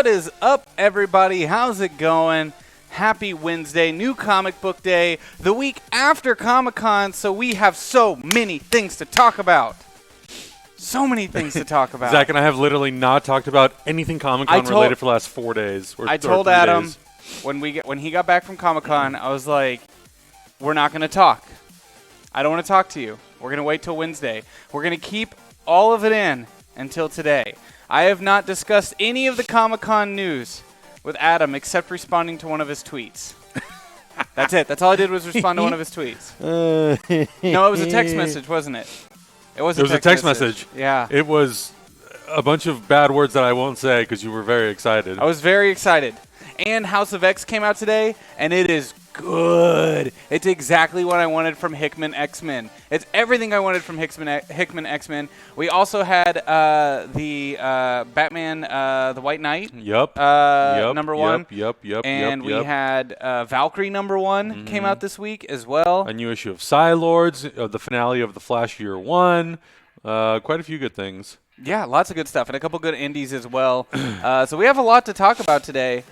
What is up, everybody? How's it going? Happy Wednesday, new comic book day, the week after Comic-Con, so we have so many things to talk about. So many things to talk about. Zach and I have literally not talked about anything Comic-Con related for the last 4 days. I told Adam when he got back from Comic-Con, I was like, we're not going to talk. I don't want to talk to you. We're going to wait till Wednesday. We're going to keep all of it in until today. I have not discussed any of the Comic-Con news with Adam except responding to one of his tweets. That's it. That's all I did was respond to one of his tweets. No, it was a text message, wasn't it? It was a text message. Yeah. It was a bunch of bad words that I won't say because you were very excited. I was very excited. And House of X came out today, and it is good. It's exactly what I wanted from Hickman X-Men. It's everything I wanted from Hickman X-Men. We also had the Batman, the White Knight. Number one. And we had Valkyrie number one came out this week as well. A new issue of Sci-Lords, the finale of The Flash Year 1. Quite a few good things. Yeah, lots of good stuff, and a couple good indies as well. So we have a lot to talk about today.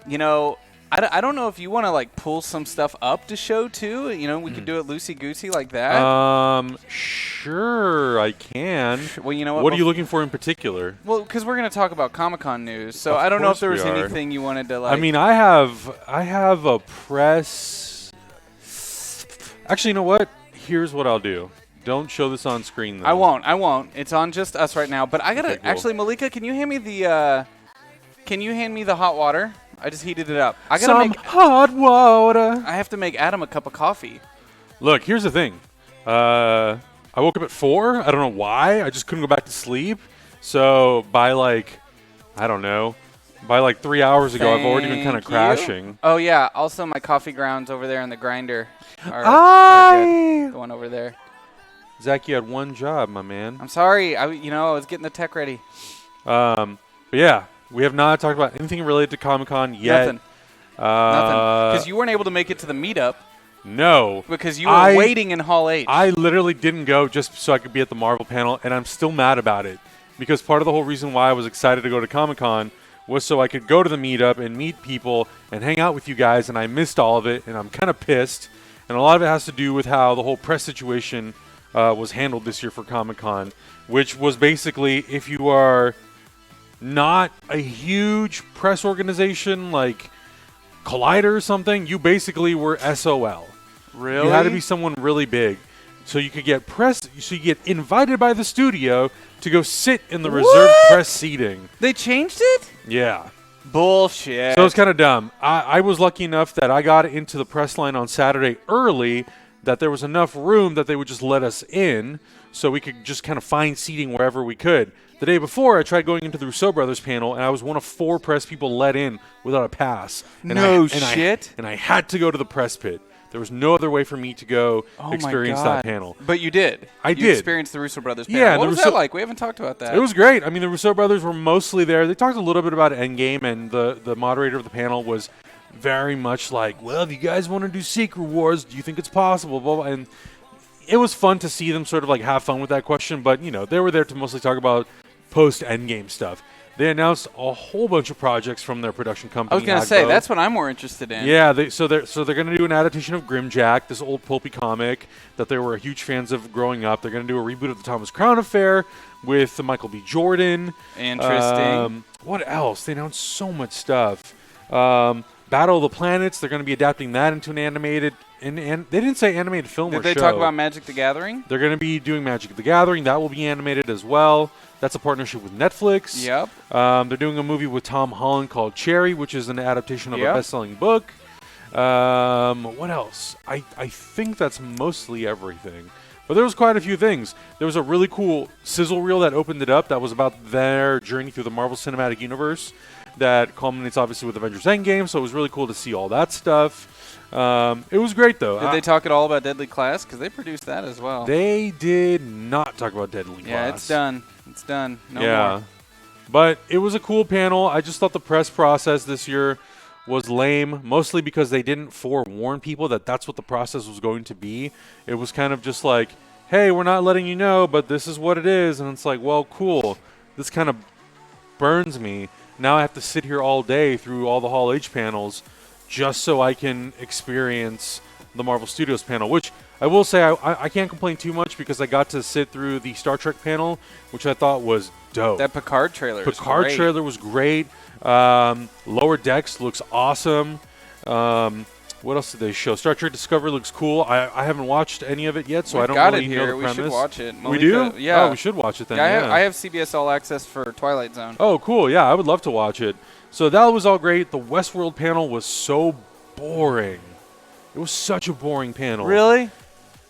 You know, I don't know if you want to like pull some stuff up to show too. You know, we could do it loosey-goosey like that. Sure, I can. Well, you know what? What are you looking for in particular? Well, because we're going to talk about Comic-Con news, so I don't know if there was anything you wanted to like. I mean, I have a press. Actually, you know what? Here's what I'll do. Don't show this on screen, though. I won't. It's on just us right now. But I gotta actually, Malika, can you hand me the hot water? I just heated it up. I gotta make hot water. I have to make Adam a cup of coffee. Look, here's the thing. I woke up at 4. I don't know why. I just couldn't go back to sleep. So by 3 hours ago, I've already been kind of crashing. Oh yeah. Also, my coffee grounds over there in the grinder are good. The one over there. Zach, you had one job, my man. I'm sorry. I was getting the tech ready. But yeah. We have not talked about anything related to Comic-Con yet. Nothing. Because you weren't able to make it to the meetup. No. Because you were waiting in Hall H. I literally didn't go just so I could be at the Marvel panel, and I'm still mad about it. Because part of the whole reason why I was excited to go to Comic-Con was so I could go to the meetup and meet people and hang out with you guys, and I missed all of it, and I'm kind of pissed. And a lot of it has to do with how the whole press situation was handled this year for Comic-Con, which was basically if you are not a huge press organization like Collider or something, you basically were SOL. Really? You had to be someone really big. So you could get so you get invited by the studio to go sit in the reserved press seating. They changed it? Yeah. Bullshit. So it's kind of dumb. I was lucky enough that I got into the press line on Saturday early, that there was enough room that they would just let us in so we could just kind of find seating wherever we could. The day before, I tried going into the Russo Brothers panel, and I was one of 4 press people let in without a pass. And I had to go to the press pit. There was no other way for me to go experience that panel. But you did. I did. You experienced the Russo Brothers panel. Yeah, what was that like? We haven't talked about that. It was great. I mean, the Russo Brothers were mostly there. They talked a little bit about Endgame, and the moderator of the panel was very much like, well, if you guys want to do Secret Wars, do you think it's possible? Blah, blah. And it was fun to see them sort of like have fun with that question, but, you know, they were there to mostly talk about post-Endgame stuff. They announced a whole bunch of projects from their production company. I was going to say, that's what I'm more interested in. Yeah, so they're going to do an adaptation of Grimjack, this old pulpy comic that they were huge fans of growing up. They're going to do a reboot of the Thomas Crown Affair with Michael B. Jordan. Interesting. What else? They announced so much stuff. Battle of the Planets, they're going to be adapting that into an animated... And they didn't say animated film or show. Did they talk about Magic the Gathering? They're going to be doing Magic the Gathering. That will be animated as well. That's a partnership with Netflix. Yep. They're doing a movie with Tom Holland called Cherry, which is an adaptation of a best-selling book. What else? I think that's mostly everything. But there was quite a few things. There was a really cool sizzle reel that opened it up that was about their journey through the Marvel Cinematic Universe that culminates, obviously, with Avengers Endgame. So it was really cool to see all that stuff. It was great, though. Did they talk at all about Deadly Class? Because they produced that as well. They did not talk about Deadly Class. Yeah, it's done. It's done. No more. But it was a cool panel. I just thought the press process this year was lame, mostly because they didn't forewarn people that that's what the process was going to be. It was kind of just like, hey, we're not letting you know, but this is what it is. And it's like, well, cool. This kind of burns me now I have to sit here all day through all the Hall H panels just so I can experience the Marvel Studios panel, which I will say I can't complain too much because I got to sit through the Star Trek panel, which I thought was dope. That Picard trailer trailer was great. Lower Decks looks awesome. What else did they show? Star Trek Discovery looks cool. I haven't watched any of it yet, so I don't really know the premise. We should watch it. We do? Yeah. Oh, we should watch it then. I have CBS All Access for Twilight Zone. Oh, cool. Yeah, I would love to watch it. So that was all great. The Westworld panel was so boring. It was such a boring panel. Really?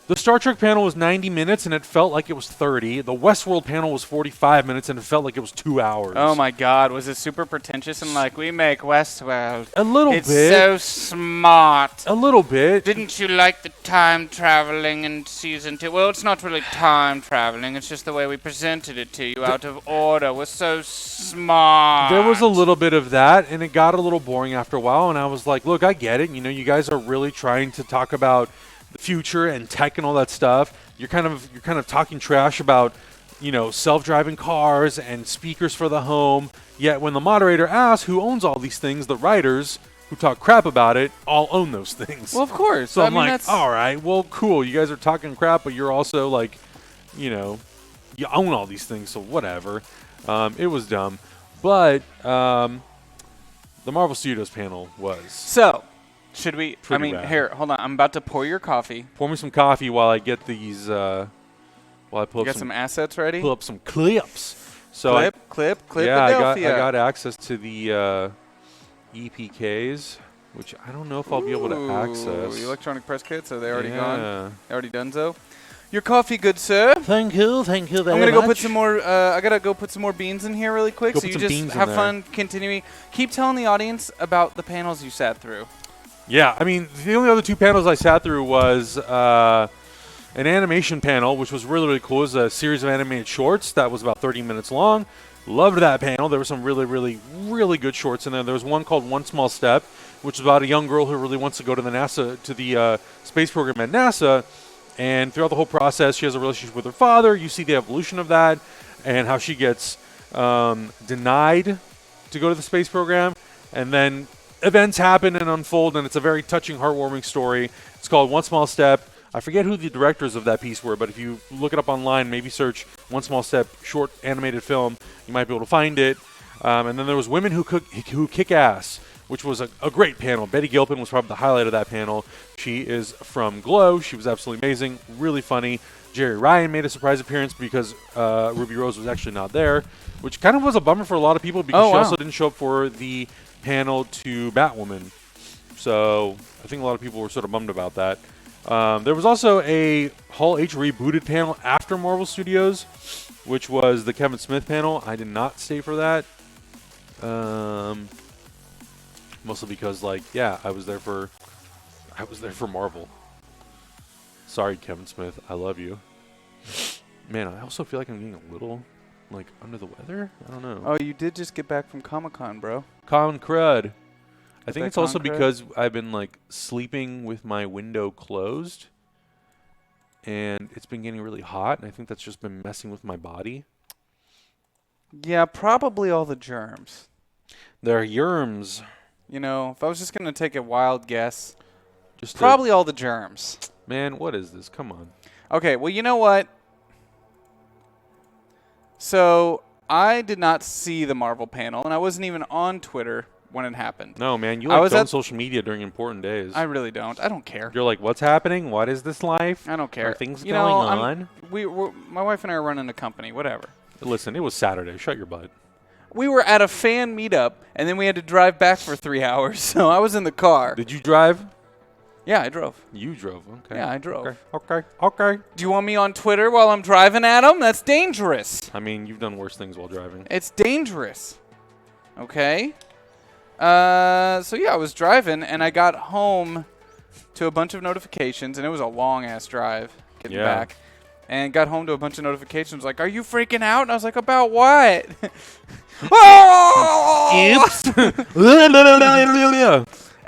The Star Trek panel was 90 minutes, and it felt like it was 30. The Westworld panel was 45 minutes, and it felt like it was 2 hours. Oh, my God. Was it super pretentious and like, we make Westworld? A little it's bit. It's so smart. A little bit. Didn't you like the time traveling in season 2? Well, it's not really time traveling. It's just the way we presented it to you out of order. We're so smart. There was a little bit of that, and it got a little boring after a while, and I was like, look, I get it. You know, you guys are really trying to talk about the future and tech and all that stuff. You're kind of talking trash about, you know, self-driving cars and speakers for the home. Yet when the moderator asks who owns all these things, the writers who talk crap about it all own those things. Well, of course. So I'm like, all right, well, cool. You guys are talking crap, but you're also like, you know, you own all these things, so whatever. It was dumb. But the Marvel Studios panel was. So, should we? Bad. Here, hold on. I'm about to pour your coffee. Pour me some coffee while I get these. While I pull you up got some assets ready. Pull up some clips. So clip. Yeah, I got access to the EPKs, which I don't know if I'll be able to access. The electronic press kits. Are they already Yeah. gone? Already donezo. Your coffee, good sir. Thank you very much. I'm gonna go put some more. I gotta go put some more beans in here really quick. Go So put you some just beans in have there. fun continuing. Keep telling the audience about the panels you sat through. Yeah, I mean, the only other two panels I sat through was an animation panel, which was really, really cool. It was a series of animated shorts that was about 30 minutes long. Loved that panel. There were some really, really, really good shorts in there. There was one called One Small Step, which is about a young girl who really wants to go to the space program at NASA. And throughout the whole process, she has a relationship with her father. You see the evolution of that and how she gets denied to go to the space program. And then events happen and unfold, and it's a very touching, heartwarming story. It's called One Small Step. I forget who the directors of that piece were, but if you look it up online, maybe search One Small Step short animated film, you might be able to find it. And then there was Women Who Kick Ass, which was a great panel. Betty Gilpin was probably the highlight of that panel. She is from Glow. She was absolutely amazing, really funny. Jerry Ryan made a surprise appearance because Ruby Rose was actually not there, which kind of was a bummer for a lot of people because she also didn't show up for the panel to Batwoman. So I think a lot of people were sort of bummed about that. There was also a Hall H rebooted panel after Marvel Studios, which was the Kevin Smith panel. I did not stay for that. Mostly because, like, yeah, I was there for Marvel. Sorry, Kevin Smith. I love you. Man, I also feel like I'm getting a little, like, under the weather. I don't know. Oh, you did just get back from Comic-Con, bro. Con crud. I think that it's also con crud? because I've been, like, sleeping with my window closed. And it's been getting really hot. And I think that's just been messing with my body. Yeah, probably all the germs. There are germs. You know, if I was just going to take a wild guess, Just probably all the germs. Man, what is this? Come on. Okay, well, you know what? So, I did not see the Marvel panel, and I wasn't even on Twitter when it happened. No, man, you I like was don't at- social media during important days. I really don't. I don't care. You're like, what's happening? What is this life? I don't care. Are things You going know, on? my wife and I are running a company, whatever. Listen, it was Saturday. Shut your butt. We were at a fan meetup, and then we had to drive back for 3 hours, so I was in the car. Did you drive? Yeah, I drove. You drove. Okay. Yeah, I drove. Okay. Do you want me on Twitter while I'm driving, Adam? That's dangerous. I mean, you've done worse things while driving. It's dangerous. Okay? So, yeah, I was driving, and I got home to a bunch of notifications, and it was a long-ass drive getting back. And got home to a bunch of notifications like, are you freaking out? And I was like, about what? Oops.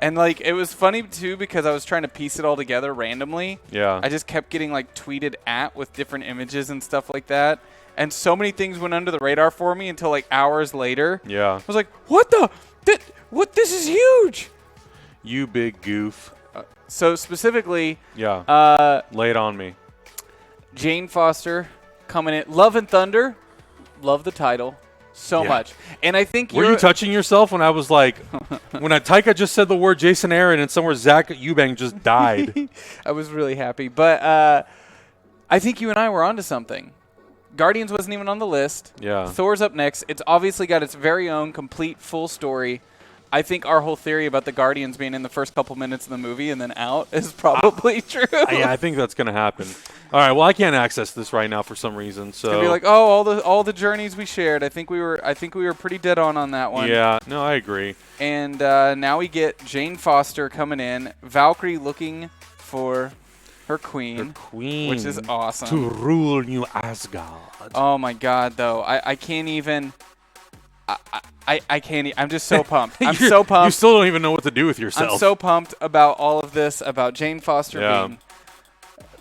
And, like, it was funny, too, because I was trying to piece it all together randomly. Yeah. I just kept getting, like, tweeted at with different images and stuff like that. And so many things went under the radar for me until, like, hours later. Yeah. I was like, what the? This is huge. You big goof. So, specifically... Yeah. Lay it on me. Jane Foster coming in. Love and Thunder. Love the title so much. And I think Were you touching yourself when I was like, when Taika just said the word Jason Aaron and somewhere Zach Eubank just died? I was really happy. But I think you and I were onto something. Guardians wasn't even on the list. Yeah. Thor's up next. It's obviously got its very own complete full story. I think our whole theory about the Guardians being in the first couple minutes of the movie and then out is probably true. Yeah, I think that's going to happen. All right, well, I can't access this right now for some reason, so. It's gonna be like, oh, all the journeys we shared. I think we were pretty dead on that one. Yeah, no, I agree. And now we get Jane Foster coming in, Valkyrie looking for her queen, which is awesome. To rule New Asgard. Oh my God, though, I can't even. I can't. I'm just so pumped. I'm so pumped. You still don't even know what to do with yourself. I'm so pumped about all of this, about Jane Foster being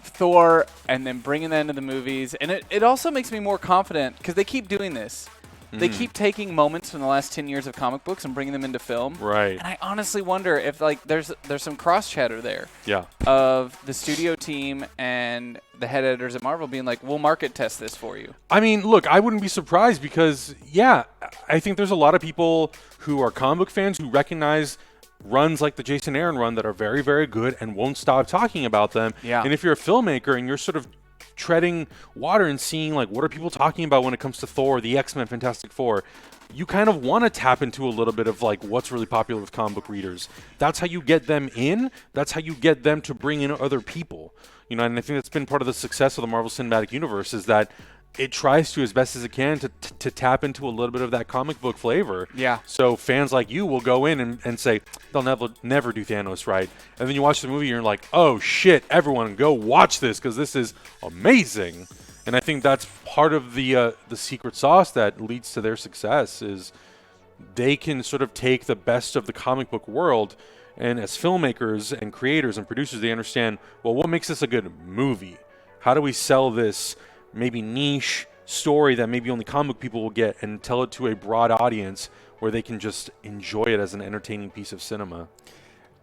Thor, and then bringing that into the movies. And it also makes me more confident because they keep doing this. They keep taking moments from the last 10 years of comic books and bringing them into film. Right. And I honestly wonder if like there's some cross chatter there. Yeah. Of the studio team and the head editors at Marvel being like, we'll market test this for you. I mean, look, I wouldn't be surprised because, yeah, I think there's a lot of people who are comic book fans who recognize runs like the Jason Aaron run that are very, very good and won't stop talking about them. Yeah. And if you're a filmmaker and you're sort of treading water and seeing like what are people talking about when it comes to Thor, the X-Men, Fantastic Four, you kind of want to tap into a little bit of like what's really popular with comic book readers. That's how you get them in. That's how you get them to bring in other people. You know, and I think that's been part of the success of the Marvel Cinematic Universe is that it tries to, as best as it can, to tap into a little bit of that comic book flavor. Yeah. So fans like you will go in and say, they'll never do Thanos right. And then you watch the movie and you're like, oh, shit, everyone go watch this because this is amazing. And I think that's part of the secret sauce that leads to their success is they can sort of take the best of the comic book world and as filmmakers and creators and producers, they understand, well, what makes this a good movie? How do we sell this maybe niche story that maybe only comic people will get and tell it to a broad audience where they can just enjoy it as an entertaining piece of cinema.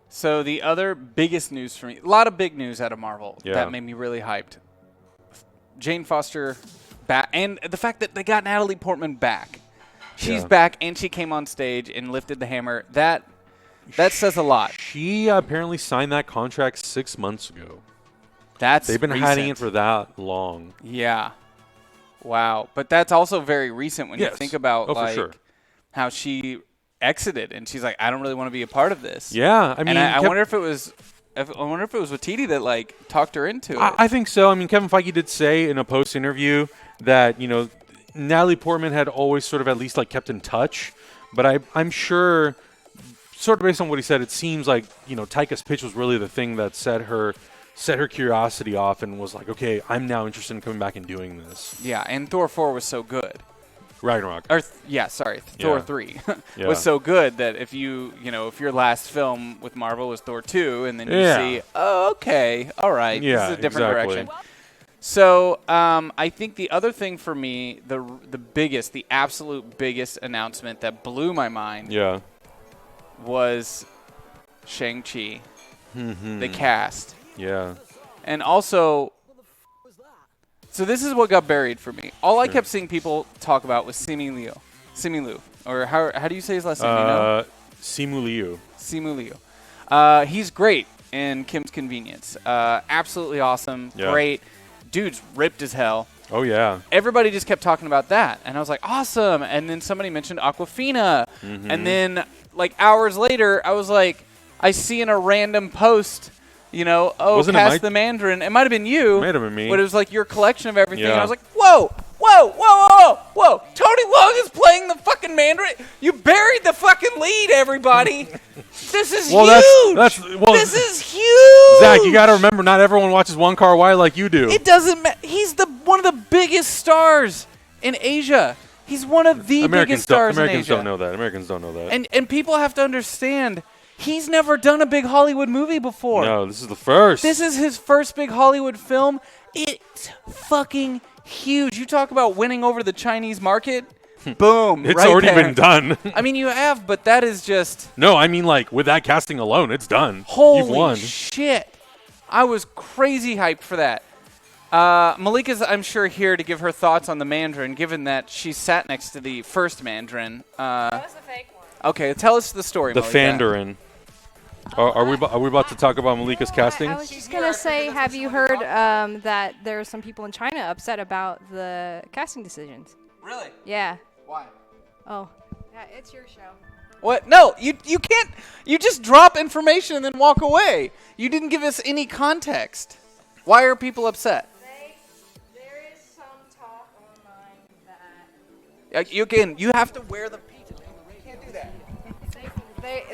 So the other biggest news for me, a lot of big news out of Marvel that made me really hyped. Jane Foster back, and the fact that they got Natalie Portman back. She's back, and she came on stage and lifted the hammer. That says a lot. She apparently signed that contract 6 months ago. They've been hiding it for that long. Yeah. Wow. But that's also very recent when you think about how she exited and she's like, I don't really want to be a part of this. Yeah. I mean, and I wonder if it was Waititi that like talked her into it. I think so. I mean, Kevin Feige did say in a post interview that, you know, Natalie Portman had always sort of at least like kept in touch, but I'm sure sort of based on what he said, it seems like, you know, Taika's pitch was really the thing that set her curiosity off and was like, okay, I'm now interested in coming back and doing this. Yeah, and Thor 4 was so good. Ragnarok. Thor 3 was so good that if if your last film with Marvel was Thor 2 and then you see, oh, okay, all right, this is a different direction. So I think the other thing for me, the absolute biggest announcement that blew my mind was Shang-Chi, the cast. Yeah. And also, so this is what got buried for me. All I kept seeing people talk about was Simu Liu. Or how do you say his last name? Simu Liu. Simu Liu. He's great in Kim's Convenience. Absolutely awesome. Yeah. Great. Dude's ripped as hell. Oh, yeah. Everybody just kept talking about that. And I was like, awesome. And then somebody mentioned Awkwafina. And then, like, hours later, I was like, I see in a random post, cast the Mandarin. It might have been you. It might have been me. But it was like your collection of everything. Yeah. And I was like, whoa. Tony Leung is playing the fucking Mandarin. You buried the fucking lead, everybody. This is huge. This is huge. Zach, you got to remember, not everyone watches One Car Why like you do. It doesn't matter. He's one of the biggest stars in Asia. He's one of the biggest stars in Asia. Americans don't know that. And people have to understand, He's never done a big Hollywood movie before. No, this is the first. This is his first big Hollywood film. It's fucking huge. You talk about winning over the Chinese market. Boom. It's right already there. been done. I mean, you have, but that is just... No, I mean, like, with that casting alone, it's done. Holy You've won. shit. I was crazy hyped for that. Malika's, I'm sure, here to give her thoughts on the Mandarin, given that she sat next to the first Mandarin. That was the fake one. Okay, tell us the story, The Malika. Fandarin. Are we about to talk about Malika's casting? I was just going to say, have you heard that there are some people in China upset about the casting decisions? Really? Yeah. Why? Oh. Yeah, it's your show. What? No, you can't. You just drop information and then walk away. You didn't give us any context. Why are people upset? There is some talk online that... You have to wear the pizza. You can't do that.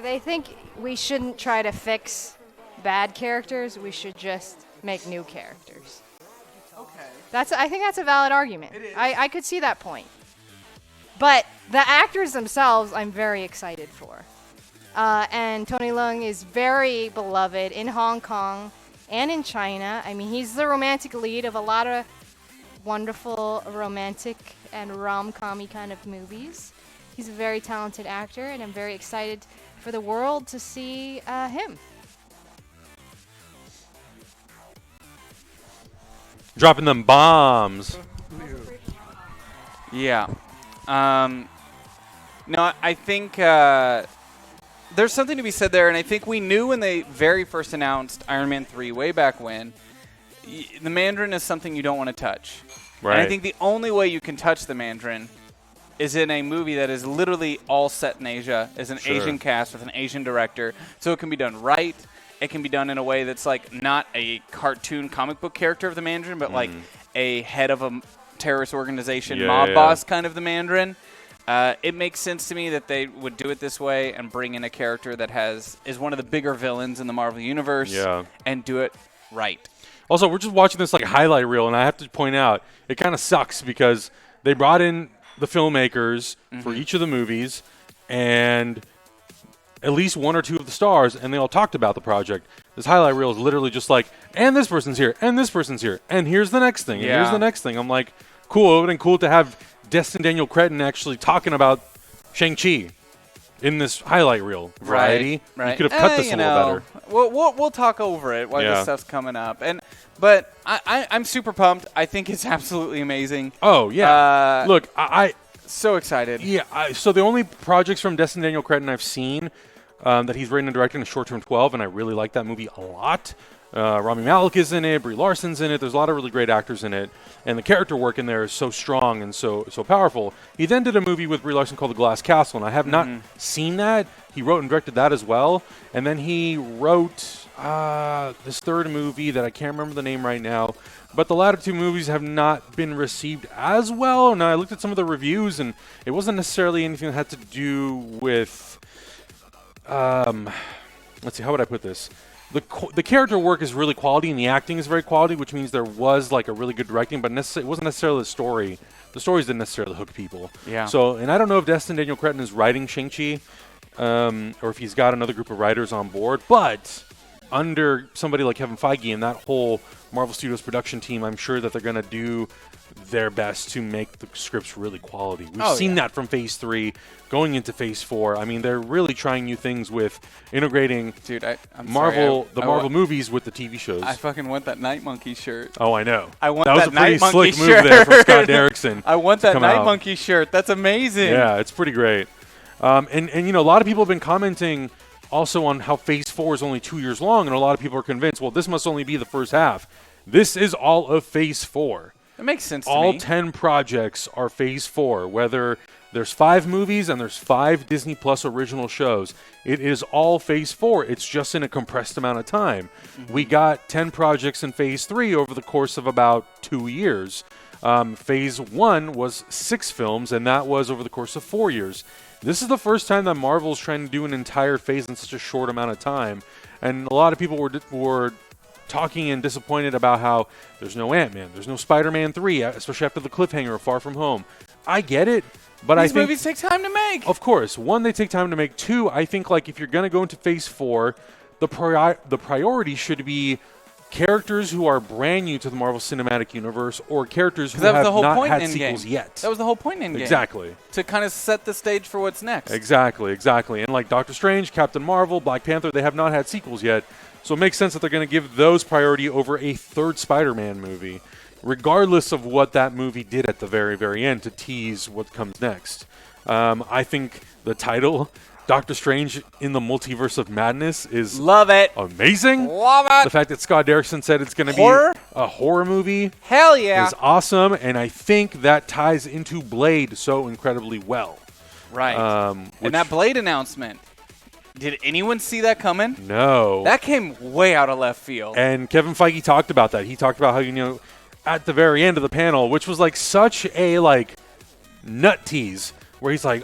They think we shouldn't try to fix bad characters. We should just make new characters. Okay. I think that's a valid argument. It is. I could see that point. But the actors themselves, I'm very excited for. And Tony Leung is very beloved in Hong Kong and in China. I mean, he's the romantic lead of a lot of wonderful romantic and rom-com-y kind of movies. He's a very talented actor, and I'm very excited for the world to see him. Dropping them bombs. Yeah. No, I think there's something to be said there, and I think we knew when they very first announced Iron Man 3 way back when, the Mandarin is something you don't want to touch. Right. And I think the only way you can touch the Mandarin is in a movie that is literally all set in Asia, is an Sure. Asian cast with an Asian director, so it can be done right. It can be done in a way that's like not a cartoon comic book character of the Mandarin, but like a head of a terrorist organization, mob boss kind of the Mandarin. It makes sense to me that they would do it this way and bring in a character that is one of the bigger villains in the Marvel Universe and do it right. Also, we're just watching this like highlight reel, and I have to point out, it kind of sucks because they brought in the filmmakers for each of the movies, and at least one or two of the stars, and they all talked about the project. This highlight reel is literally just like, and this person's here, and this person's here, and here's the next thing, and here's the next thing. I'm like, cool. It would have been cool to have Destin Daniel Cretton actually talking about Shang-Chi in this highlight reel variety. Right. You could have cut this a little better. We'll talk over it while this stuff's coming up. But I'm super pumped. I think it's absolutely amazing. Oh, yeah. Look, I so excited. Yeah, so the only projects from Destin Daniel Cretton I've seen that he's written and directed is Short Term 12, and I really like that movie a lot. Rami Malek is in it, Brie Larson's in it. There's a lot of really great actors in it, and the character work in there is so strong and so powerful. He then did a movie with Brie Larson called The Glass Castle, and I have not seen that. He wrote and directed that as well, and then he wrote this third movie that I can't remember the name right now, but the latter two movies have not been received as well. And I looked at some of the reviews, and it wasn't necessarily anything that had to do with, let's see, how would I put this? The character work is really quality, and the acting is very quality, which means there was like a really good directing, but it wasn't necessarily the story. The stories didn't necessarily hook people. Yeah. So, and I don't know if Destin Daniel Cretton is writing Shang-Chi, or if he's got another group of writers on board, but under somebody like Kevin Feige and that whole Marvel Studios production team, I'm sure that they're going to do their best to make the scripts really quality. We've seen that from Phase 3 going into Phase 4. I mean, they're really trying new things with integrating I'm Marvel sorry, Marvel movies with the TV shows. I fucking want that Night Monkey shirt. Oh, I know. I want that was that a pretty Night Monkey slick move there from Scott Derrickson. I want that come Night out. Monkey shirt. That's amazing. Yeah, it's pretty great. And you know, a lot of people have been commenting also on how Phase 4 is only 2 years long, and a lot of people are convinced, well, this must only be the first half. This is all of Phase 4. It makes sense to All me. 10 projects are Phase 4, whether there's 5 movies and there's 5 Disney Plus original shows. It is all Phase 4. It's just in a compressed amount of time. We got 10 projects in Phase 3 over the course of about 2 years. Phase 1 was 6 films, and that was over the course of 4 years. This is the first time that Marvel's trying to do an entire phase in such a short amount of time. And a lot of people were talking and disappointed about how there's no Ant-Man, there's no Spider-Man 3, especially after the cliffhanger of Far From Home. I get it, but I think these movies take time to make. Of course. One, they take time to make. Two, I think like if you're going to go into Phase 4, the priority should be characters who are brand new to the Marvel Cinematic Universe or characters who have not had sequels yet. That was the whole point in Endgame. Exactly. To kind of set the stage for what's next. Exactly. And like Doctor Strange, Captain Marvel, Black Panther, they have not had sequels yet. So it makes sense that they're going to give those priority over a third Spider-Man movie, regardless of what that movie did at the very, very end to tease what comes next. I think the title, Doctor Strange in the Multiverse of Madness, is love it, amazing. Love it. The fact that Scott Derrickson said it's going to be a horror movie, hell yeah, is awesome, and I think that ties into Blade so incredibly well. Right. And that Blade announcement, did anyone see that coming? No. That came way out of left field. And Kevin Feige talked about that. He talked about how at the very end of the panel, which was like such a nut tease, where he's like,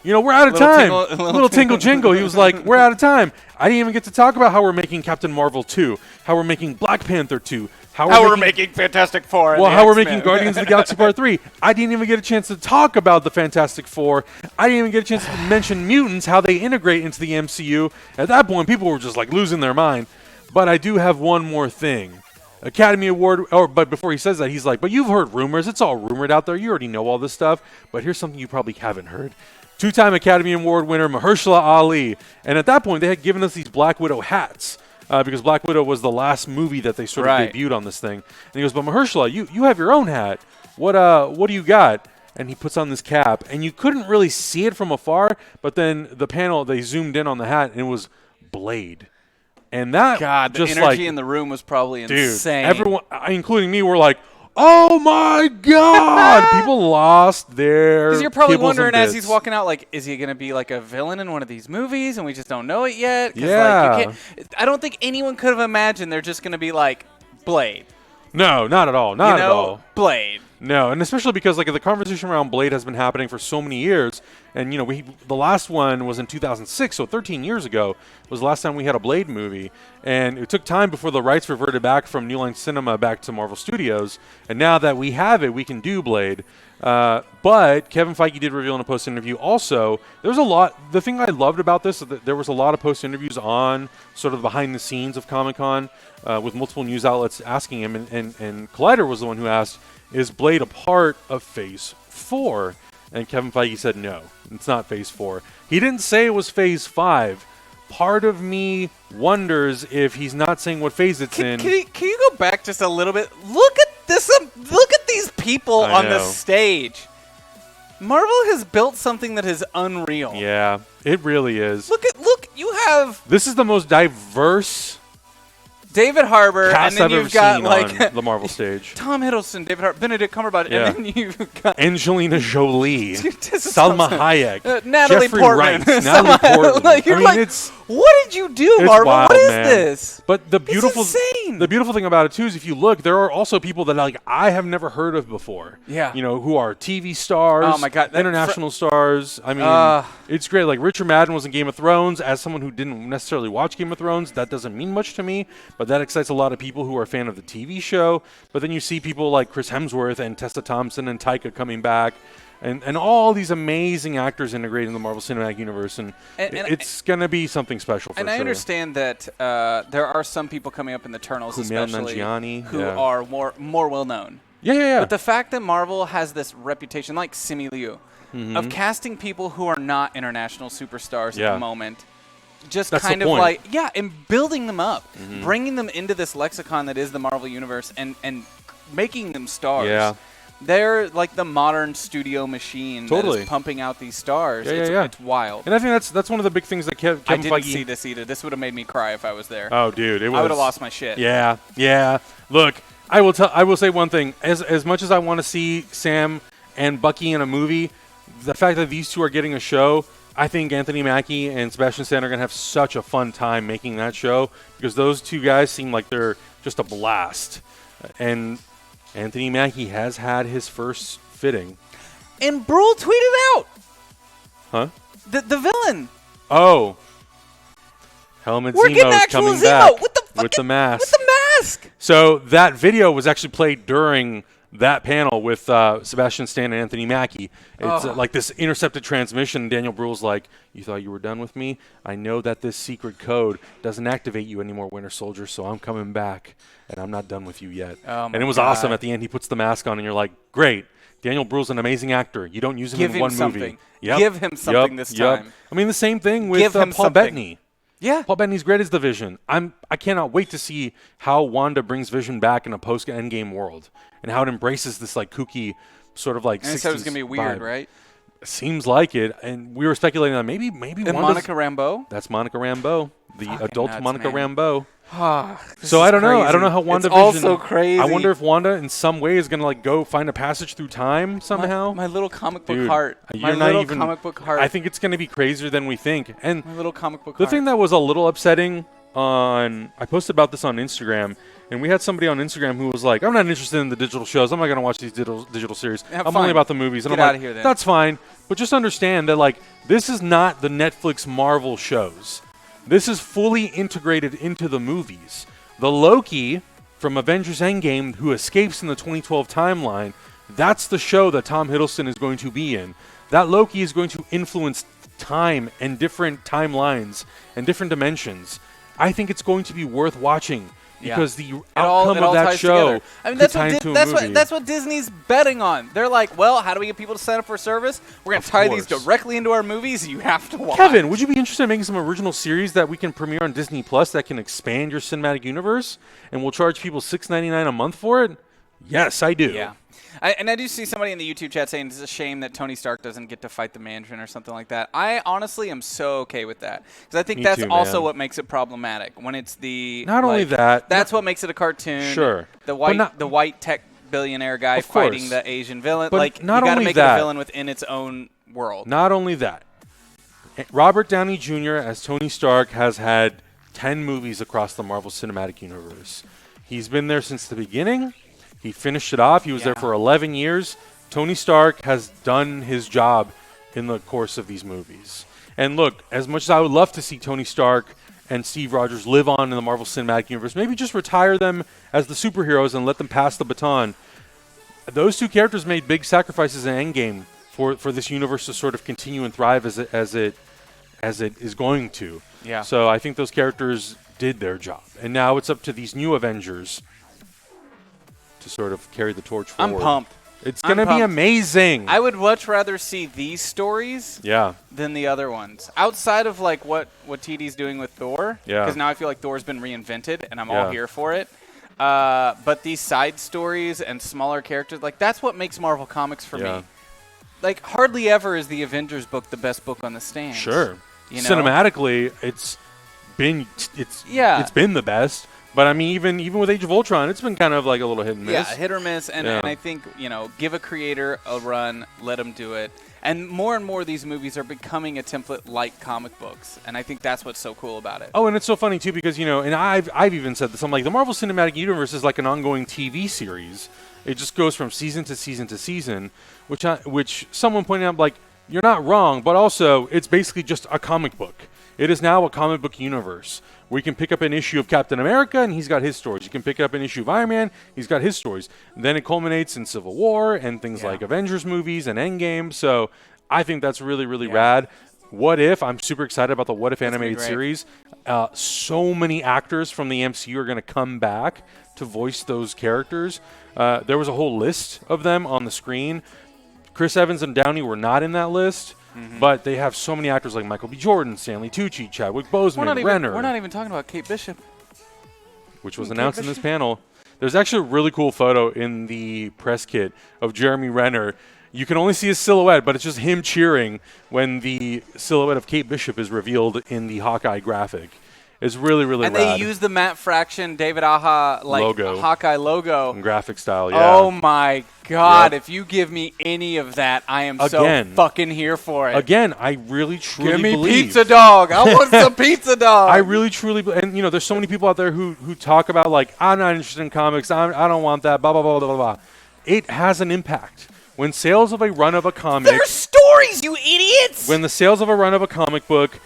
we're out of time. Little tingle jingle. He was like, we're out of time. I didn't even get to talk about how we're making Captain Marvel 2, how we're making Black Panther 2, how we're making Fantastic Four. Well, how we're making Guardians of the Galaxy Part 3. I didn't even get a chance to talk about the Fantastic Four. I didn't even get a chance to mention mutants, how they integrate into the MCU. At that point, people were just losing their mind. But I do have one more thing. Academy Award, but before he says that, he's like, but you've heard rumors. It's all rumored out there. You already know all this stuff. But here's something you probably haven't heard. Two-time Academy Award winner Mahershala Ali. And at that point, they had given us these Black Widow hats because Black Widow was the last movie that they sort of debuted on this thing. And he goes, but Mahershala, you have your own hat. What do you got? And he puts on this cap. And you couldn't really see it from afar, but then the panel, they zoomed in on the hat, and it was Blade. And that the energy in the room was probably insane. Everyone, including me, were like, oh my God! People lost their because you're probably wondering as he's walking out, is he going to be like a villain in one of these movies and we just don't know it yet? Yeah. I don't think anyone could have imagined they're just going to be like Blade. No, not at all. Not at all. Blade. No, and especially because the conversation around Blade has been happening for so many years, and the last one was in 2006, so 13 years ago was the last time we had a Blade movie, and it took time before the rights reverted back from New Line Cinema back to Marvel Studios, and now that we have it, we can do Blade. But Kevin Feige did reveal in a post-interview also, there was a lot, the thing I loved about this is that there was a lot of post-interviews on sort of behind the scenes of Comic-Con with multiple news outlets asking him, and Collider was the one who asked, is Blade a part of Phase 4? And Kevin Feige said no, it's not Phase 4. He didn't say it was Phase 5. Part of me wonders if he's not saying what phase it's in. Can you go back just a little bit? Look at this. Look at these people on the stage. Marvel has built something that is unreal. Yeah, it really is. Look, you have... This is the most diverse... David Harbour, cast and then I've you've got on the Marvel stage. Tom Hiddleston, David Harbour, Benedict Cumberbatch, and then you've got Angelina Jolie, Salma Hayek, Natalie Jeffrey Portman, Wright, Natalie Portman. It's what did you do, Marvel? Wild, what is man. this? But the beautiful thing about it too is if you look, there are also people that I have never heard of before. Yeah, who are TV stars. Oh my God, international stars. I mean, it's great. Like Richard Madden was in Game of Thrones. As someone who didn't necessarily watch Game of Thrones, that doesn't mean much to me, but that excites a lot of people who are a fan of the TV show. But then you see people like Chris Hemsworth and Tessa Thompson and Taika coming back. And all these amazing actors integrated in the Marvel Cinematic Universe, and it's going to be something special for sure. And I understand that there are some people coming up in the Eternals, especially, who are more well-known. Yeah. But the fact that Marvel has this reputation, like Simu Liu, of casting people who are not international superstars at the moment, just That's kind the of point. and building them up, bringing them into this lexicon that is the Marvel Universe, and making them stars. Yeah. They're like the modern studio machine that is pumping out these stars. It's wild. And I think that's one of the big things that Kevin Feige... I didn't see this either. This would have made me cry if I was there. Oh, dude. I would have lost my shit. Yeah. Look, I will say one thing. As much as I want to see Sam and Bucky in a movie, the fact that these two are getting a show, I think Anthony Mackie and Sebastian Stan are going to have such a fun time making that show because those two guys seem like they're just a blast. And... Anthony Mackie has had his first fitting. And Brule tweeted out. Huh? The villain. Oh. Helmet We're Zemo's coming back with the mask. With the Fisk. So that video was actually played during that panel with Sebastian Stan and Anthony Mackie. It's like this intercepted transmission. Daniel Bruhl's like, you thought you were done with me? I know that this secret code doesn't activate you anymore, Winter Soldier, so I'm coming back, and I'm not done with you yet. And it was awesome. At the end, he puts the mask on, and you're like, great. Daniel Bruhl's an amazing actor. You don't use him in one movie. Give him something this time. I mean, the same thing with Paul Bettany. Yeah. Paul Bettany's great as the Vision. I cannot wait to see how Wanda brings Vision back in a post-Endgame world and how it embraces this like kooky sort of like 60s And so it's going to be weird, vibe. right? Seems like it. And we were speculating that maybe And Wanda's, Monica Rambeau? That's Monica Rambeau, the Fucking adult nuts, Monica man. Rambeau. This So is I don't know. crazy. I don't know how WandaVision. It's also crazy. I wonder if Wanda in some way is going to like go find a passage through time somehow. My little comic book Dude, heart. you're My not little even- comic book heart. I think it's going to be crazier than we think. And my little comic book the heart. thing that was a little upsetting I posted about this on Instagram, and we had somebody on Instagram who was like, I'm not interested in the digital shows. I'm not going to watch these digital series. I'm fine. only about the movies. And Get I'm outta like, here then. that's fine. But just understand that, like, this is not the Netflix Marvel shows. This is fully integrated into the movies. The Loki from Avengers Endgame who escapes in the 2012 timeline, that's the show that Tom Hiddleston is going to be in. That Loki is going to influence time and different timelines and different dimensions. I think it's going to be worth watching because the outcome of that ties show together. I mean, could tie into a movie. that's what Disney's betting on. They're like, well, how do we get people to sign up for a service? We're going to tie these course. directly into our movies. You have to watch. Kevin, would you be interested in making some original series that we can premiere on Disney Plus that can expand your cinematic universe, and we'll charge people $6.99 a month for it? Yes, I do. Yeah. I do see somebody in the YouTube chat saying it's a shame that Tony Stark doesn't get to fight the Mandarin or something like that. I honestly am so okay with that because I think Me that's too, also man. what makes it problematic when it's the Not only that, that's what makes it a cartoon. Sure. the But white tech billionaire guy Of course. fighting the Asian villain. But Like not you got to only make that- it a villain within its own world. Not only that, Robert Downey Jr. as Tony Stark has had 10 movies across the Marvel Cinematic Universe. He's been there since the beginning. He finished it off. He was there for 11 years. Tony Stark has done his job in the course of these movies. And look, as much as I would love to see Tony Stark and Steve Rogers live on in the Marvel Cinematic Universe, maybe just retire them as the superheroes and let them pass the baton. Those two characters made big sacrifices in Endgame for this universe to sort of continue and thrive as it is going to. Yeah. So I think those characters did their job. And now it's up to these new Avengers to sort of carry the torch forward. I'm pumped. It's I'm going to be pumped. amazing. I would much rather see these stories than the other ones. Outside of like what TD's doing with Thor. Yeah. Because now I feel like Thor's been reinvented and I'm Yeah. all here for it. But these side stories and smaller characters, like that's what makes Marvel Comics for Yeah. me. Like hardly ever is the Avengers book the best book on the stand. Sure. You know? Cinematically, it's been the best. But I mean, even with Age of Ultron, it's been kind of like a little hit and miss. Yeah, hit or miss. And Yeah. I think, give a creator a run, let them do it. And more of these movies are becoming a template like comic books. And I think that's what's so cool about it. Oh, and it's so funny too because and I've even said this. I'm like, the Marvel Cinematic Universe is like an ongoing TV series. It just goes from season to season to season, which someone pointed out, like, you're not wrong, but also it's basically just a comic book. It is now a comic book universe where you can pick up an issue of Captain America and he's got his stories. You can pick up an issue of Iron Man, he's got his stories. And then it culminates in Civil War and things like Avengers movies and Endgame. So I think that's really, really rad. What If? I'm super excited about the What If animated series. So many actors from the MCU are going to come back to voice those characters. There was a whole list of them on the screen. Chris Evans and Downey were not in that list, but they have so many actors like Michael B. Jordan, Stanley Tucci, Chadwick Boseman, Renner. We're not even talking about Kate Bishop. Which was announced in this panel. There's actually a really cool photo in the press kit of Jeremy Renner. You can only see his silhouette, but it's just him cheering when the silhouette of Kate Bishop is revealed in the Hawkeye graphic. It's really, really and rad. they use the Matt Fraction, David Aja Logo. Hawkeye logo. In graphic style, yeah. Oh my God! Yep. If you give me any of that, I am Again. so fucking here for it. Again, I really, truly Give me believe. pizza dog. I want some pizza dog. I really, truly, and there's so many people out there who talk about, like, I'm not interested in comics, I don't want that, blah, blah, blah, blah, blah. It has an impact. When sales of a run of a comic... They're stories, you idiots! When the sales of a run of a comic book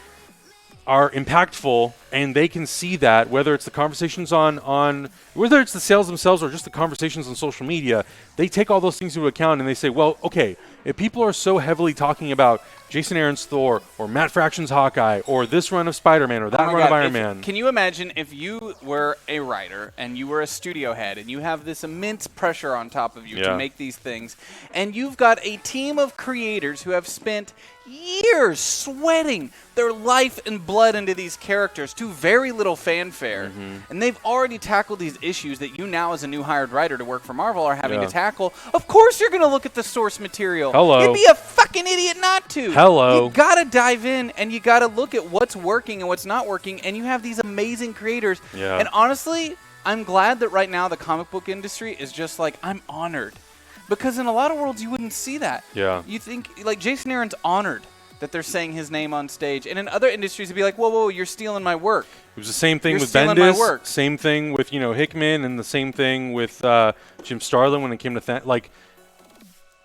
are impactful, and they can see that, whether it's the conversations on whether it's the sales themselves or just the conversations on social media, they take all those things into account and they say, well, okay, if people are so heavily talking about Jason Aaron's Thor or Matt Fraction's Hawkeye or this run of Spider-Man or that run of Iron Man. Can you imagine if you were a writer and you were a studio head and you have this immense pressure on top of you to make these things, and you've got a team of creators who have spent years sweating their life and blood into these characters to very little fanfare, and they've already tackled these issues that you now as a new hired writer to work for Marvel are having to tackle. Of course you're going to look at the source material. Hello. You'd be a fucking idiot not to. Hello. You got to dive in and you got to look at what's working and what's not working, and you have these amazing creators. Yeah. And honestly, I'm glad that right now the comic book industry is just like, I'm honored. Because in a lot of worlds, you wouldn't see that. Yeah. You think, like, Jason Aaron's honored that they're saying his name on stage. And in other industries, it'd be like, whoa, whoa, you're stealing my work. It was the same thing You're with stealing my work. Bendis, same thing with, Hickman, and the same thing with Jim Starlin when it came to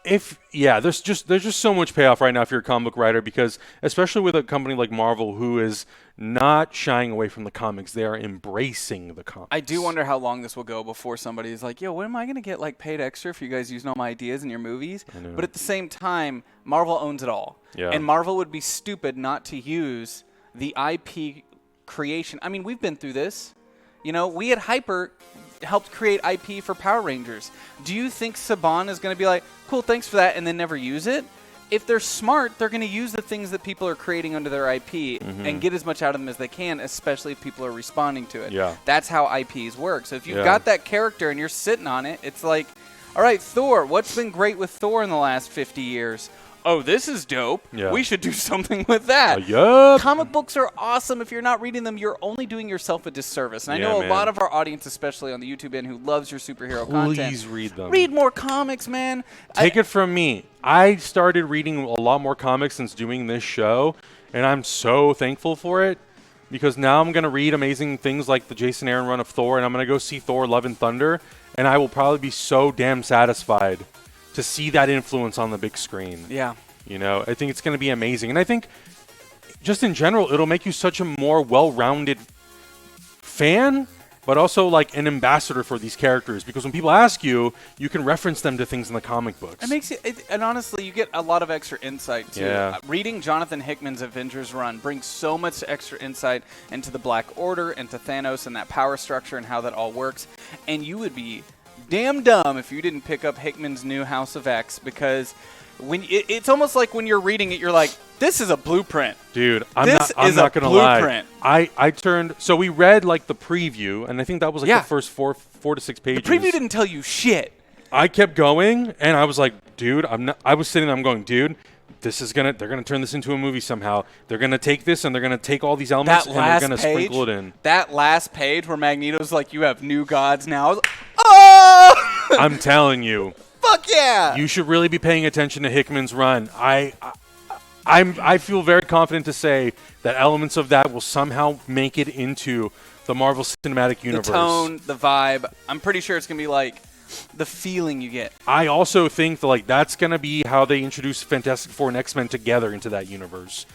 there's just so much payoff right now if you're a comic book writer, because especially with a company like Marvel who is not shying away from the comics, they are embracing the comics. I do wonder how long this will go before somebody is like, yo, when am I going to get like paid extra if you guys using all my ideas in your movies? But at the same time, Marvel owns it all. Yeah. And Marvel would be stupid not to use the IP creation. I mean, we've been through this. We at Hyper helped create IP for Power Rangers. Do you think Saban is going to be like, cool, thanks for that, and then never use it? If they're smart, they're going to use the things that people are creating under their IP and get as much out of them as they can, especially if people are responding to it. Yeah. That's how IPs work. So if you've got that character and you're sitting on it, it's like, all right, Thor, what's been great with Thor in the last 50 years? Oh, this is dope. Yeah. We should do something with that. Yup. Comic books are awesome. If you're not reading them, you're only doing yourself a disservice. And I know a lot of our audience, especially on the YouTube end, who loves your superhero content. Please read them. Read more comics, man. Take it from me. I started reading a lot more comics since doing this show, and I'm so thankful for it, because now I'm going to read amazing things like the Jason Aaron run of Thor, and I'm going to go see Thor Love and Thunder, and I will probably be so damn satisfied to see that influence on the big screen. Yeah. I think it's going to be amazing. And I think just in general, it'll make you such a more well-rounded fan, but also like an ambassador for these characters, because when people ask you, you can reference them to things in the comic books. It makes it, and honestly, you get a lot of extra insight too. Yeah. Reading Jonathan Hickman's Avengers run brings so much extra insight into the Black Order, into Thanos and that power structure and how that all works. And you would be damn dumb if you didn't pick up Hickman's new House of X, because it's almost like when you're reading it, you're like, this is a blueprint. Dude, I'm not going to lie. So we read like the preview, and I think that was like the first four to six pages. The preview didn't tell you shit. I kept going, and I was like, dude, I was sitting there, I'm going, dude, they're gonna turn this into a movie somehow. They're gonna take this and they're gonna take all these elements and they're gonna sprinkle it in. That last page where Magneto's like, you have new gods now. I was like, oh! I'm telling you. Fuck yeah! You should really be paying attention to Hickman's run. I feel very confident to say that elements of that will somehow make it into the Marvel Cinematic Universe. The tone, the vibe. I'm pretty sure it's gonna be like the feeling you get. I also think that that's going to be how they introduce Fantastic Four and X-Men together into that universe.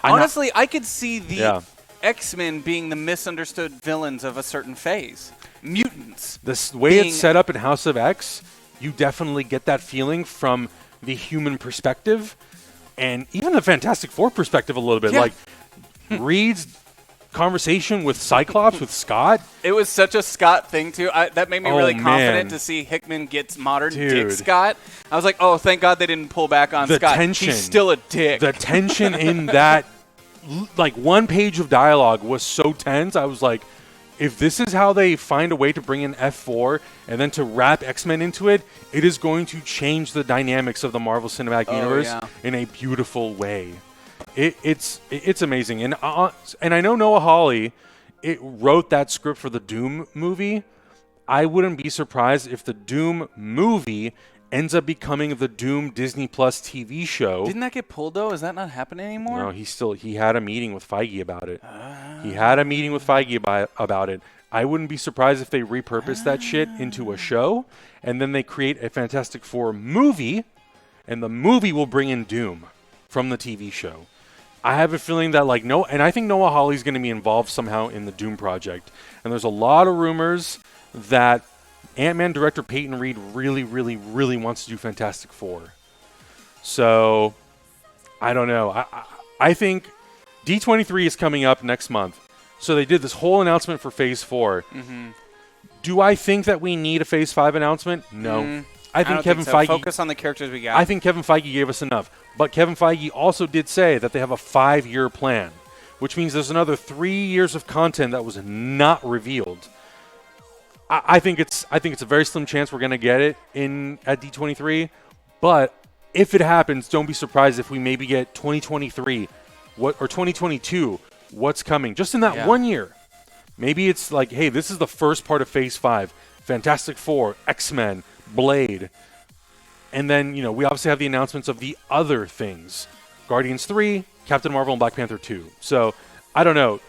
Honestly, I could see the X-Men being the misunderstood villains of a certain phase. Mutants. The way it's set up in House of X, you definitely get that feeling from the human perspective, and even the Fantastic Four perspective a little bit. Yeah. Like, Reed's conversation with Cyclops, with Scott. It was such a Scott thing, too. That made me really confident to see Hickman gets modern Dick Scott. I was like, oh, thank God they didn't pull back on Scott. He's still a dick. The tension in that, like, one page of dialogue was so tense. I was like, if this is how they find a way to bring in F4 and then to wrap X-Men into it, it is going to change the dynamics of the Marvel Cinematic Universe in a beautiful way. It's amazing, and I know Noah Hawley wrote that script for the Doom movie. I wouldn't be surprised if the Doom movie ends up becoming the Doom Disney Plus TV show. Didn't that get pulled though? Is that not happening anymore? No, he had a meeting with Feige about it. He had a meeting with Feige about it. I wouldn't be surprised if they repurpose that shit into a show, and then they create a Fantastic Four movie, and the movie will bring in Doom from the TV show. I have a feeling that and I think Noah Hawley's going to be involved somehow in the Doom project. And there's a lot of rumors that Ant-Man director Peyton Reed really, really, really wants to do Fantastic Four. So, I don't know. I think D23 is coming up next month. So they did this whole announcement for Phase 4. Mm-hmm. Do I think that we need a Phase 5 announcement? No. I think Kevin Feige... Focus on the characters we got. I think Kevin Feige gave us enough. But Kevin Feige also did say that they have a 5-year plan, which means there's another 3 years of content that was not revealed. I think it's a very slim chance we're going to get it at D23. But if it happens, don't be surprised if we maybe get 2023 or 2022. What's coming? Just in that 1 year. Maybe it's like, hey, this is the first part of Phase 5. Fantastic Four, X-Men, Blade. And then, we obviously have the announcements of the other things. Guardians 3, Captain Marvel, and Black Panther 2. So, I don't know.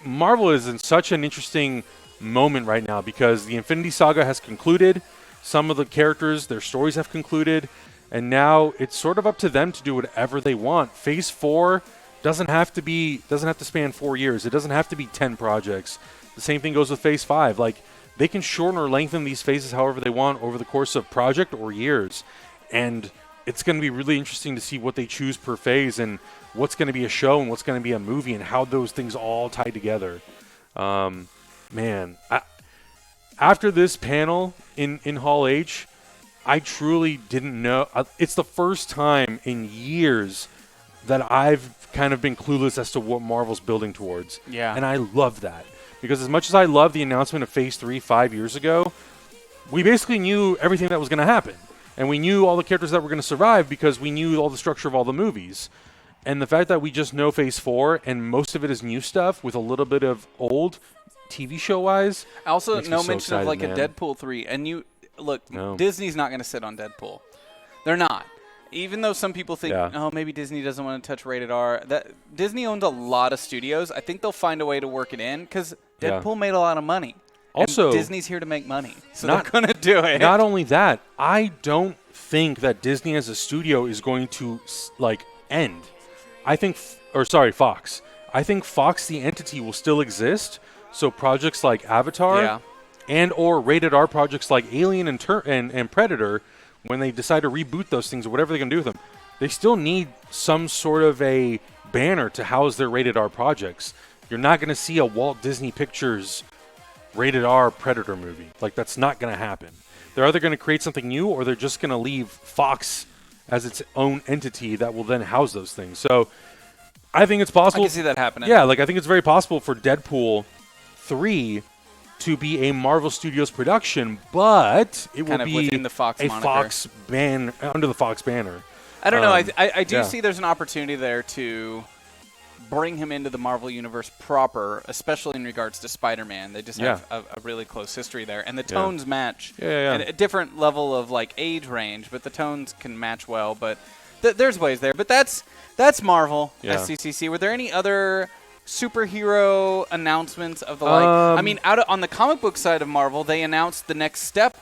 Marvel is in such an interesting moment right now because the Infinity Saga has concluded. Some of the characters, their stories have concluded. And now it's sort of up to them to do whatever they want. Phase 4 doesn't have to span 4 years. It doesn't have to be 10 projects. The same thing goes with Phase 5. They can shorten or lengthen these phases however they want over the course of project or years. And it's going to be really interesting to see what they choose per phase and what's going to be a show and what's going to be a movie and how those things all tie together. After this panel in Hall H, I truly didn't know. It's the first time in years that I've kind of been clueless as to what Marvel's building towards. Yeah. And I love that. Because as much as I love the announcement of Phase 3 5 years ago, we basically knew everything that was going to happen. And we knew all the characters that were going to survive because we knew all the structure of all the movies. And the fact that we just know Phase 4 and most of it is new stuff with a little bit of old TV show-wise. Also, no mention of a Deadpool 3. And Disney's not going to sit on Deadpool. They're not. Even though some people think, maybe Disney doesn't want to touch rated R. Disney owns a lot of studios. I think they'll find a way to work it in because Deadpool made a lot of money. Also, and Disney's here to make money, so they're going to do it. Not only that, I don't think that Disney as a studio is going to end. Fox. I think Fox, the entity, will still exist. So projects like Avatar and or rated R projects like Alien and Predator, when they decide to reboot those things or whatever they're going to do with them, they still need some sort of a banner to house their rated R projects. You're not going to see a Walt Disney Pictures rated R Predator movie. That's not going to happen. They're either going to create something new or they're just going to leave Fox as its own entity that will then house those things. So I think it's possible. I can see that happening. Yeah, I think it's very possible for Deadpool 3 to be a Marvel Studios production, but it will be within the Fox moniker. Fox under the Fox banner. I don't know. I do see there's an opportunity there to bring him into the Marvel Universe proper, especially in regards to Spider-Man. They just have a really close history there. And the tones match. At a different level of age range, but the tones can match well. But there's ways there. But that's Marvel, SDCC. Were there any other superhero announcements of the on the comic book side of Marvel, they announced the next step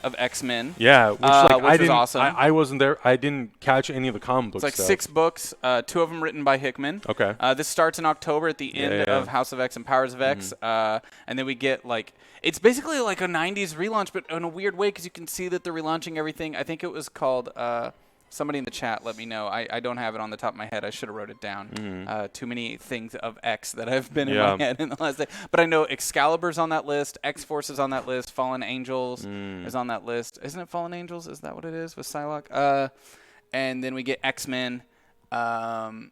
of X-Men. Yeah, which was awesome. I wasn't there. I didn't catch any of the comic books. It's 6 books, 2 of them written by Hickman. Okay. This starts in October at the end of House of X and Powers of X. And then we get it's basically like a 90s relaunch, but in a weird way because you can see that they're relaunching everything. I think it was called... somebody in the chat let me know. I don't have it on the top of my head. I should have wrote it down. Too many things of X that have been in my head in the last day. But I know Excalibur's on that list. X-Force is on that list. Fallen Angels is on that list. Isn't it Fallen Angels? Is that what it is with Psylocke? And then we get X-Men. And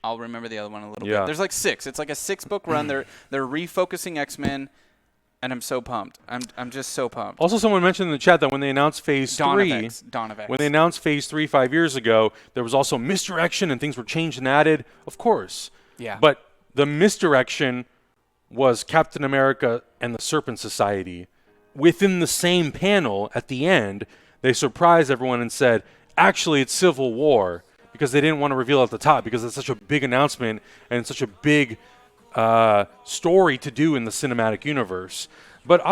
I'll remember the other one a little bit. There's 6. It's a 6-book run. They're refocusing X-Men. And I'm so pumped. I'm just so pumped. Also, someone mentioned in the chat that when they announced Phase 3, when they announced Phase 3 5 years ago, there was also misdirection and things were changed and added. Of course. Yeah. But the misdirection was Captain America and the Serpent Society. Within the same panel at the end, they surprised everyone and said, actually, it's Civil War, because they didn't want to reveal at the top because it's such a big announcement and it's such a big story to do in the cinematic universe. But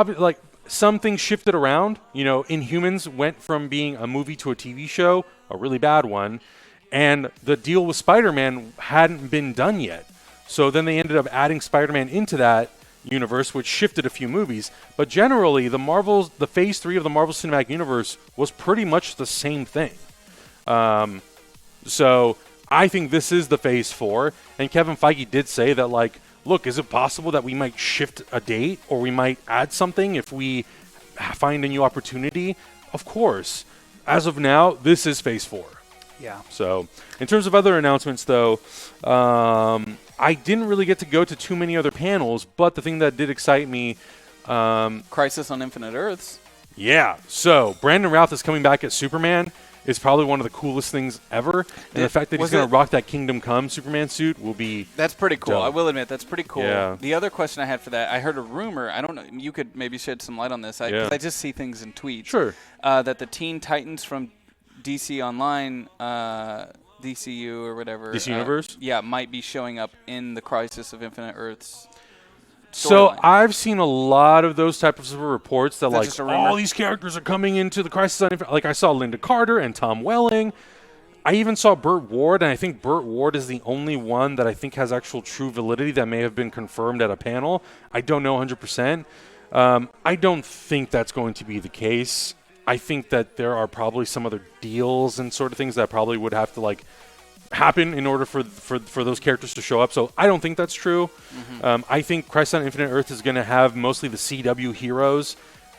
some things shifted around. Inhumans went from being a movie to a TV show, a really bad one, And the deal with Spider-Man hadn't been done yet. So then they ended up adding Spider-Man into that universe, which shifted a few movies. But generally, the Phase 3 of the Marvel Cinematic Universe was pretty much the same thing. So I think this is the Phase 4. And Kevin Feige did say that, like, look, is it possible that we might shift a date or we might add something if we find a new opportunity? Of course. As of now, this is Phase 4. Yeah. So, in terms of other announcements, though, I didn't really get to go to too many other panels, but the thing that did excite me... Crisis on Infinite Earths. Yeah. So, Brandon Routh is coming back as Superman. Is probably one of the coolest things ever. And the fact that he's going to rock that Kingdom Come Superman suit will be... That's pretty cool. dope. I will admit, that's pretty cool. Yeah. The other question I had for that, I heard a rumor. I don't know. You could maybe shed some light on this. 'Cause I just see things in tweets. Sure. That the Teen Titans from DC Online, DCU or whatever. DC Universe? Yeah, might be showing up in the Crisis of Infinite Earths. So storyline. I've seen a lot of those types of reports that, like, just a rumor? all these characters are coming into the Crisis on Infinite. Like, I saw Linda Carter and Tom Welling. I even saw Burt Ward, and I think Burt Ward is the only one that I think has actual true validity that may have been confirmed at a panel. I don't know 100%. I don't think that's going to be the case. I think that there are probably some other deals and sort of things that probably would have to, like, happen in order for those characters to show up. So I don't think that's true. I think Crisis on Infinite Earth is going to have mostly the CW heroes,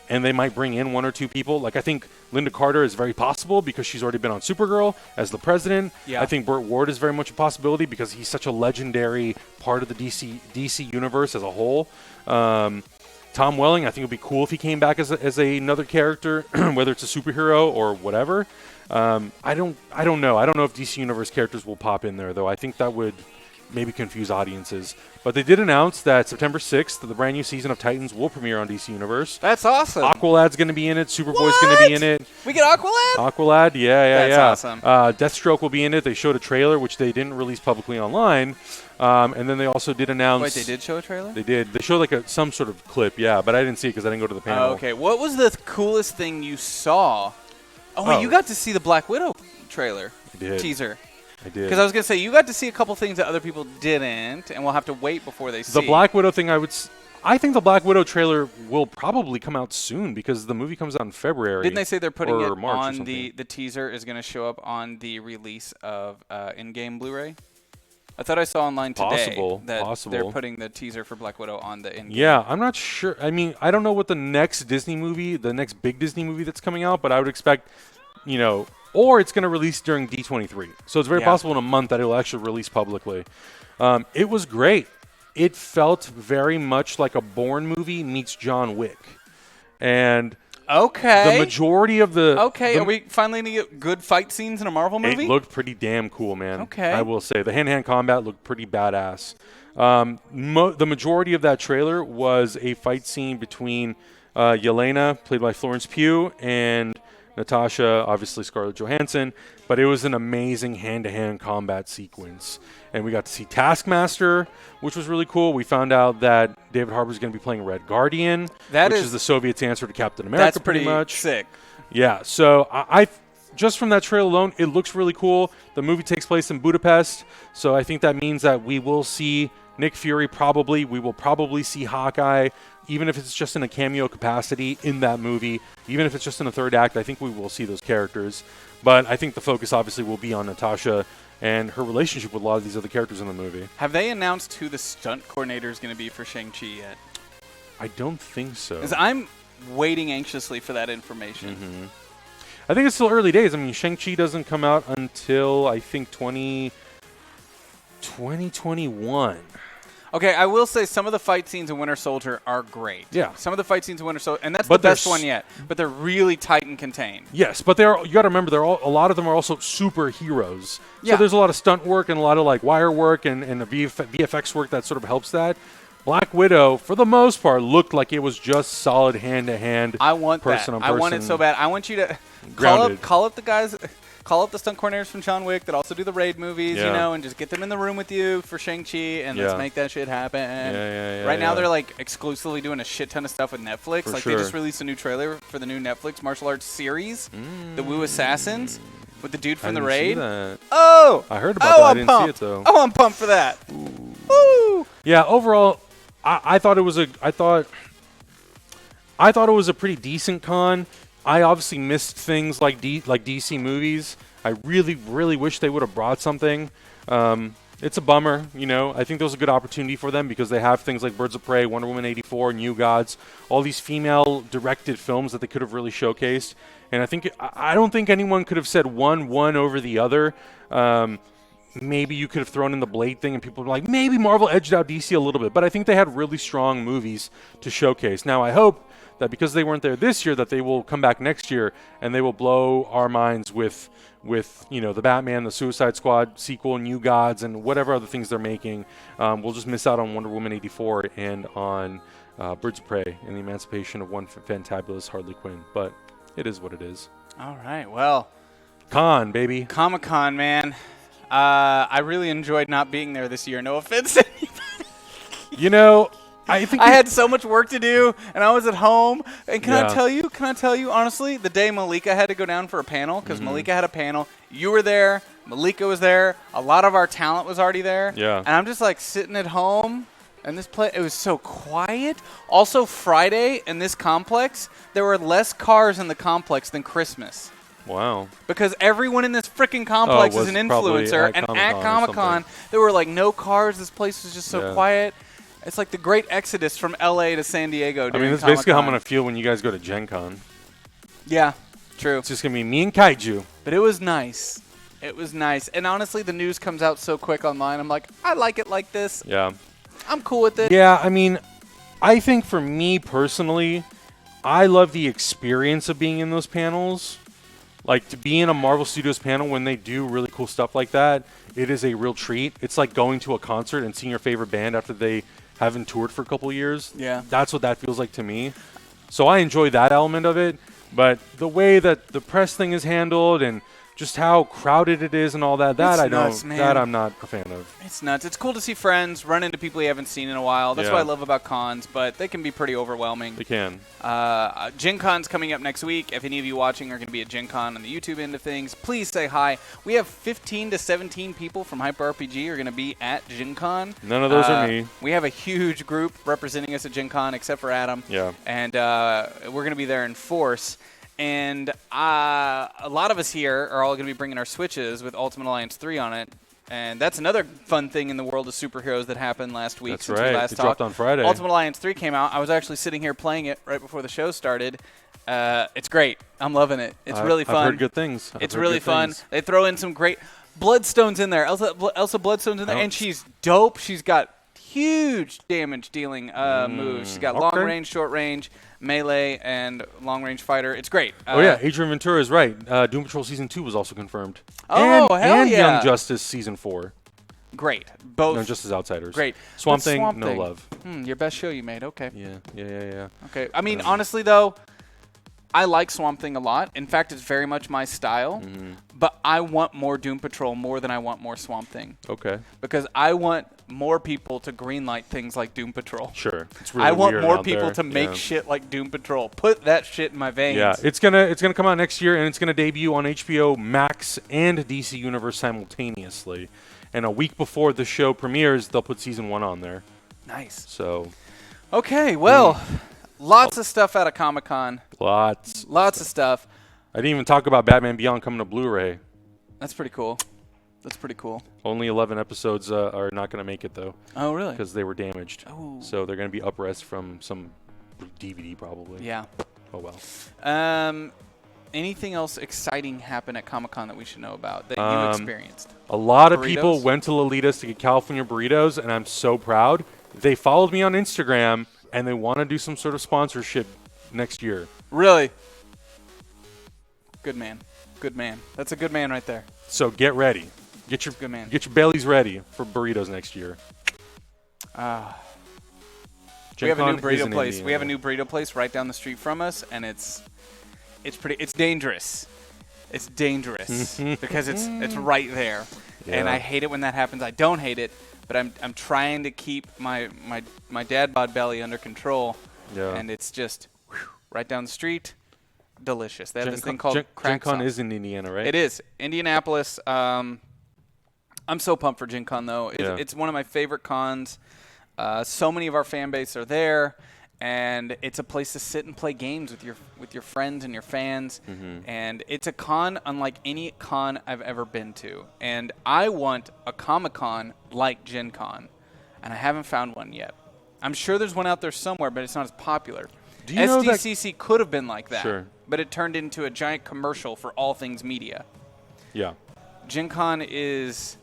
and they might bring in one or two people. Like, I think Linda Carter is very possible because she's already been on Supergirl as the president. Yeah. I think Burt Ward is very much a possibility because he's such a legendary part of the DC universe as a whole. Tom Welling, I think it would be cool if he came back as another character, whether it's a superhero or whatever. I don't know. I don't know if DC Universe characters will pop in there, though. I think that would maybe confuse audiences. But they did announce that September 6th, the brand new season of Titans will premiere on DC Universe. That's awesome. Aqualad's going to be in it. Superboy's going to be in it. We get Aqualad? Aqualad, yeah. That's awesome. Deathstroke will be in it. They showed a trailer, which they didn't release publicly online. And then they also did announce... Wait, they did show a trailer? They did. They showed like some sort of clip, yeah, but I didn't see it because I didn't go to the panel. Oh, okay. What was the coolest thing you saw? Oh, you got to see the Black Widow trailer. I did. Teaser. I did. Because I was going to say, you got to see a couple things that other people didn't, and we'll have to wait before they see. The Black Widow thing, I think the Black Widow trailer will probably come out soon because the movie comes out in February. Didn't they say they're putting it March on the teaser is going to show up on the release of in-game Blu-ray? I thought I saw online today that they're putting the teaser for Black Widow on the in-game. Yeah, I'm not sure. I mean, I don't know what the next Disney movie, the next big Disney movie that's coming out, but I would expect, or it's going to release during D23. So it's very possible in a month that it will actually release publicly. It was great. It felt very much like a Bourne movie meets John Wick. And the majority of the... are we finally going to get good fight scenes in a Marvel movie? It looked pretty damn cool, man. Okay. I will say. The hand-to-hand combat looked pretty badass. The majority of that trailer was a fight scene between Yelena, played by Florence Pugh, and Natasha, obviously Scarlett Johansson. But it was an amazing hand-to-hand combat sequence. And we got to see Taskmaster, which was really cool. We found out that David Harbour is going to be playing Red Guardian, which is the Soviets' answer to Captain America. That's pretty much sick. Yeah, so I just from that trailer alone, it looks really cool. The movie takes place in Budapest, so I think that means that we will see Nick Fury probably. We will probably see Hawkeye, even if it's just in a cameo capacity in that movie. Even if it's just in the third act, I think we will see those characters. But I think the focus obviously will be on Natasha and her relationship with a lot of these other characters in the movie. Have they announced who the stunt coordinator is going to be for Shang-Chi yet? I don't think so. Because I'm waiting anxiously for that information. Mm-hmm. I think it's still early days. I mean, Shang-Chi doesn't come out until, I think, 2021. Okay, I will say some of the fight scenes in Winter Soldier are great. Yeah. Some of the fight scenes in Winter Soldier, and that's the best one yet, but they're really tight and contained. Yes, but you got to remember, a lot of them are also superheroes. Yeah. So there's a lot of stunt work and a lot of like wire work and the VFX work that sort of helps that. Black Widow, for the most part, looked like it was just solid hand-to-hand. I want person that. on person. I want it so bad. I want you to call up the guys. Call up the stunt coordinators from John Wick that also do the Raid movies, and just get them in the room with you for Shang-Chi, and let's make that shit happen. Right now, they're like exclusively doing a shit ton of stuff with Netflix. They just released a new trailer for the new Netflix martial arts series, The Wu Assassins. with the dude I from the didn't raid. see that. Oh, I heard about that. I I'm didn't pumped. see it though. Oh, I'm pumped for that. Woo! Yeah, overall, I thought it was it was a pretty decent con. I obviously missed things like DC movies. I really, really wish they would have brought something. It's a bummer, you know. I think there was a good opportunity for them because they have things like Birds of Prey, Wonder Woman 84, New Gods, all these female-directed films that they could have really showcased. And I don't think anyone could have said one over the other. Maybe you could have thrown in the Blade thing and people were like, maybe Marvel edged out DC a little bit. But I think they had really strong movies to showcase. Now, I hope that because they weren't there this year, that they will come back next year and they will blow our minds with you know, the Batman, the Suicide Squad sequel, New Gods, and whatever other things they're making. We'll just miss out on Wonder Woman 84 and on Birds of Prey and the emancipation of one fantabulous Harley Quinn. But it is what it is. All right, well. Con, baby. Comic-Con, man. I really enjoyed not being there this year. No offense to anybody. You know, I think I had so much work to do, and I was at home. And can Yeah. I tell you, honestly, the day Malika had to go down for a panel, because Malika had a panel, you were there, Malika was there, a lot of our talent was already there. Yeah. And I'm just like sitting at home, and it was so quiet. Also, Friday in this complex, there were less cars in the complex than Christmas. wow. Because everyone in this freaking complex was is an probably influencer, at and Comic-Con at or Comic-Con, something. there were like no cars. This place was just so Yeah. quiet. It's like the great exodus from LA to San Diego. I During mean, that's basically how I'm Comic-Con. going to feel when you guys go to Gen Con. Yeah, true. It's just going to be me and Kaiju. But it was nice. It was nice. And honestly, the news comes out so quick online. I'm like, I like it like this. Yeah. I'm cool with it. Yeah, I mean, I think for me personally, I love the experience of being in those panels. Like, to be in a Marvel Studios panel when they do really cool stuff like that, it is a real treat. It's like going to a concert and seeing your favorite band after they haven't toured for a couple of years. Yeah. That's what that feels like to me. So I enjoy that element of it. But the way that the press thing is handled and just how crowded it is and all that, It's I nuts, don't, man. that I'm not a fan of. It's nuts. It's cool to see friends, run into people you haven't seen in a while. That's Yeah. what I love about cons, but they can be pretty overwhelming. They can. Gen Con's coming up next week. If any of you watching are going to be at Gen Con on the YouTube end of things, please say hi. We have 15 to 17 people from Hyper RPG are going to be at Gen Con. None of those are me. We have a huge group representing us at Gen Con, except for Adam. Yeah. And we're going to be there in force. And a lot of us here are all going to be bringing our Switches with Ultimate Alliance 3 on it. And that's another fun thing in the world of superheroes that happened last week. That's since right. We last It talked. dropped on Friday. Ultimate Alliance 3 came out. I was actually sitting here playing it right before the show started. It's great. I'm loving it. It's really fun. I've heard good things. It's really fun. They throw in some great Bloodstones in there. Elsa Bloodstone's in there, and she's dope. She's got huge damage dealing moves. She's got long range, short range, melee, and long range fighter. It's great. Oh yeah, Adrian Ventura is right. Doom Patrol Season 2 was also confirmed. Oh, and, hell and yeah. Young Justice Season 4. Great. Both. Young Justice Outsiders. Great. Swamp But Thing, Swamp no Thing. love. Your best show you made. Okay. Yeah. Okay. I mean, honestly, though, I like Swamp Thing a lot. In fact, it's very much my style. But I want more Doom Patrol more than I want more Swamp Thing. Okay. Because I want more people to greenlight things like Doom Patrol. Sure. It's really I want weird more out people there. to make Yeah. shit like Doom Patrol. Put that shit in my veins. Yeah, it's gonna come out next year, and it's gonna debut on HBO Max and DC Universe simultaneously. And a week before the show premieres, they'll put Season 1 on there. Nice. So Okay, well, lots of stuff out of Comic-Con. lots. Lots of stuff. I didn't even talk about Batman Beyond coming to Blu-ray. That's pretty cool. That's pretty cool. Only 11 episodes are not going to make it, though, Oh, really? because they were damaged. Oh. So they're going to be up-res from some DVD, probably. Yeah. Oh, well. Anything else exciting happen at Comic-Con that we should know about that you Um, experienced? A lot of people Burritos? went to Lolitas to get California burritos, and I'm so proud. They followed me on Instagram, and they want to do some sort of sponsorship next year. Really? Good man. Good man. That's a good man right there. So get ready. Get your Good man. Get your bellies ready for burritos next year. We have a Gen new Con is burrito in place. We have a Indiana. new burrito place right down the street from us, and it's dangerous. It's dangerous because it's right there, and Yeah. I hate it when that happens. I don't hate it, but I'm trying to keep my dad bod belly under control, Yeah. and it's just right down the street. delicious. They have this thing called crack Gen Con sauce. is in Indiana, right? It is. Indianapolis. I'm so pumped for Gen Con, though. It's one of my favorite cons. So many of our fan base are there, and it's a place to sit and play games with your friends and your fans. And it's a con unlike any con I've ever been to. And I want a Comic-Con like Gen Con, and I haven't found one yet. I'm sure there's one out there somewhere, but it's not as popular. Do you know SDCC could have been like that, Sure. but it turned into a giant commercial for all things media. Yeah. Gen Con is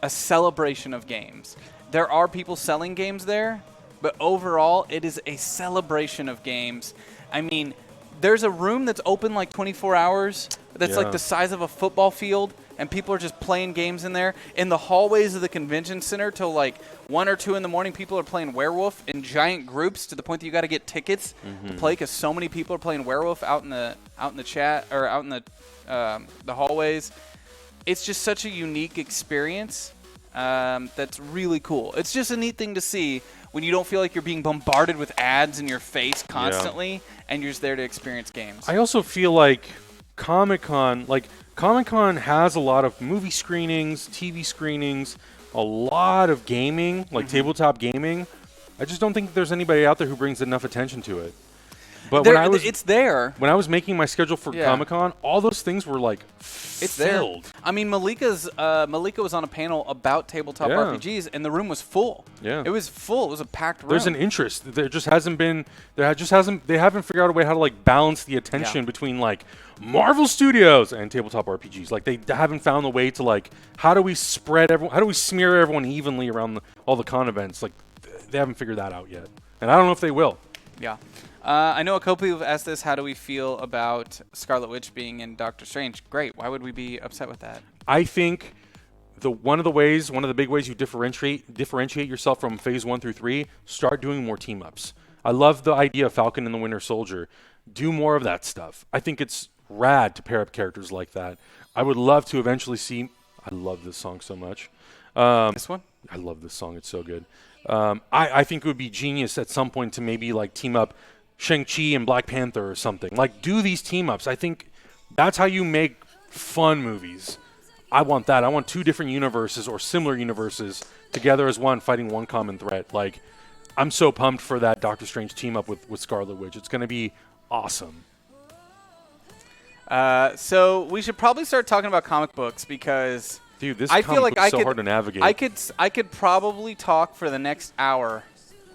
a celebration of games. There are people selling games there, but overall, it is a celebration of games. I mean, there's a room that's open like 24 hours that's like the size of a football field, and people are just playing games in there. In the hallways of the convention center till like 1 or 2 in the morning, people are playing Werewolf in giant groups to the point that you got to get tickets to play because so many people are playing Werewolf out in the chat or out in the hallways. It's just such a unique experience that's really cool. It's just a neat thing to see when you don't feel like you're being bombarded with ads in your face constantly and you're just there to experience games. I also feel like Comic-Con has a lot of movie screenings, TV screenings, a lot of gaming, like tabletop gaming. I just don't think there's anybody out there who brings enough attention to it. But it's there. When I was making my schedule for Comic-Con, all those things were like It's filled. there. I mean, Malika was on a panel about tabletop RPGs, and the room was full. Yeah, it was full. It was a packed room. There's an interest. There just hasn't been. They haven't figured out a way how to like balance the attention between like Marvel Studios and tabletop RPGs. Like they haven't found a way to like how do we spread everyone? How do we smear everyone evenly around all the con events? Like they haven't figured that out yet, and I don't know if they will. Yeah. I know a couple people have asked this. How do we feel about Scarlet Witch being in Doctor Strange? Great. Why would we be upset with that? I think one of the big ways you differentiate yourself from Phase 1 through 3, start doing more team ups. I love the idea of Falcon and the Winter Soldier. Do more of that stuff. I think it's rad to pair up characters like that. I would love to eventually see. I love this song so much. This one? I love this song. It's so good. I think it would be genius at some point to maybe like team up Shang-Chi and Black Panther or something. Like, do these team-ups. I think that's how you make fun movies. I want that. I want 2 different universes or similar universes together as one, fighting one common threat. Like, I'm so pumped for that Doctor Strange team-up with Scarlet Witch. It's going to be awesome. So we should probably start talking about comic books because dude, this I feel like book's so hard to navigate. I could probably talk for the next hour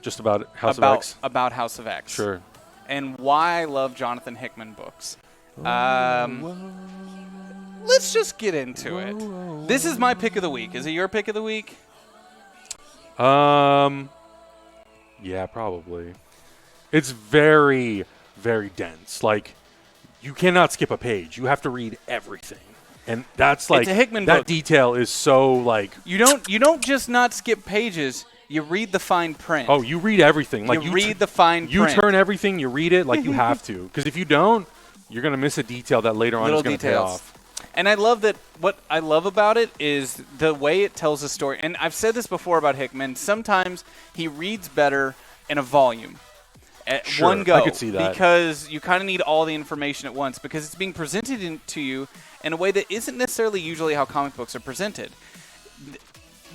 just about House of X? About House of X. Sure. And why I love Jonathan Hickman books. Let's just get into it. This is my pick of the week. Is it your pick of the week? Yeah, probably. It's very, very dense. Like, you cannot skip a page. You have to read everything. And that's like, it's a Hickman that book. detail is so like. You don't just not skip pages. You read the fine print. Oh, you read everything. Like you read the fine print. You turn everything, you read it like you have to. Because if you don't, you're going to miss a detail that later on is going to pay off. And I love that. What I love about it is the way it tells a story. And I've said this before about Hickman. Sometimes he reads better in a volume. At one go. I could see that. Because you kind of need all the information at once because it's being presented to you in a way that isn't necessarily usually how comic books are presented.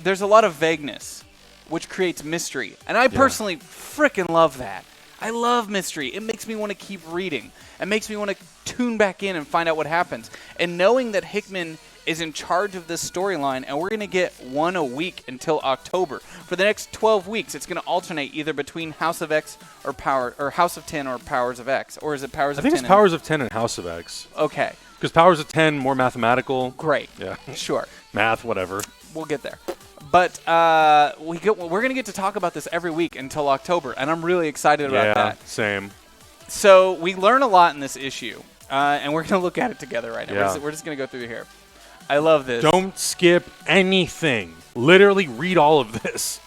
There's a lot of vagueness, which creates mystery. And I personally freaking love that. I love mystery. It makes me want to keep reading. It makes me want to tune back in and find out what happens. And knowing that Hickman is in charge of this storyline, and we're going to get one a week until October. For the next 12 weeks, it's going to alternate either between House of X or House of 10 or Powers of X. Or is it Powers of 10? I think it's Powers of 10 and House of X. Okay. Because Powers of 10, more mathematical. Great. Yeah. Sure. Math, whatever. We'll get there. But we're going to get to talk about this every week until October, and I'm really excited about that. Yeah, same. So we learn a lot in this issue, and we're going to look at it together right now. Yeah. We're just going to go through here. I love this. Don't skip anything. Literally read all of this.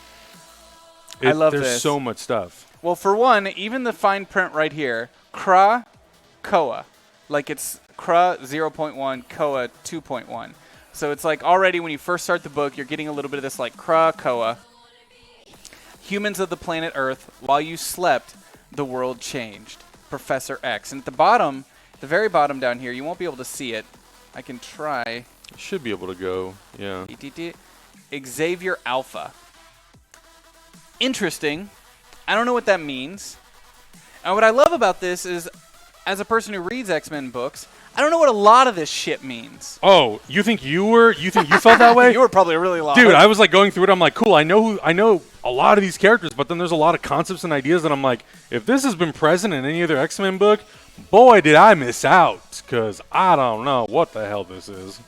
I love this. There's so much stuff. Well, for one, even the fine print right here, Kra, Koa. Like it's Kra 0.1, Koa 2.1. So it's like already when you first start the book, you're getting a little bit of this like Kra, Koa. Humans of the planet Earth, while you slept, the world changed. Professor X. And at the bottom, The very bottom down here, you won't be able to see it. I can try. Should be able to go. Yeah. Xavier Alpha. Interesting. I don't know what that means. And what I love about this is, as a person who reads X-Men books, I don't know what a lot of this shit means. Oh, you think you felt that way? You were probably really lost. Dude, I was like going through it. I'm like, cool. I know a lot of these characters, but then there's a lot of concepts and ideas that I'm like, if this has been present in any other X-Men book, boy, did I miss out, because I don't know what the hell this is.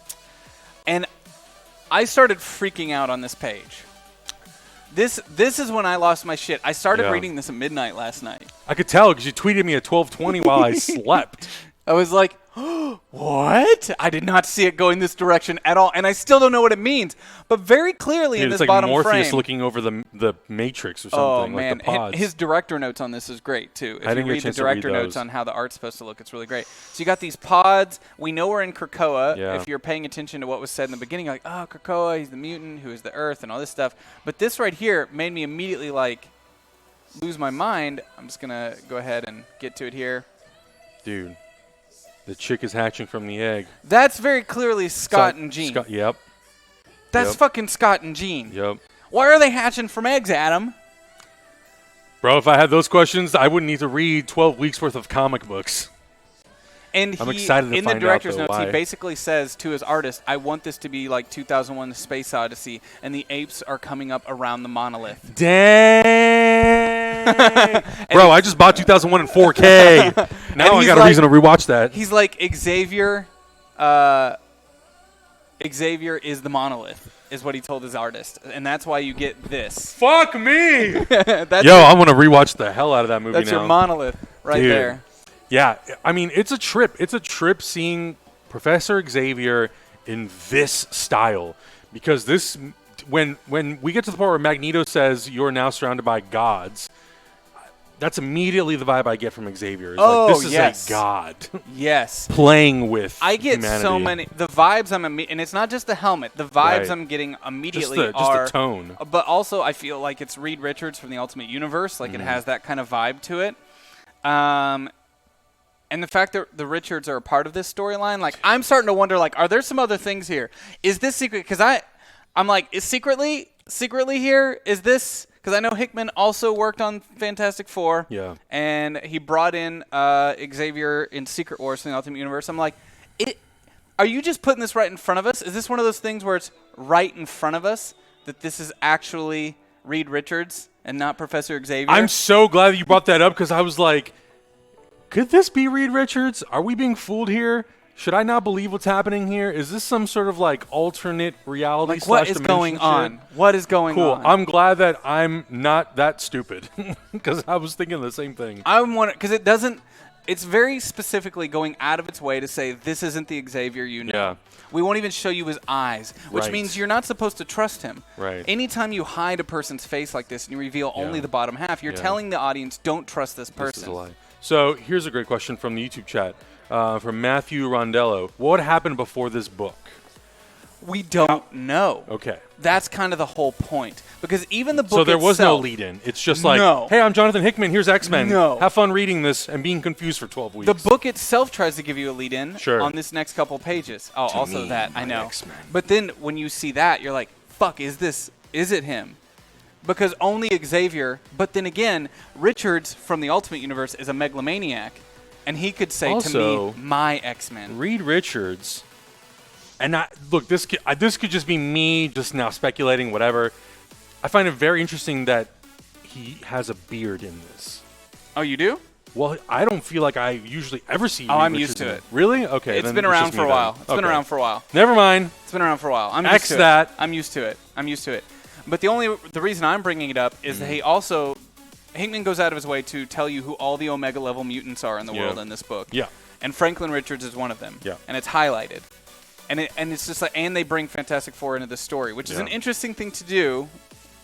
And I started freaking out on this page. This is when I lost my shit. I started reading this at midnight last night. I could tell because you tweeted me at 12:20 while I slept. I was like, what? I did not see it going this direction at all, and I still don't know what it means. But very clearly in this it's like bottom Morpheus frame, looking over the Matrix or something. oh man, like the pods. his director notes on this is great too. If I you didn't get a read the chance to read director notes those. on how the art's supposed to look, it's really great. So you got these pods. We know we're in Krakoa. Yeah. If you're paying attention to what was said in the beginning, you're like, oh, Krakoa, he's the mutant who is the Earth and all this stuff. But this right here made me immediately like lose my mind. I'm just gonna go ahead and get to it here. Dude, the chick is hatching from the egg. That's very clearly Scott and Jean. Yep. That's Yep. fucking Scott and Jean. Yep. Why are they hatching from eggs, Adam? Bro, if I had those questions, I wouldn't need to read 12 weeks worth of comic books. And I'm excited to in find the director's out, though, notes, why. he basically says to his artist, I want this to be like 2001 Space Odyssey, and the apes are coming up around the monolith. Dang. Bro, I just bought 2001 in 4K. Now I he's got a like- reason to rewatch that. He's like, Xavier is the monolith, is what he told his artist. And that's why you get this. Fuck me. That's Yo, I want to rewatch the hell out of that movie that's now. your monolith right Dude. there. Yeah, I mean, it's a trip. It's a trip seeing Professor Xavier in this style, because this, when we get to the part where Magneto says you're now surrounded by gods, that's immediately the vibe I get from Xavier. It's Oh, like, this is yes. a god Yes. playing with I get humanity. so many. The vibes and it's not just the helmet. The vibes Right. I'm getting Just immediately the are. tone. But also, I feel like it's Reed Richards from the Ultimate Universe. Like it has that kind of vibe to it. And the fact that the Richards are a part of this storyline, like I'm starting to wonder, like, are there some other things here? Is this secret? Because I'm like, is secretly here? Is this? Because I know Hickman also worked on Fantastic Four. Yeah. And he brought in Xavier in Secret Wars in the Ultimate Universe. I'm like, are you just putting this right in front of us? Is this one of those things where it's right in front of us that this is actually Reed Richards and not Professor Xavier? I'm so glad that you brought that up, because I was like, could this be Reed Richards? Are we being fooled here? Should I not believe what's happening here? Is this some sort of like alternate reality? Like, what is going on? What is going Cool. on? I'm glad that I'm not that stupid, because I was thinking the same thing. I'm wondering, because it doesn't. It's very specifically going out of its way to say this isn't the Xavier you know. Yeah. We won't even show you his eyes, which Right. means you're not supposed to trust him. Right. Anytime you hide a person's face like this and you reveal only the bottom half, you're Yeah. telling the audience, don't trust this person. This is a lie. So here's a great question from the YouTube chat from Matthew Rondello. What happened before this book? We don't know. Okay. That's kind of the whole point. Because even the book So there was no itself- lead-in. It's just like, No. hey, I'm Jonathan Hickman. Here's X-Men. No. Have fun reading this and being confused for 12 weeks. The book itself tries to give you a lead-in Sure. on this next couple pages. Oh, To also me, that, I my know. X-Men. But then when you see that, you're like, fuck, is it him? Because only Xavier, but then again, Richards from the Ultimate Universe is a megalomaniac, and he could say Also, to me, my X-Men. Reed Richards, and look, this could just be me just now speculating, whatever. I find it very interesting that he has a beard in this. Oh, you do? Well, I don't feel like I usually ever see. Oh, Reed I'm Richards used to in it. Really? Okay. It's then been it's around just for a me while. then. It's been Okay. around for a while. Never mind. It's been around for a while. I'm X used to that. it. I'm used to it. I'm used to it. But the reason I'm bringing it up is that Hickman goes out of his way to tell you who all the Omega level mutants are in the world in this book. Yeah. And Franklin Richards is one of them. Yeah. And it's highlighted. And it's just like, and they bring Fantastic Four into the story, which is an interesting thing to do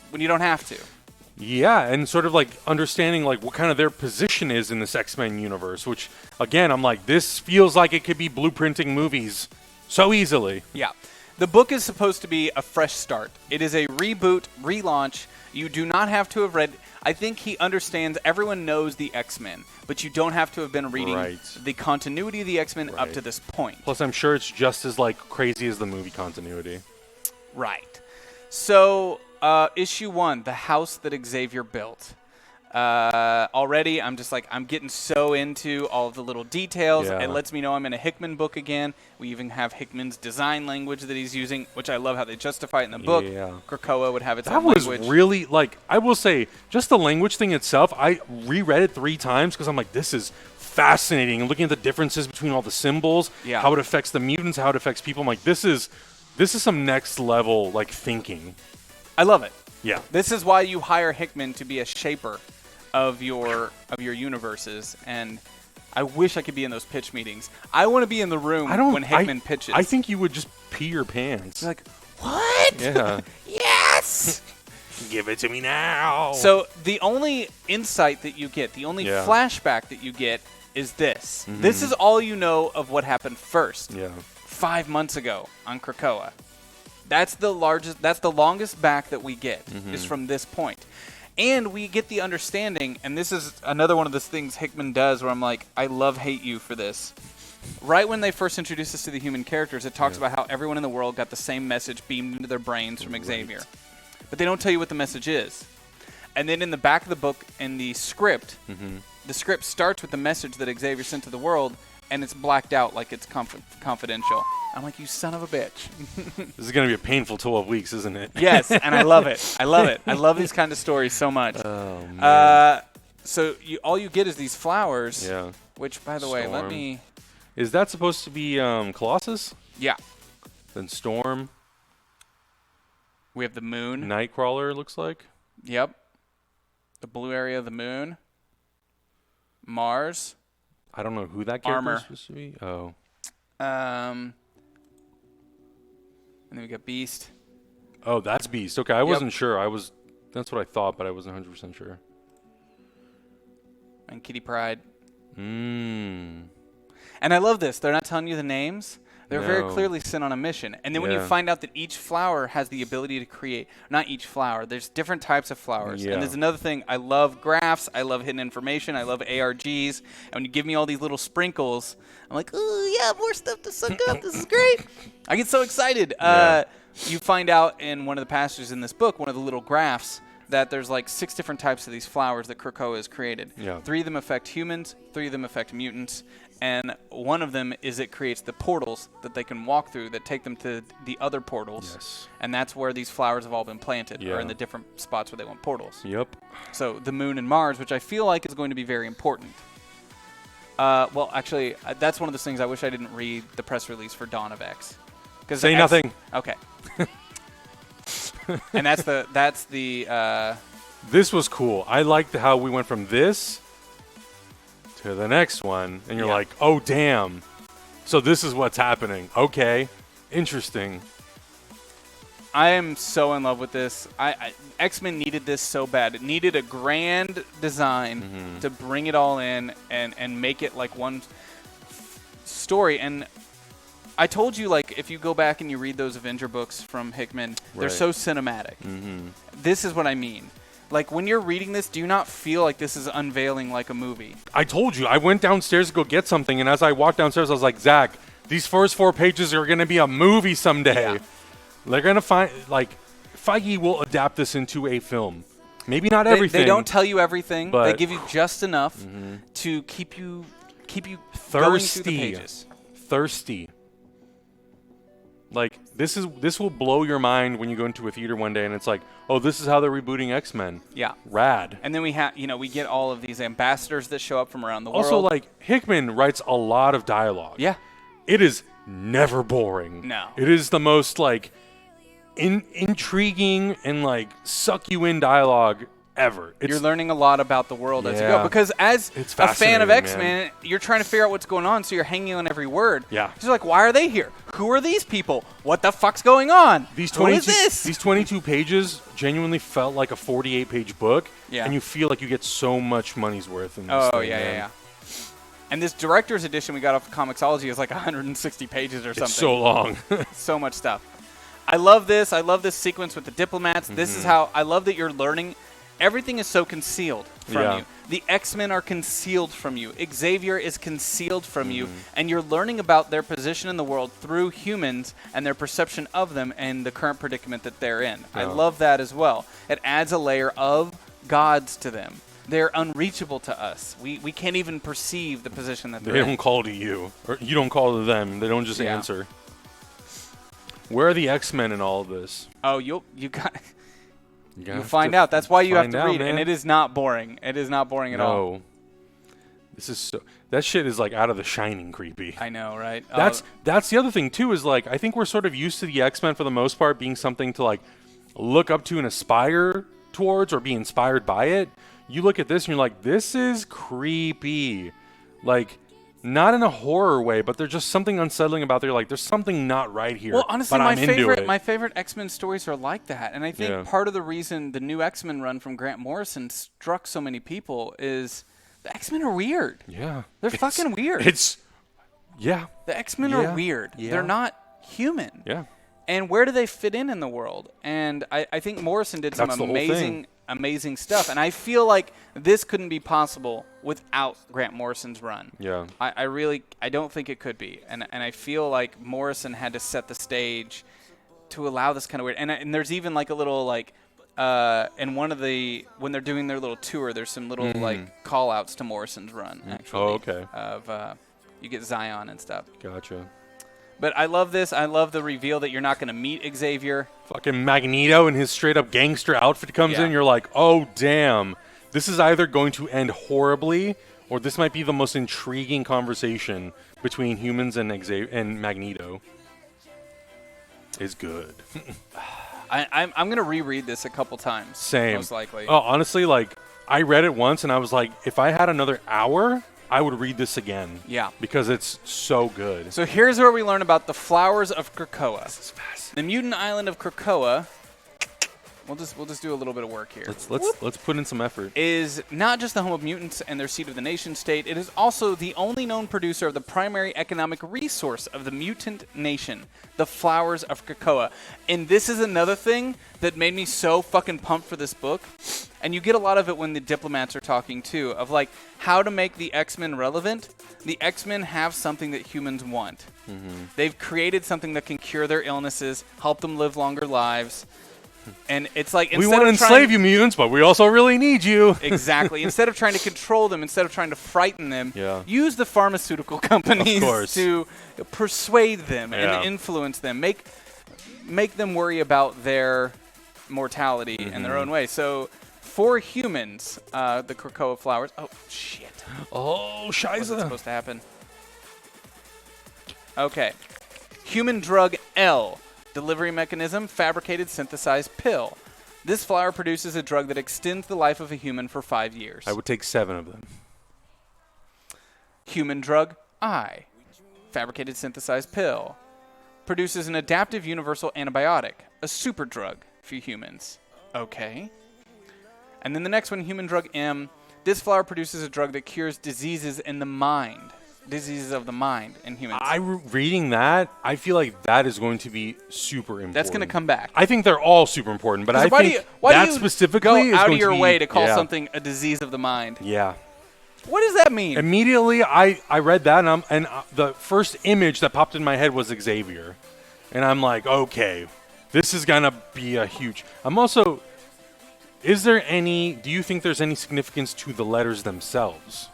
when you don't have to. Yeah, and sort of like understanding like what kind of their position is in this X-Men universe, which again, I'm like, this feels like it could be blueprinting movies so easily. Yeah. The book is supposed to be a fresh start. It is a reboot, relaunch. You do not have to have read. I think he understands. Everyone knows the X-Men, but you don't have to have been reading the continuity of the X-Men up to this point. Plus, I'm sure it's just as like crazy as the movie continuity. Right. So, issue 1, the house that Xavier built. Already, I'm just like, I'm getting so into all of the little details. Yeah. It lets me know I'm in a Hickman book again. We even have Hickman's design language that he's using, which I love how they justify it in the book. Yeah. Krakoa would have its That own was language. really, like, I will say, just the language thing itself, I reread it 3 times because I'm like, this is fascinating. And looking at the differences between all the symbols, how it affects the mutants, how it affects people. I'm like, this is some next level, like, thinking. I love it. Yeah. This is why you hire Hickman to be a shaper of your universes, and I wish I could be in those pitch meetings. I want to be in the room when Hickman pitches. I think you would just pee your pants. You're like, what? Yeah. Yes! Give it to me now. So the only insight that you get, the only flashback that you get is this. This is all you know of what happened first. Yeah. 5 months ago on Krakoa. That's the longest back that we get is from this point. And we get the understanding, and this is another one of those things Hickman does where I'm like, I hate you for this. Right when they first introduced us to the human characters, it talks about how everyone in the world got the same message beamed into their brains from Xavier. But they don't tell you what the message is. And then in the back of the book, in the script, the script starts with the message that Xavier sent to the world, and it's blacked out like it's confidential. I'm like, you son of a bitch. This is going to be a painful 12 weeks, isn't it? Yes, and I love it. I love it. I love these kind of stories so much. Oh, man. So all you get is these flowers. Yeah. Which, by the way, let me... Is that supposed to be Colossus? Yeah. Then Storm. We have the moon. Nightcrawler, it looks like. Yep. The blue area of the moon. Mars. I don't know who that character Armor. is supposed to be. Oh. And then we got Beast. Oh, that's Beast. Okay, I wasn't sure. That's what I thought, but I wasn't 100% sure. And Kitty Pryde. And I love this. They're not telling you the names. They're very No. clearly sent on a mission. And then when you find out that each flower has the ability to create, not each flower, there's different types of flowers. Yeah. And there's another thing. I love graphs. I love hidden information. I love ARGs. And when you give me all these little sprinkles, I'm like, ooh, yeah, more stuff to suck up. This is great. I get so excited. You find out in one of the passages in this book, one of the little graphs, that there's like 6 different types of these flowers that Krakoa has created. Yeah. 3 of them affect humans, 3 of them affect mutants, and one of them is it creates the portals that they can walk through that take them to the other portals. Yes. And that's where these flowers have all been planted, Yeah. or in the different spots where they want portals. Yep. So the moon and Mars, which I feel like is going to be very important. Well, actually, that's one of those things I wish I didn't read the press release for Dawn of X. Say nothing. Okay. And that's the This was cool. I liked how we went from this to the next one, and you're like, oh, damn. So this is what's happening. Okay. Interesting. I am so in love with this. X-Men needed this so bad. It needed a grand design to bring it all in and make it like one story. And I told you, like, if you go back and you read those Avenger books from Hickman, they're so cinematic. This is what I mean. Like, when you're reading this, do you not feel like this is unveiling like a movie? I told you. I went downstairs to go get something, and as I walked downstairs, I was like, Zach, these first 4 pages are going to be a movie someday. Yeah. They're going to find, like, Feige will adapt this into a film. Maybe not everything. They don't tell you everything. But they give you just enough to keep you going through the pages. Thirsty. Like, this will blow your mind when you go into a theater one day and it's like, oh, this is how they're rebooting X-Men. Yeah. Rad. And then we get all of these ambassadors that show up from around the world. Also, like, Hickman writes a lot of dialogue. Yeah. It is never boring. No. It is the most, like, intriguing and, like, suck you in dialogue ever. You're learning a lot about the world as you go. Yeah. Because as It's a fan of fascinating, X-Men, man. you're trying to figure out what's going on, so you're hanging on every word. Yeah. You're like, why are they here? Who are these people? What the fuck's going on? These Who is this? These 22 pages genuinely felt like a 48-page book. Yeah. And you feel like you get so much money's worth in this thing, man. Yeah. And this director's edition we got off of Comixology is like 160 pages or something. It's so long. So much stuff. I love this. I love this sequence with the diplomats. This is how I love that you're learning. everything is so concealed from Yeah. you. The X-Men are concealed from you. Xavier is concealed from you, and you're learning about their position in the world through humans and their perception of them and the current predicament that they're in. I love that as well. It adds a layer of gods to them. They're unreachable to us. We can't even perceive the position that they're They in. don't call to you, or you don't call to them. They don't just Yeah. answer. Where are the X-Men in all of this? Oh, you got. You You'll find out. That's why you have to read, man. and it is not boring. It is not boring at all. No. This is so. That shit is like out of The Shining creepy. I know, right? That's the other thing too. Is like I think we're sort of used to the X-Men for the most part being something to like look up to and aspire towards, or be inspired by it. You look at this and you're like, this is creepy. Like, not in a horror way, but there's just something unsettling about. They're like, there's something not right here. Well, honestly, but I'm into it. my favorite X-Men stories are like that, and I think part of the reason the new X-Men run from Grant Morrison struck so many people is the X-Men are weird. Yeah, They're fucking weird. The X-Men are weird. Yeah. They're not human. Yeah. And where do they fit in the world? And I think Morrison did some That's the whole thing. amazing stuff. And I feel like this couldn't be possible without Grant Morrison's run. Yeah. I don't think it could be. And I feel like Morrison had to set the stage to allow this kind of weird. And there's even like a little like in one of the when they're doing their little tour, there's some little like call outs to Morrison's run actually. Oh, okay. Of you get Zion and stuff. Gotcha. But I love this. I love the reveal that you're not going to meet Xavier. Fucking Magneto in his straight up gangster outfit comes Yeah. in. You're like, oh, damn. This is either going to end horribly, or this might be the most intriguing conversation between humans and Magneto. Is good. I'm going to reread this a couple times. Same. Most likely. Oh, honestly, like, I read it once and I was like, if I had another hour, I would read this again. Yeah. Because it's so good. So here's where we learn about the flowers of Krakoa. This is fast. The mutant island of Krakoa. We'll just do a little bit of work here. Let's put in some effort. Is not just the home of mutants and their seat of the nation state. It is also the only known producer of the primary economic resource of the mutant nation, the flowers of Krakoa. And this is another thing that made me so fucking pumped for this book. And you get a lot of it when the diplomats are talking too, of like how to make the X-Men relevant. The X-Men have something that humans want. They've created something that can cure their illnesses, help them live longer lives. And it's like We want to enslave you, mutants, but we also really need you. Exactly. Instead of trying to control them, instead of trying to frighten them, use the pharmaceutical companies to persuade them and influence them. Make them worry about their mortality in their own way. So for humans, the Krakoa flowers. Oh, shit. Oh, What's Shiza. supposed to happen? Okay. Human drug L. Delivery mechanism, fabricated synthesized pill. This flower produces a drug that extends the life of a human for 5 years. I would take 7 of them. Human drug I. Fabricated synthesized pill. Produces an adaptive universal antibiotic, a super drug for humans. Okay. And then the next one, human drug M. This flower produces a drug that cures diseases in the mind. Diseases of the mind in humans. Reading that, I feel like that is going to be super important. That's going to come back. I think they're all super important, but I why think do that you specifically go is out going of your to be, way to call something a disease of the mind? Yeah. What does that mean? Immediately, I read that, and the first image that popped in my head was Xavier. And I'm like, okay, this is going to be a huge... I'm also... do you think there's any significance to the letters themselves?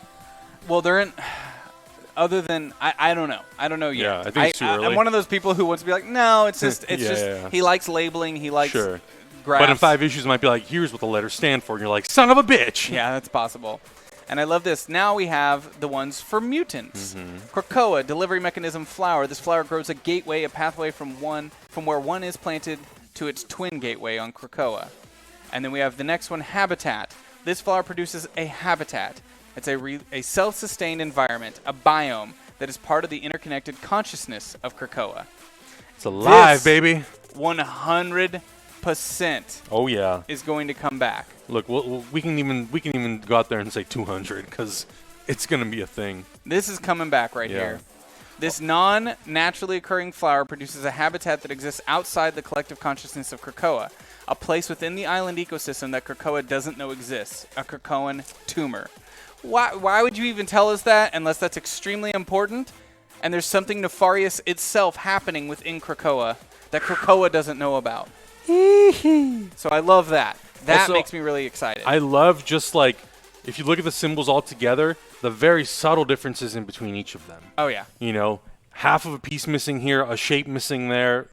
Well, they're in... Other than, I don't know. I don't know yet. Yeah, I think it's too early. I'm one of those people who wants to be like, no, it's just, he likes labeling, he likes graphs. But in 5 issues, it might be like, here's what the letters stand for. And you're like, son of a bitch. Yeah, that's possible. And I love this. Now we have the ones for mutants. Krakoa, delivery mechanism flower. This flower grows a gateway, a pathway from where one is planted to its twin gateway on Krakoa. And then we have the next one, habitat. This flower produces a habitat. It's a self-sustained environment, a biome that is part of the interconnected consciousness of Krakoa. It's alive, baby. 100%. Oh yeah, is going to come back. Look, we can even go out there and say 200 because it's going to be a thing. This is coming back right here. This non-naturally occurring flower produces a habitat that exists outside the collective consciousness of Krakoa, a place within the island ecosystem that Krakoa doesn't know exists, a Krakoan tumor. Why would you even tell us that unless that's extremely important and there's something nefarious itself happening within Krakoa that Krakoa doesn't know about? So I love that. That Also, makes me really excited. I love just like, if you look at the symbols all together, the very subtle differences in between each of them. Oh, yeah. You know, half of a piece missing here, a shape missing there.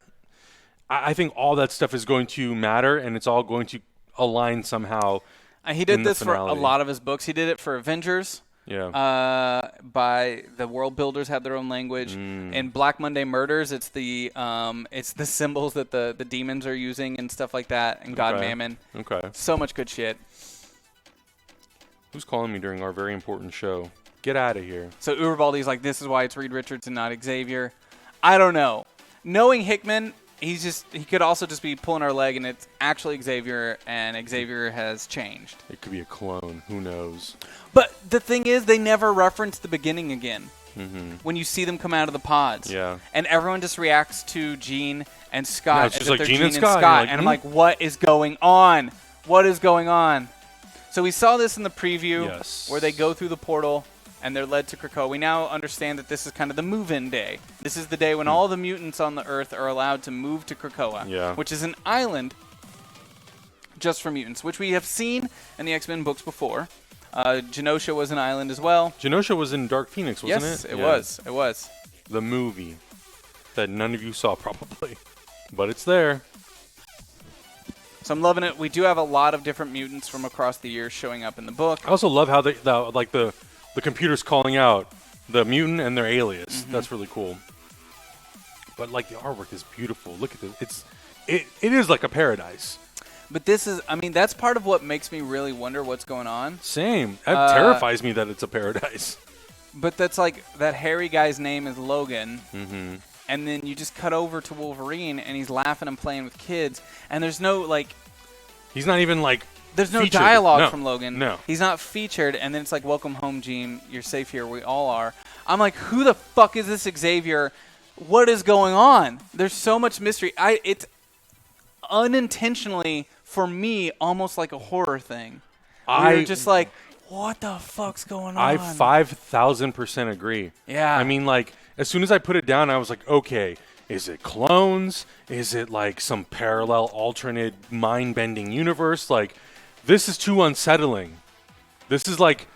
I think all that stuff is going to matter, and it's all going to align somehow. He did in the this for a finality. lot of his books. He did it for Avengers. Yeah. By the world builders have their own language. In Black Monday Murders, it's the symbols that the demons are using and stuff like that. And God Mammon. Okay. So much good shit. Who's calling me during our very important show? Get out of here. So Uberbaldi's like, this is why it's Reed Richards and not Xavier. I don't know. Knowing Hickman, he could also just be pulling our leg, and it's actually Xavier, and Xavier has changed. It could be a clone. Who knows? But the thing is, they never reference the beginning again. Mm-hmm. When you see them come out of the pods. Yeah. And everyone just reacts to Jean and Scott. Yeah, it's as just if like they're Jean and Scott. Like, and I'm like, what is going on? What is going on? So we saw this in the preview where they go through the portal and they're led to Krakoa. We now understand that this is kind of the move-in day. This is the day when all the mutants on the Earth are allowed to move to Krakoa, which is an island just for mutants, which we have seen in the X-Men books before. Genosha was an island as well. Genosha was in Dark Phoenix, wasn't it? Yes, it was. It was. The movie that none of you saw probably, but it's there. So I'm loving it. We do have a lot of different mutants from across the years showing up in the book. I also love how the computer's calling out the mutant and their alias. Mm-hmm. That's really cool. But like the artwork is beautiful. Look at this. It is like a paradise. But this is, I mean, that's part of what makes me really wonder what's going on. Same. That terrifies me that it's a paradise. But that's like, that hairy guy's name is Logan. Mm-hmm. And then you just cut over to Wolverine, and he's laughing and playing with kids. And there's no, like... He's not even, like, there's no featured. dialogue from Logan. No. He's not featured, and then it's like, welcome home, Jean. You're safe here. We all are. I'm like, who the fuck is this Xavier? What is going on? There's so much mystery. It's unintentionally, for me, almost like a horror thing. You're just like, what the fuck's going on? I 5,000% agree. Yeah. I mean, like, as soon as I put it down, I was like, okay, is it clones? Is it like some parallel, alternate, mind-bending universe? Like, this is too unsettling. This is like,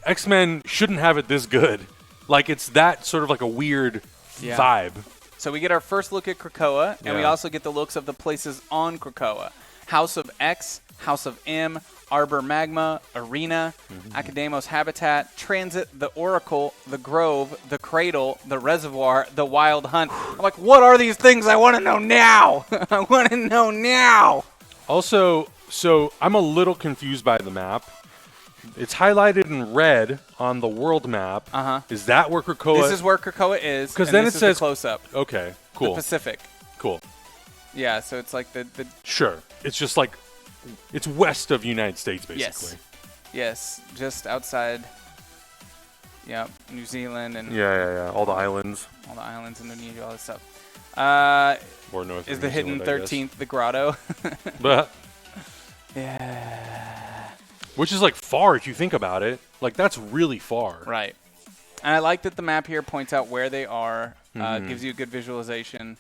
X-Men shouldn't have it this good. Like, it's that sort of like a weird vibe. So we get our first look at Krakoa, and we also get the looks of the places on Krakoa. House of X, House of M, Arbor Magma, Arena, Academos Habitat, Transit, the Oracle, the Grove, the Cradle, the Reservoir, the Wild Hunt. I'm like, what are these things? I want to know now. I want to know now. Also, so I'm a little confused by the map. It's highlighted in red on the world map. Is that where Krakoa? This is where Krakoa is. Because then it says close up. Okay, cool. The Pacific. Cool. Yeah, so it's like the Sure. It's just like it's west of United States, basically. Yes, just outside. Yeah, New Zealand and Yeah. All the islands. all the islands, Indonesia, all that stuff. Or north. Is of the New hidden Zealand, I guess. 13th the grotto? But Yeah. which is like far if you think about it. Like that's really far. Right. And I like that the map here points out where they are, gives you a good visualization.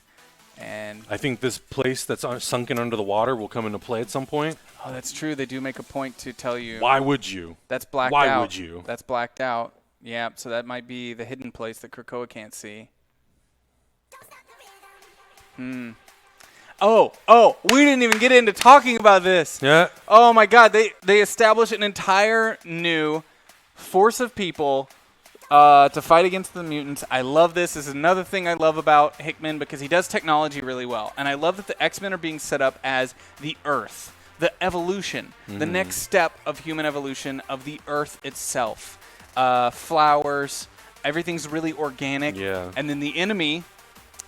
And I think this place that's sunken under the water will come into play at some point. oh, that's true. They do make a point to tell you. Why would you? That's blacked Why out. would you? That's blacked out. Yeah, so that might be the hidden place that Krakoa can't see. Oh, we didn't even get into talking about this. Yeah. Oh my God, they established an entire new force of people to fight against the mutants. I love this. This is another thing I love about Hickman because he does technology really well. And I love that the X-Men are being set up as the Earth, the evolution, the next step of human evolution of the Earth itself. Flowers, everything's really organic. Yeah. And then the enemy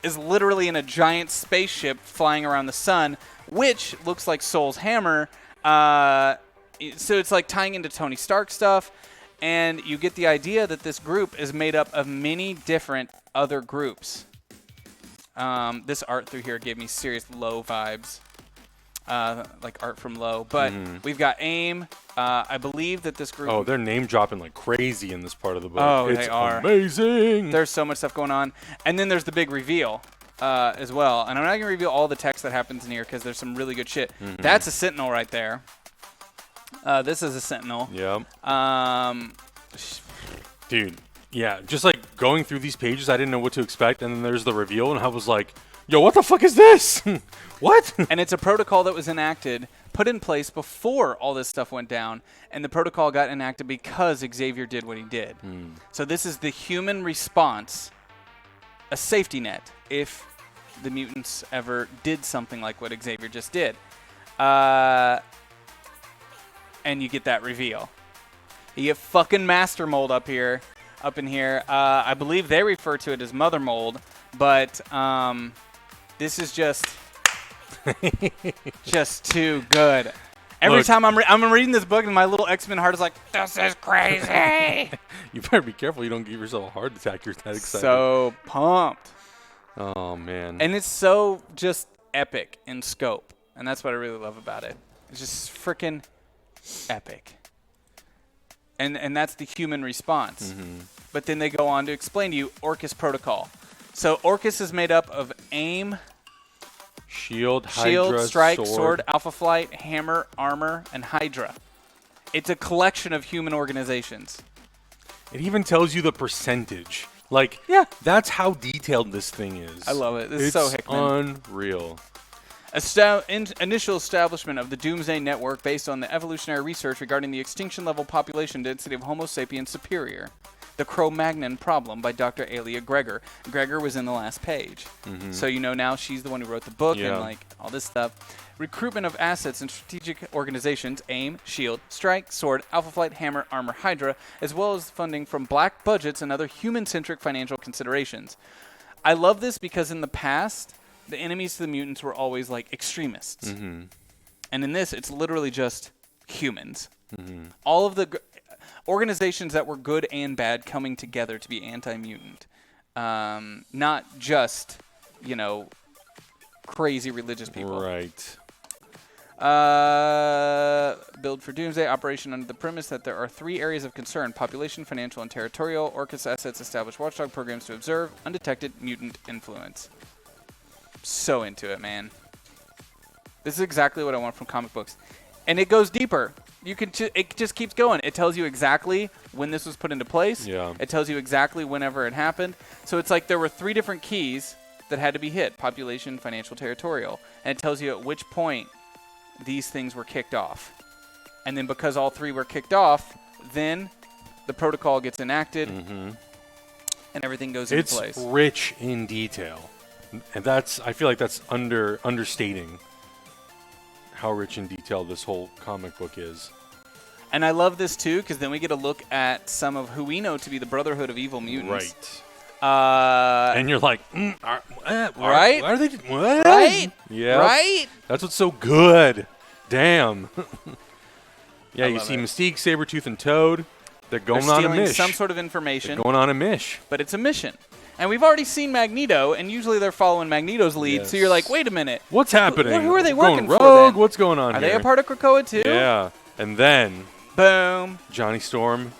is literally in a giant spaceship flying around the sun, which looks like Soul's hammer. So it's like tying into Tony Stark stuff. And you get the idea that this group is made up of many different other groups. This art through here gave me serious Low vibes, like art from Low. But we've got AIM. I believe that this group... Oh, they're name dropping like crazy in this part of the book. Oh, it's they are. Amazing. There's so much stuff going on. And then there's the big reveal as well. And I'm not going to reveal all the text that happens in here because there's some really good shit. That's a Sentinel right there. This is a Sentinel. Yep. Dude, yeah, just like going through these pages, I didn't know what to expect, and then there's the reveal, and I was like, yo, what the fuck is this? What? And it's a protocol that was enacted, put in place before all this stuff went down, and the protocol got enacted because Xavier did what he did. So this is the human response, a safety net, if the mutants ever did something like what Xavier just did. And you get that reveal. You get fucking Master Mold up in here. I believe they refer to it as Mother Mold, but this is just too good. Every time I'm reading this book and my little X-Men heart is like, this is crazy. You better be careful you don't give yourself a heart attack. You're that excited. So pumped. Oh, man. And it's so just epic in scope, and that's what I really love about it. It's just freaking epic. And that's the human response. But then they go on to explain to you Orcus Protocol. So Orcus is made up of AIM, Shield, Hydra, Strike, Sword, Alpha Flight, Hammer, Armor, and Hydra. It's a collection of human organizations. It even tells you the percentage. Like, Yeah. that's how detailed this thing is. I love it. This is It's so Hickman. unreal. Initial establishment of the Doomsday Network based on the evolutionary research regarding the extinction level population density of Homo sapiens superior. The Cro-Magnon Problem by Dr. Alia Gregor. Gregor was in the last page. So you know now she's the one who wrote the book and like all this stuff. Recruitment of assets and strategic organizations, AIM, SHIELD, Strike, Sword, Alpha Flight, Hammer, Armor, Hydra, as well as funding from black budgets and other human-centric financial considerations. I love this because in the past, the enemies to the mutants were always like extremists. And in this, it's literally just humans. All of the organizations that were good and bad coming together to be anti-mutant. Not just, crazy religious people. Right. Build for Doomsday operation under the premise that there are 3 areas of concern: population, financial, and territorial. Orcus assets establish watchdog programs to observe undetected mutant influence. So into it, man. This is exactly what I want from comic books. And it goes deeper. It just keeps going. It tells you exactly when this was put into place. Yeah. It tells you exactly whenever it happened. So it's like there were 3 different keys that had to be hit: population, financial, territorial. And it tells you at which point these things were kicked off. And then because all 3 were kicked off, then the protocol gets enacted and everything goes into place. It's rich in detail. And I feel like that's understating how rich in detail this whole comic book is. And I love this too, because then we get a look at some of who we know to be the Brotherhood of Evil Mutants. Right. And you're like, right? Are they? What? Right? Yeah. Right? That's what's so good. Damn. Yeah, you love see it. Mystique, Sabretooth, and Toad. They're going They're on a stealing mission. some sort of information, They're going on a mission. but it's a mission. And we've already seen Magneto, and usually they're following Magneto's lead. So you're like, wait a minute. What's happening? Who are they Going working for rogue? then? What's going on Are here? they a part of Krakoa too? Yeah. And then Boom. Johnny Storm.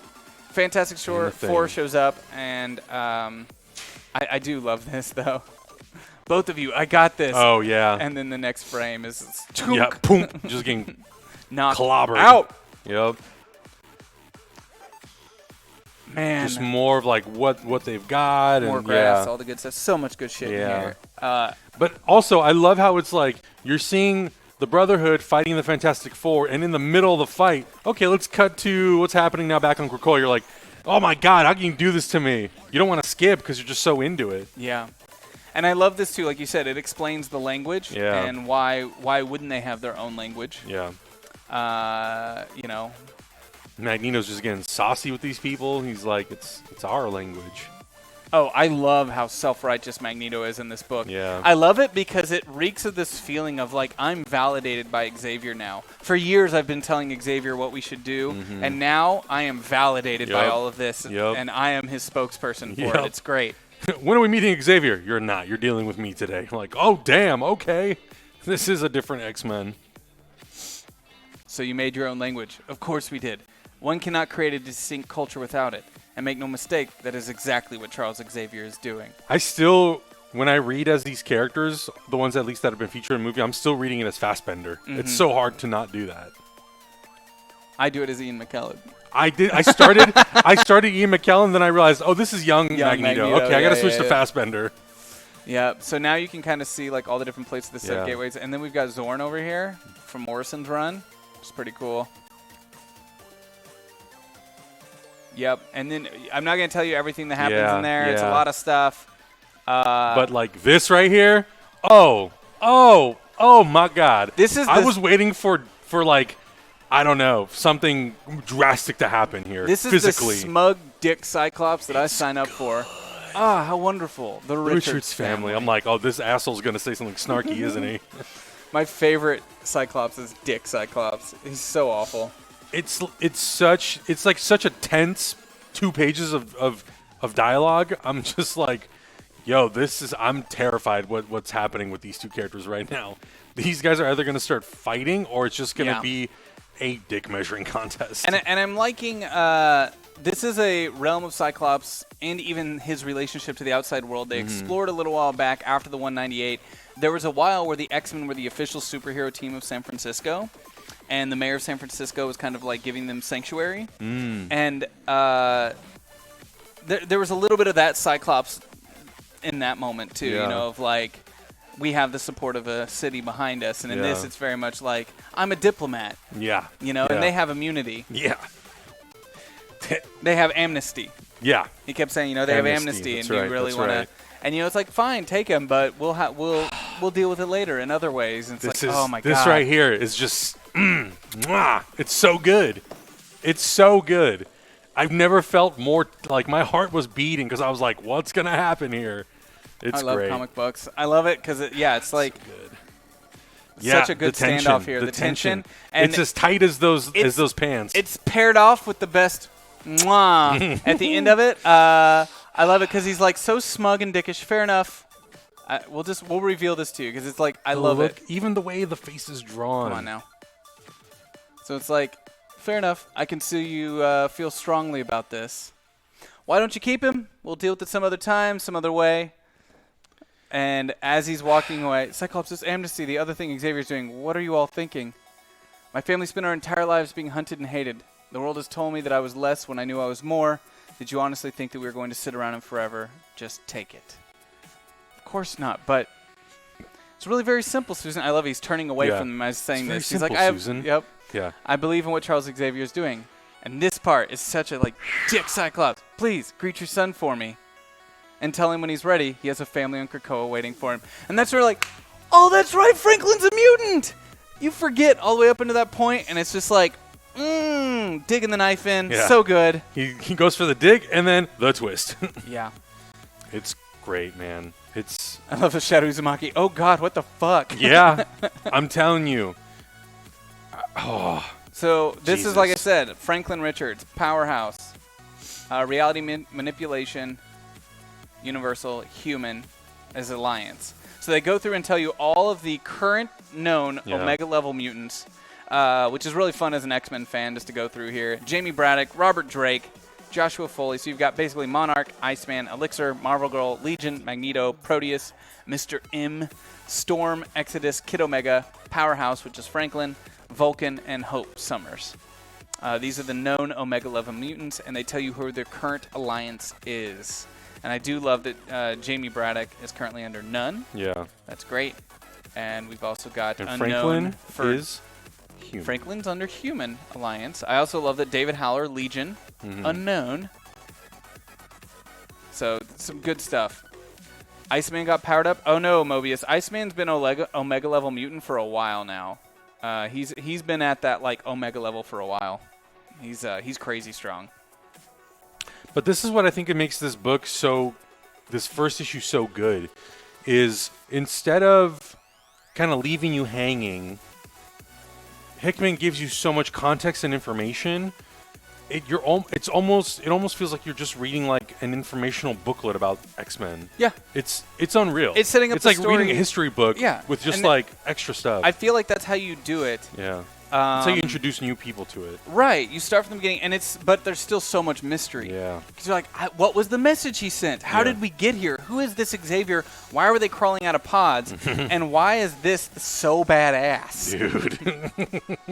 Fantastic And the Thing. Four shows up, and I do love this, though. Both of you, I got this. Oh, yeah. And then the next frame is Yeah, boom. Just getting knocked clobbered. out. Yep. Man. Just more of like what they've got. More and grass, yeah. all the good stuff. So much good shit in Yeah. here. But also, I love how it's like you're seeing the Brotherhood fighting the Fantastic Four, and in the middle of the fight, okay, let's cut to what's happening now back on Krakoa. You're like, oh my God, how can you do this to me? You don't want to skip because you're just so into it. Yeah. And I love this too. Like you said, it explains the language Yeah. and why wouldn't they have their own language? Yeah. You know. Magneto's just getting saucy with these people. He's like, it's our language. Oh, I love how self-righteous Magneto is in this book. Yeah. I love it because it reeks of this feeling of like I'm validated by Xavier now. For years I've been telling Xavier what we should do, and now I am validated by all of this, and I am his spokesperson for it. It's great. When are we meeting Xavier? You're not. You're dealing with me today. Like, oh, damn, okay. This is a different X-Men. So you made your own language. Of course we did. One cannot create a distinct culture without it. And make no mistake, that is exactly what Charles Xavier is doing. I still, when I read as these characters, the ones at least that have been featured in the movie, I'm still reading it as Fassbender. It's so hard to not do that. I do it as Ian McKellen. I did. I started Ian McKellen, then I realized, oh, this is young Magneto. Okay, I got to switch to Fassbender. Yeah, so now you can kind of see like all the different places the set gateways. And then we've got Zorn over here from Morrison's run, which is pretty cool. Yep, and then I'm not going to tell you everything that happens in there. It's a lot of stuff. But like this right here, oh my God! I was waiting for like, I don't know, something drastic to happen here. This is physically. the smug dick Cyclops that I sign up for. Ah, how wonderful! The Richards family. I'm like, oh, this asshole's going to say something snarky, isn't he? My favorite Cyclops is Dick Cyclops. He's so awful. It's like such a tense 2 pages of dialogue. I'm just like, yo, I'm terrified what's happening with these two characters right now. These guys are either going to start fighting or it's just going to be a dick measuring contest. And I'm liking this is a realm of Cyclops and even his relationship to the outside world. They explored a little while back after the 198. There was a while where the X-Men were the official superhero team of San Francisco. And the mayor of San Francisco was kind of like giving them sanctuary. And there was a little bit of that Cyclops in that moment, too, you know, of like, we have the support of a city behind us. And in this, it's very much like, I'm a diplomat. Yeah. You know, and they have immunity. Yeah. They have amnesty. Yeah. He kept saying, you know, they have amnesty. And do you really want to... And, you know, it's like, fine, take him, but we'll deal with it later in other ways. And it's oh, my God. This right here is just... it's so good. It's so good. I've never felt more like my heart was beating because I was like, what's going to happen here? It's great. I love comic books. I love it because, it's like good. Such a good standoff here. The tension. And it's as tight as those pants. It's paired off with the best mwah at the end of it. I love it because he's like so smug and dickish. Fair enough. We'll reveal this to you because it's like I love it. Even the way the face is drawn. Come on now. So it's like, fair enough. I can see you feel strongly about this. Why don't you keep him? We'll deal with it some other time, some other way. And as he's walking away, Cyclops, this amnesty, the other thing Xavier's doing, what are you all thinking? My family spent our entire lives being hunted and hated. The world has told me that I was less when I knew I was more. Did you honestly think that we were going to sit around him forever? Just take it. Of course not, but it's really very simple, Susan. I love it. He's turning away from them as saying this. He's simple, like, Susan. Yep. Yeah. I believe in what Charles Xavier is doing. And this part is such a, like, dick Cyclops. Please, greet your son for me. And tell him when he's ready, he has a family on Krakoa waiting for him. And that's where, like, oh, that's right, Franklin's a mutant! You forget all the way up into that point, and it's just like, digging the knife in. Yeah. So good. He goes for the dig, and then the twist. Yeah. It's great, man. I love the Shadow Uzumaki. Oh, God, what the fuck? Yeah. I'm telling you. Oh. So this is, like I said, Franklin Richards, powerhouse, reality manipulation, universal, human, as Alliance. So they go through and tell you all of the current known Omega-level mutants, which is really fun as an X-Men fan just to go through here. Jamie Braddock, Robert Drake, Joshua Foley. So you've got basically Monarch, Iceman, Elixir, Marvel Girl, Legion, Magneto, Proteus, Mr. M, Storm, Exodus, Kid Omega, Powerhouse, which is Franklin, Vulcan, and Hope Summers. These are the known Omega-level mutants, and they tell you who their current alliance is. And I do love that Jamie Braddock is currently under none. Yeah. That's great. And we've also got and unknown. Franklin is human. Franklin's under Human Alliance. I also love that David Howler, Legion, unknown. So some good stuff. Iceman got powered up. Oh no, Mobius. Iceman's been Omega level mutant for a while now. He's been at that like Omega level for a while. He's crazy strong. But this is what I think it makes this book so this first issue so good is instead of kind of leaving you hanging, Hickman gives you so much context and information. It almost feels like you're just reading like an informational booklet about X-Men. Yeah. It's unreal. It's setting up It's the like story. reading a history book with just And like extra stuff. I feel like that's how you do it. Yeah. That's how you introduce new people to it. Right. You start from the beginning, but there's still so much mystery. Yeah. Because you're like, what was the message he sent? How did we get here? Who is this Xavier? Why were they crawling out of pods? And why is this so badass? Dude.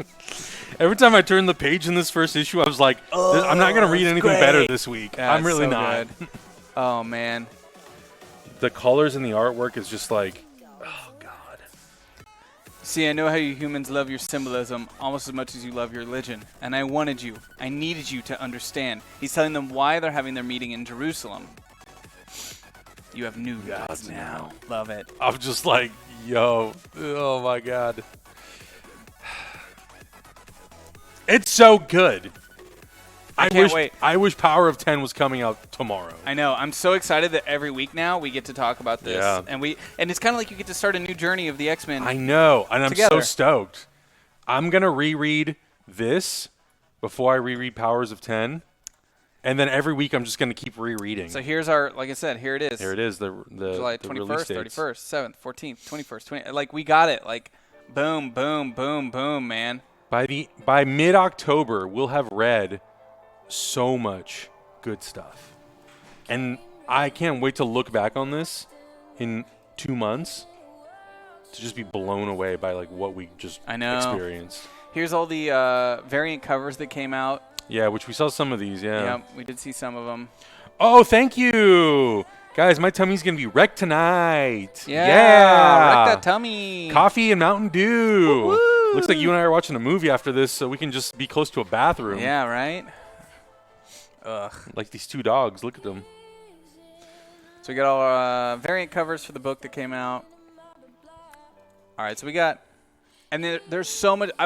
Every time I turned the page in this first issue, I was like, I'm not going to read anything better this week. Yeah, I'm really so not. good. Oh, man. The colors and the artwork is just like, oh, God. See, I know how you humans love your symbolism almost as much as you love your religion. And I needed you to understand. He's telling them why they're having their meeting in Jerusalem. You have new gods now. Love it. I'm just like, yo, oh my God. It's so good. I can't wait. I wish Power of 10 was coming out tomorrow. I know. I'm so excited that every week now we get to talk about this. Yeah. And it's kind of like you get to start a new journey of the X-Men. I know, and I'm together. so stoked. I'm going to reread this before I reread Powers of 10. And then every week I'm just going to keep rereading. So here's our, like I said, here it is. Here it is, the July the 21st, release dates. 31st, 7th, 14th, 21st, 20. Like, we got it. Like, boom, boom, boom, boom, man. By mid-October, we'll have read so much good stuff. And I can't wait to look back on this in 2 months to just be blown away by like what we just experienced. Here's all the variant covers that came out. Yeah, which we saw some of these, yeah. Yep, we did see some of them. Oh, thank you. Guys, my tummy's going to be wrecked tonight. Yeah. Wreck that tummy. Coffee and Mountain Dew. Woo-hoo. Looks like you and I are watching a movie after this, so we can just be close to a bathroom. Yeah, right? Ugh. Like these two dogs. Look at them. So we got all variant covers for the book that came out. All right, so we got... And there's so much. I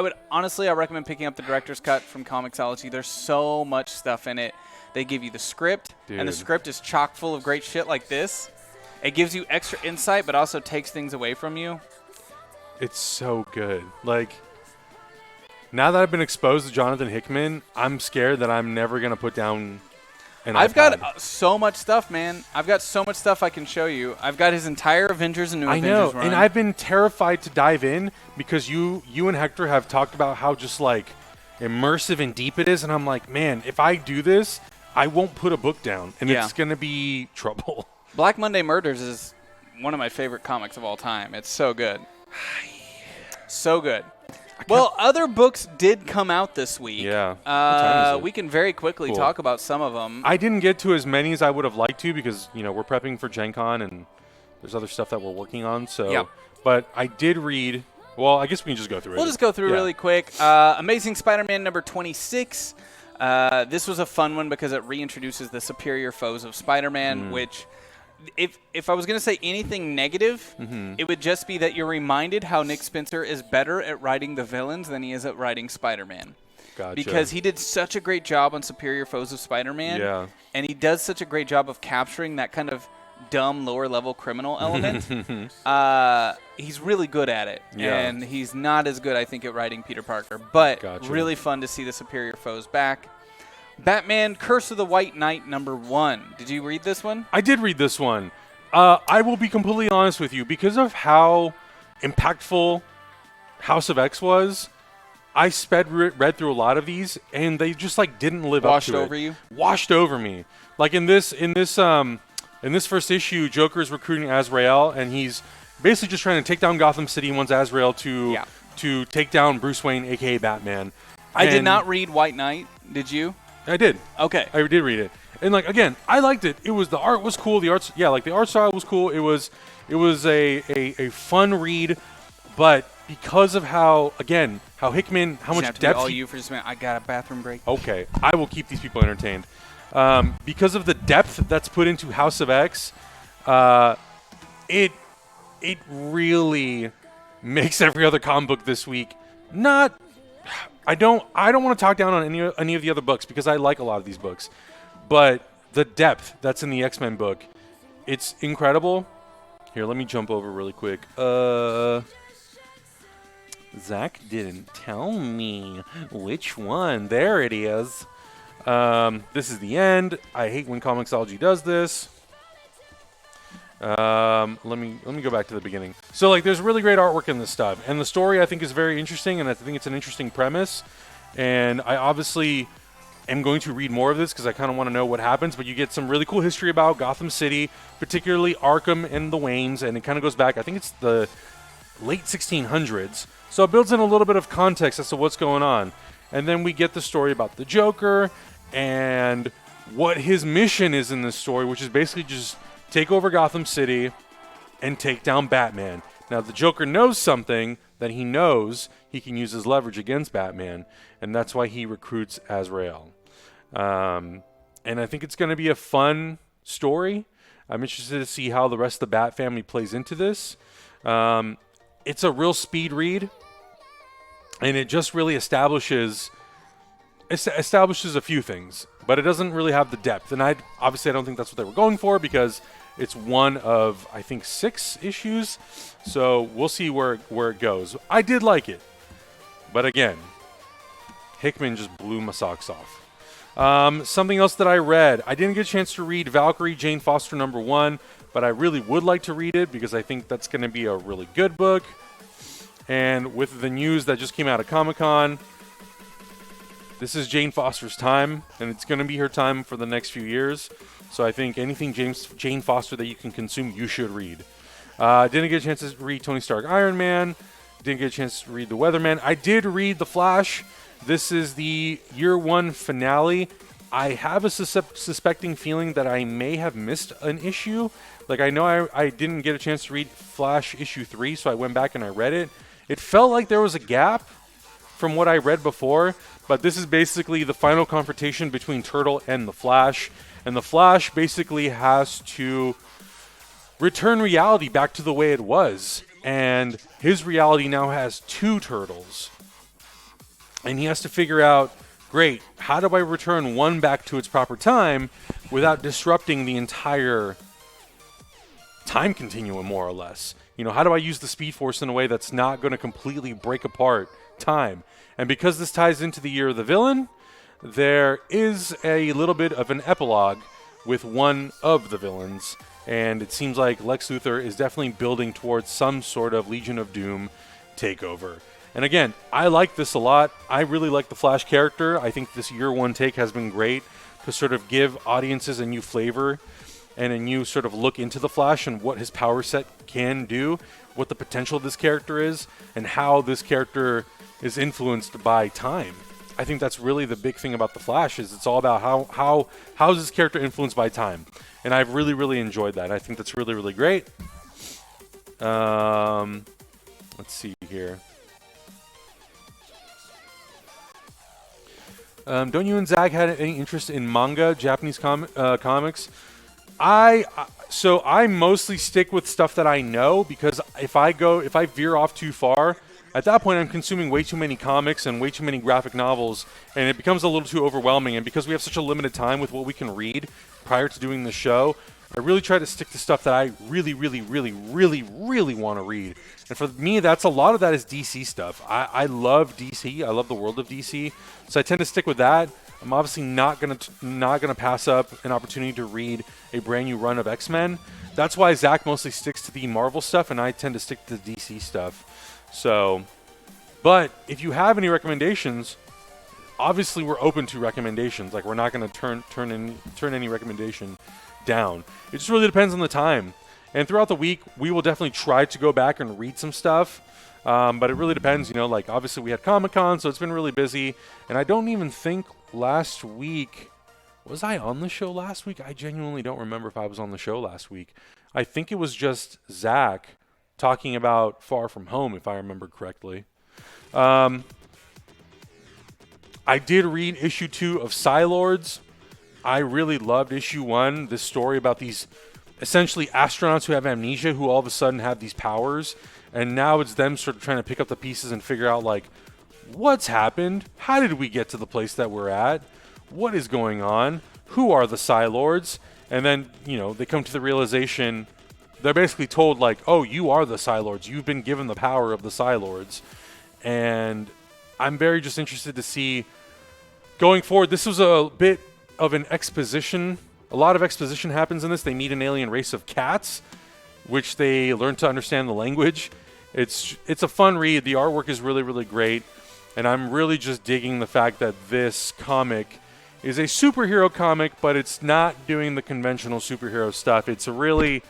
recommend picking up the director's cut from Comixology. There's so much stuff in it. They give you the script, and the script is chock full of great shit like this. It gives you extra insight, but also takes things away from you. It's so good. Like, now that I've been exposed to Jonathan Hickman, I'm scared that I'm never going to put down an I've iPod. got so much stuff, man. I've got so much stuff I can show you. I've got his entire Avengers and New Avengers run. And I've been terrified to dive in because you and Hector have talked about how just, like, immersive and deep it is, and I'm like, man, if I do this, I won't put a book down, and it's going to be trouble. Black Monday Murders is one of my favorite comics of all time. It's so good. So good. Well, other books did come out this week. Yeah. What time is it? We can very quickly talk about some of them. I didn't get to as many as I would have liked to because, you know, we're prepping for Gen Con and there's other stuff that we're working on. So, Yep. But I did read. Well, I guess we can just go through it. We'll just go through really quick. Amazing Spider-Man number 26. This was a fun one because it reintroduces the superior foes of Spider-Man, which, if I was going to say anything negative, it would just be that you're reminded how Nick Spencer is better at writing the villains than he is at writing Spider-Man. Gotcha. Because he did such a great job on Superior Foes of Spider-Man. Yeah. And he does such a great job of capturing that kind of dumb lower-level criminal element. He's really good at it. Yeah. And he's not as good, I think, at writing Peter Parker. But Gotcha. really fun to see the Superior Foes back. Batman Curse of the White Knight number 1. Did you read this one? I did read this one. I will be completely honest with you. Because of how impactful House of X was, I read through a lot of these, and they just like didn't live up to it. Washed over you? Washed over me. Like in this first issue, Joker's recruiting Azrael, and he's basically just trying to take down Gotham City and wants Azrael to take down Bruce Wayne, a.k.a. Batman. I did not read White Knight. Did you? I did. Okay. I did read it. And like again, I liked it. The art was cool. The art style was cool. It was a fun read, but because of how Hickman, how much depth all you for just a minute. I got a bathroom break. Okay, I will keep these people entertained. Because of the depth that's put into House of X, it really makes every other comic book this week not. I don't want to talk down on any of the other books because I like a lot of these books, but the depth that's in the X-Men book it's incredible. Here, let me jump over really quick. Zach didn't tell me which one. There it is. This is the end. I hate when Comixology does this. Let me go back to the beginning. So like, there's really great artwork in this stuff, and the story I think is very interesting, and I think it's an interesting premise. And I obviously am going to read more of this because I kind of want to know what happens. But you get some really cool history about Gotham City, particularly Arkham and the Waynes, and it kind of goes back. I think it's the late 1600s. So it builds in a little bit of context as to what's going on. And then we get the story about the Joker and what his mission is in this story, which is basically just take over Gotham City and take down Batman. Now, the Joker knows something that he knows he can use as leverage against Batman, and that's why he recruits Azrael. And I think it's going to be a fun story. I'm interested to see how the rest of the Bat family plays into this. It's a real speed read, and it just really establishes a few things, but it doesn't really have the depth. And I don't think that's what they were going for, because it's one of, I think, 6 issues. So we'll see where it goes. I did like it, but again, Hickman just blew my socks off. Something else that I read, I didn't get a chance to read Valkyrie Jane Foster #1, but I really would like to read it because I think that's going to be a really good book. And with the news that just came out of Comic-Con, this is Jane Foster's time, and it's going to be her time for the next few years. So I think anything Jane Foster that you can consume, you should read. Didn't get a chance to read Tony Stark Iron Man. Didn't get a chance to read The Weatherman. I did read The Flash. This is the year 1 finale. I have a suspecting feeling that I may have missed an issue. Like, I know I didn't get a chance to read Flash issue 3, so I went back and I read it. It felt like there was a gap from what I read before, but this is basically the final confrontation between Turtle and the Flash. And the Flash basically has to return reality back to the way it was. And his reality now has 2 turtles. And he has to figure out, great, how do I return one back to its proper time without disrupting the entire time continuum, more or less? You know, how do I use the Speed Force in a way that's not going to completely break apart time? And because this ties into the year of the villain, there is a little bit of an epilogue with one of the villains. And it seems like Lex Luthor is definitely building towards some sort of Legion of Doom takeover. And again, I like this a lot. I really like the Flash character. I think this year 1 take has been great to sort of give audiences a new flavor and a new sort of look into the Flash and what his power set can do, what the potential of this character is, and how this character is influenced by time. I think that's really the big thing about the Flash, is it's all about how is this character influenced by time. And I've really, really enjoyed that. I think that's really, really great. Let's see here. Don't you and Zach had any interest in manga, Japanese comics? So I mostly stick with stuff that I know, because if I veer off too far, at that point I'm consuming way too many comics and way too many graphic novels, and it becomes a little too overwhelming. And because we have such a limited time with what we can read prior to doing the show, I really try to stick to stuff that I really, really, really, really, really want to read. And for me, a lot of that is DC stuff. I love DC. I love the world of DC. So I tend to stick with that. I'm obviously not gonna pass up an opportunity to read a brand new run of X-Men. That's why Zach mostly sticks to the Marvel stuff, and I tend to stick to the DC stuff. So, but if you have any recommendations, obviously we're open to recommendations. Like, we're not gonna turn any recommendation down. It just really depends on the time. And throughout the week, we will definitely try to go back and read some stuff. But it really depends, like, obviously we had Comic-Con, so it's been really busy. And I don't even think last week, was I on the show last week? I genuinely don't remember if I was on the show last week. I think it was just Zach talking about Far From Home, if I remember correctly. I did read issue 2 of Sci-Lords. I really loved issue 1, this story about these essentially astronauts who have amnesia, who all of a sudden have these powers. And now it's them sort of trying to pick up the pieces and figure out, like, what's happened? How did we get to the place that we're at? What is going on? Who are the Sci-Lords? And then, they come to the realization, they're basically told, like, oh, you are the Sci-Lords. You've been given the power of the Sci-Lords. And I'm very just interested to see, going forward, this was a bit of an exposition. A lot of exposition happens in this. They meet an alien race of cats, which they learn to understand the language. It's a fun read. The artwork is really, really great. And I'm really just digging the fact that this comic is a superhero comic, but it's not doing the conventional superhero stuff. It's really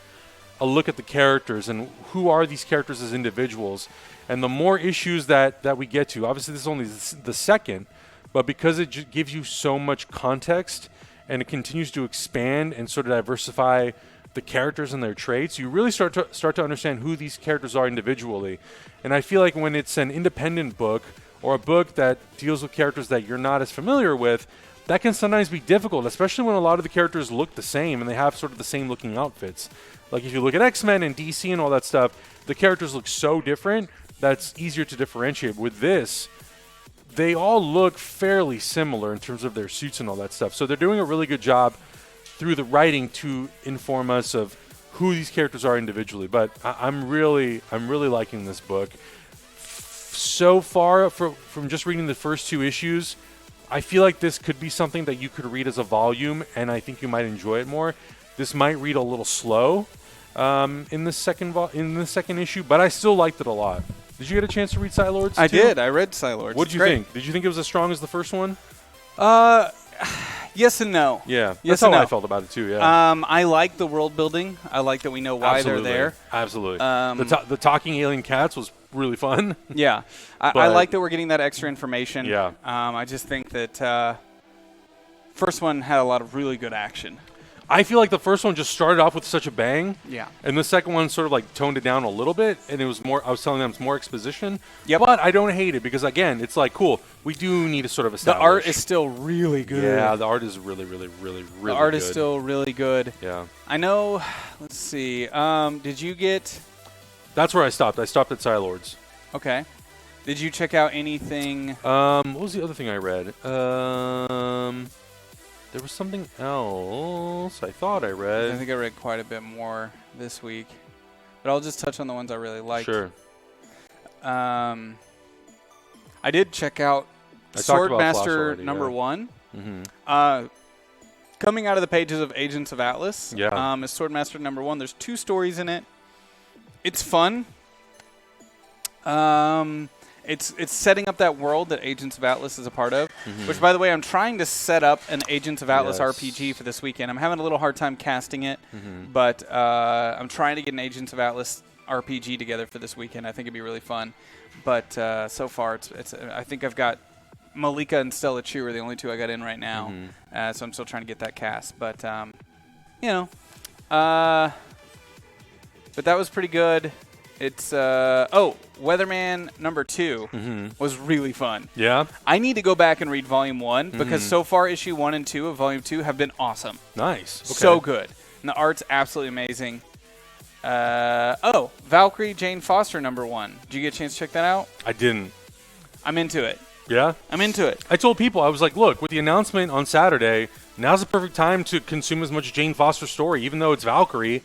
a look at the characters and who are these characters as individuals. And the more issues that we get to, obviously this is only the second, but because it just gives you so much context and it continues to expand and sort of diversify the characters and their traits, you really start to understand who these characters are individually. And I feel like when it's an independent book or a book that deals with characters that you're not as familiar with, that can sometimes be difficult, especially when a lot of the characters look the same and they have sort of the same looking outfits. Like if you look at X-Men and DC and all that stuff, the characters look so different that's easier to differentiate. With this, they all look fairly similar in terms of their suits and all that stuff. So they're doing a really good job through the writing to inform us of who these characters are individually. But I'm really liking this book. So far, from just reading the first 2 issues, I feel like this could be something that you could read as a volume, and I think you might enjoy it more. This might read a little slow in the second issue, but I still liked it a lot. Did you get a chance to read Sci-Lords? I did. I read Sci-Lords. What did you think? Did you think it was as strong as the first one? Yes and no. Yeah, yes that's how no. I felt about it too. Yeah. I like the world building. I like that we know why they're there. Absolutely. The talking alien cats was really fun. Yeah, I like that we're getting that extra information. Yeah. I just think that first one had a lot of really good action. I feel like the first one just started off with such a bang. Yeah. And the second one sort of like toned it down a little bit, and it was more, I was telling them it's more exposition. Yep. But I don't hate it because, again, it's like, cool, we do need to sort of establish. The art is still really good. Yeah, the art is really, really, really, really good. The art is still really good. Yeah. I know, let's see, did you get... That's where I stopped. I stopped at Sci-Lords. Okay. Did you check out anything... What was the other thing I read? There was something else I thought I read. I think I read quite a bit more this week. But I'll just touch on the ones I really liked. Sure. I did check out Swordmaster #1. Mm-hmm. Coming out of the pages of Agents of Atlas. Yeah. Is Swordmaster #1. There's 2 stories in it. It's fun. It's setting up that world that Agents of Atlas is a part of, which, by the way, I'm trying to set up an Agents of Atlas RPG for this weekend. I'm having a little hard time casting it, but I'm trying to get an Agents of Atlas RPG together for this weekend. I think it'd be really fun. But so far, I think I've got Malika and Stella Chu are the only 2 I got in right now, so I'm still trying to get that cast. But, but that was pretty good. It's Weatherman #2 was really fun. Yeah. I need to go back and read Volume 1 because so far issue 1 and 2 of Volume 2 have been awesome. Nice. Okay. So good. And the art's absolutely amazing. Valkyrie Jane Foster #1. Did you get a chance to check that out? I didn't. I'm into it. Yeah? I'm into it. I told people, I was like, look, with the announcement on Saturday, now's the perfect time to consume as much Jane Foster story, even though it's Valkyrie.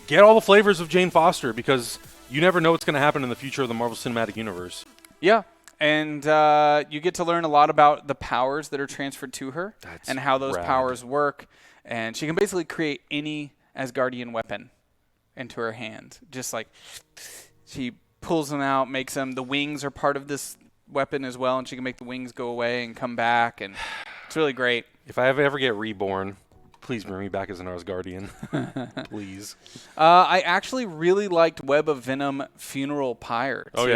Get all the flavors of Jane Foster because you never know what's going to happen in the future of the Marvel Cinematic Universe. Yeah, and you get to learn a lot about the powers that are transferred to her and how those powers work. And she can basically create any Asgardian weapon into her hand. Just like she pulls them out, makes them. The wings are part of this weapon as well, and she can make the wings go away and come back. And it's really great. If I ever get reborn, please bring me back as an Asgardian. Please. I actually really liked Web of Venom Funeral Pyre, too. Oh,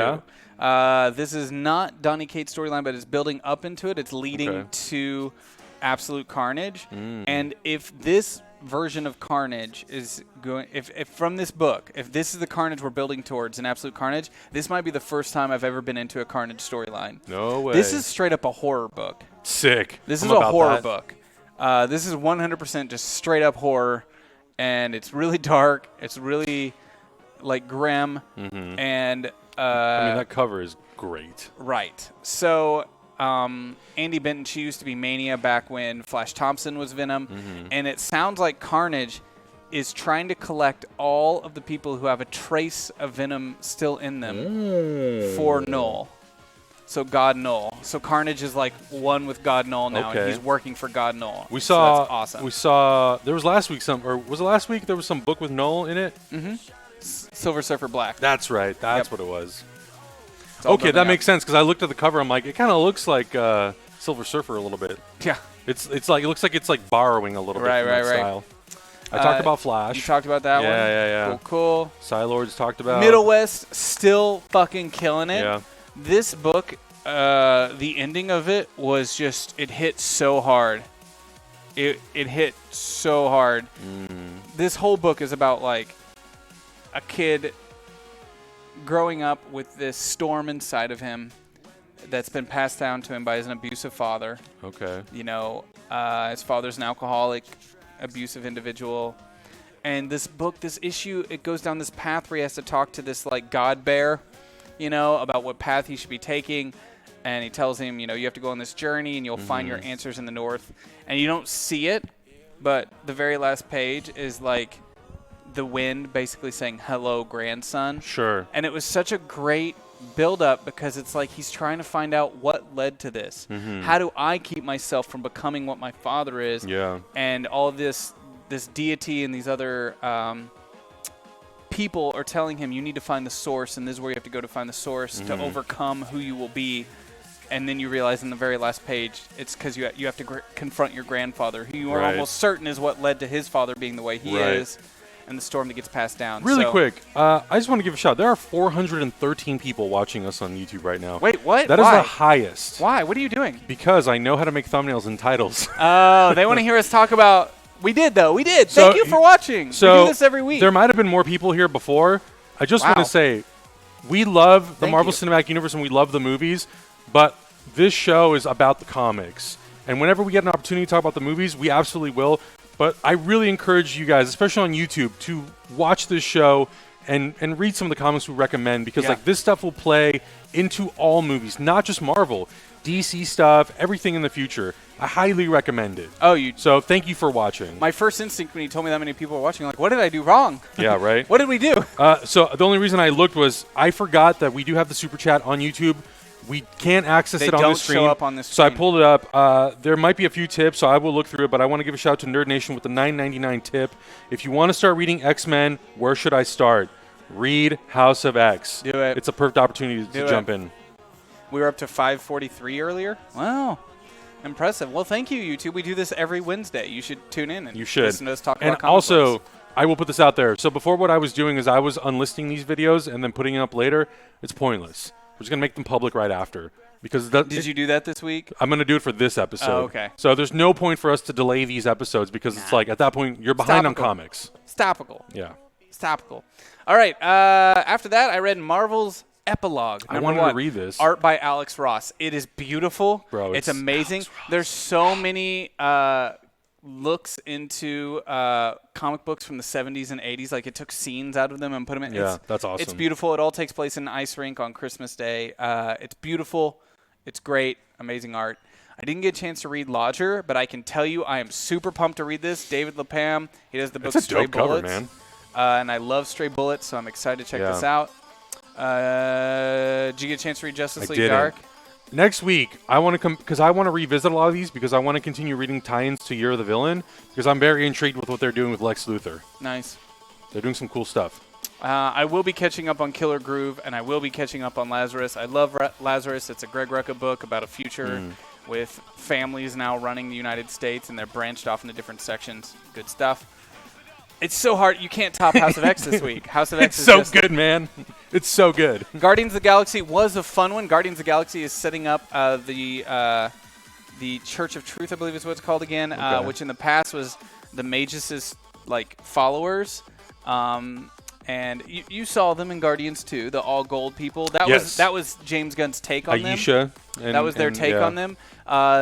yeah? This is not Donny Cates' storyline, but it's building up into it. It's leading to Absolute Carnage. And if this version of Carnage is going... If from this book, if this is the Carnage we're building towards in Absolute Carnage, this might be the first time I've ever been into a Carnage storyline. No way. This is straight up a horror book. Sick. This is a horror book. This is 100% just straight up horror, and it's really dark. It's really like grim, and I mean, that cover is great. right. So Andy Benton, she used to be Mania back when Flash Thompson was Venom. And it sounds like Carnage is trying to collect all of the people who have a trace of Venom still in them for Null. So God Null. So Carnage is like one with God Null now, and he's working for God Null. We so saw. that's awesome. We saw. There was last week was it last week? There was some book with Null in it. Silver Surfer Black. That's right. That's what it was. Okay, that makes sense because I looked at the cover. I'm like, it kind of looks like Silver Surfer a little bit. Yeah. It's like it looks like it's like borrowing a little bit from that style. I talked about Flash. You talked about that one? Yeah. Cool. Sci-Lords talked about. Middle West still fucking killing it. Yeah. This book, the ending of it was just, it hit so hard. It hit so hard. This whole book is about like a kid growing up with this storm inside of him that's been passed down to him by his abusive father. Okay. You know, his father's an alcoholic, abusive individual. And this book, this issue, it goes down this path where he has to talk to this like God bear, you know, about what path he should be taking. And he tells him, you know, you have to go on this journey and you'll find your answers in the north. And you don't see it, but the very last page is like the wind basically saying, hello, grandson. Sure. And it was such a great build-up because it's like he's trying to find out what led to this. How do I keep myself from becoming what my father is? Yeah. And all of this deity and these other people are telling him you need to find the source, and this is where you have to go to find the source to overcome who you will be. And then you realize in the very last page, it's because you have to confront your grandfather, who you are almost certain is what led to his father being the way he is, and the storm that gets passed down. Really quick, I just want to give a shout. There are 413 people watching us on YouTube right now. Wait, what? That is the highest. Why? What are you doing? Because I know how to make thumbnails and titles. Oh, they want to hear us talk about... We did, though. We did. So, Thank you for watching. So we do this every week. There might have been more people here before. I just want to say, we love the Marvel Cinematic Universe and we love the movies, but this show is about the comics. And whenever we get an opportunity to talk about the movies, we absolutely will. But I really encourage you guys, especially on YouTube, to watch this show and read some of the comics we recommend because like this stuff will play into all movies, not just Marvel. DC stuff, everything in the future. I highly recommend it. So thank you for watching. My first instinct when you told me that many people were watching, like, what did I do wrong? Yeah, right? What did we do? So the only reason I looked was I forgot that we do have the Super Chat on YouTube. We can't access it on the screen. They don't show up on the screen. So I pulled it up. There might be a few tips, so I will look through it, but I want to give a shout out to Nerd Nation with the $9.99 tip. If you want to start reading X-Men, where should I start? Read House of X. Do it. It's a perfect opportunity to jump in. We were up to 543 earlier. Wow. Impressive. Well, thank you, YouTube. We do this every Wednesday. You should tune in and listen to us talk about comic books. I will put this out there. So before what I was doing is I was unlisting these videos and then putting them up later. It's pointless. We're just going to make them public right after. Because Did you do that this week? I'm going to do it for this episode. Oh, okay. So there's no point for us to delay these episodes because it's like at that point you're behind on comics. Stopical. Yeah. Stopical. All right. After that, I read Marvel's Epilogue. I wanted to read this. Art by Alex Ross. It is beautiful. Bro, it's amazing. There's so many looks into comic books from the 70s and 80s. Like, it took scenes out of them and put them in. Yeah, that's awesome. It's beautiful. It all takes place in an ice rink on Christmas Day. It's beautiful. It's great. Amazing art. I didn't get a chance to read Lodger, but I can tell you I am super pumped to read this. David LePam, he does the book Stray Bullets. Cover, man. And I love Stray Bullets, so I'm excited to check this out. Did you get a chance to read Justice League Dark? Next week, I want to come because I want to revisit a lot of these because I want to continue reading tie-ins to Year of the Villain because I'm very intrigued with what they're doing with Lex Luthor. Nice. They're doing some cool stuff. I will be catching up on Killer Groove, and I will be catching up on Lazarus. I love Lazarus. It's a Greg Rucka book about a future with families now running the United States, and they're branched off into different sections. Good stuff. It's so hard. You can't top House of X this week. House of X is so good, man. It's so good. Guardians of the Galaxy was a fun one. Guardians of the Galaxy is setting up the Church of Truth, I believe is what it's called again, which in the past was the Magus' like followers. And you saw them in Guardians too, the all gold people. That was James Gunn's take on them. That was their take on them.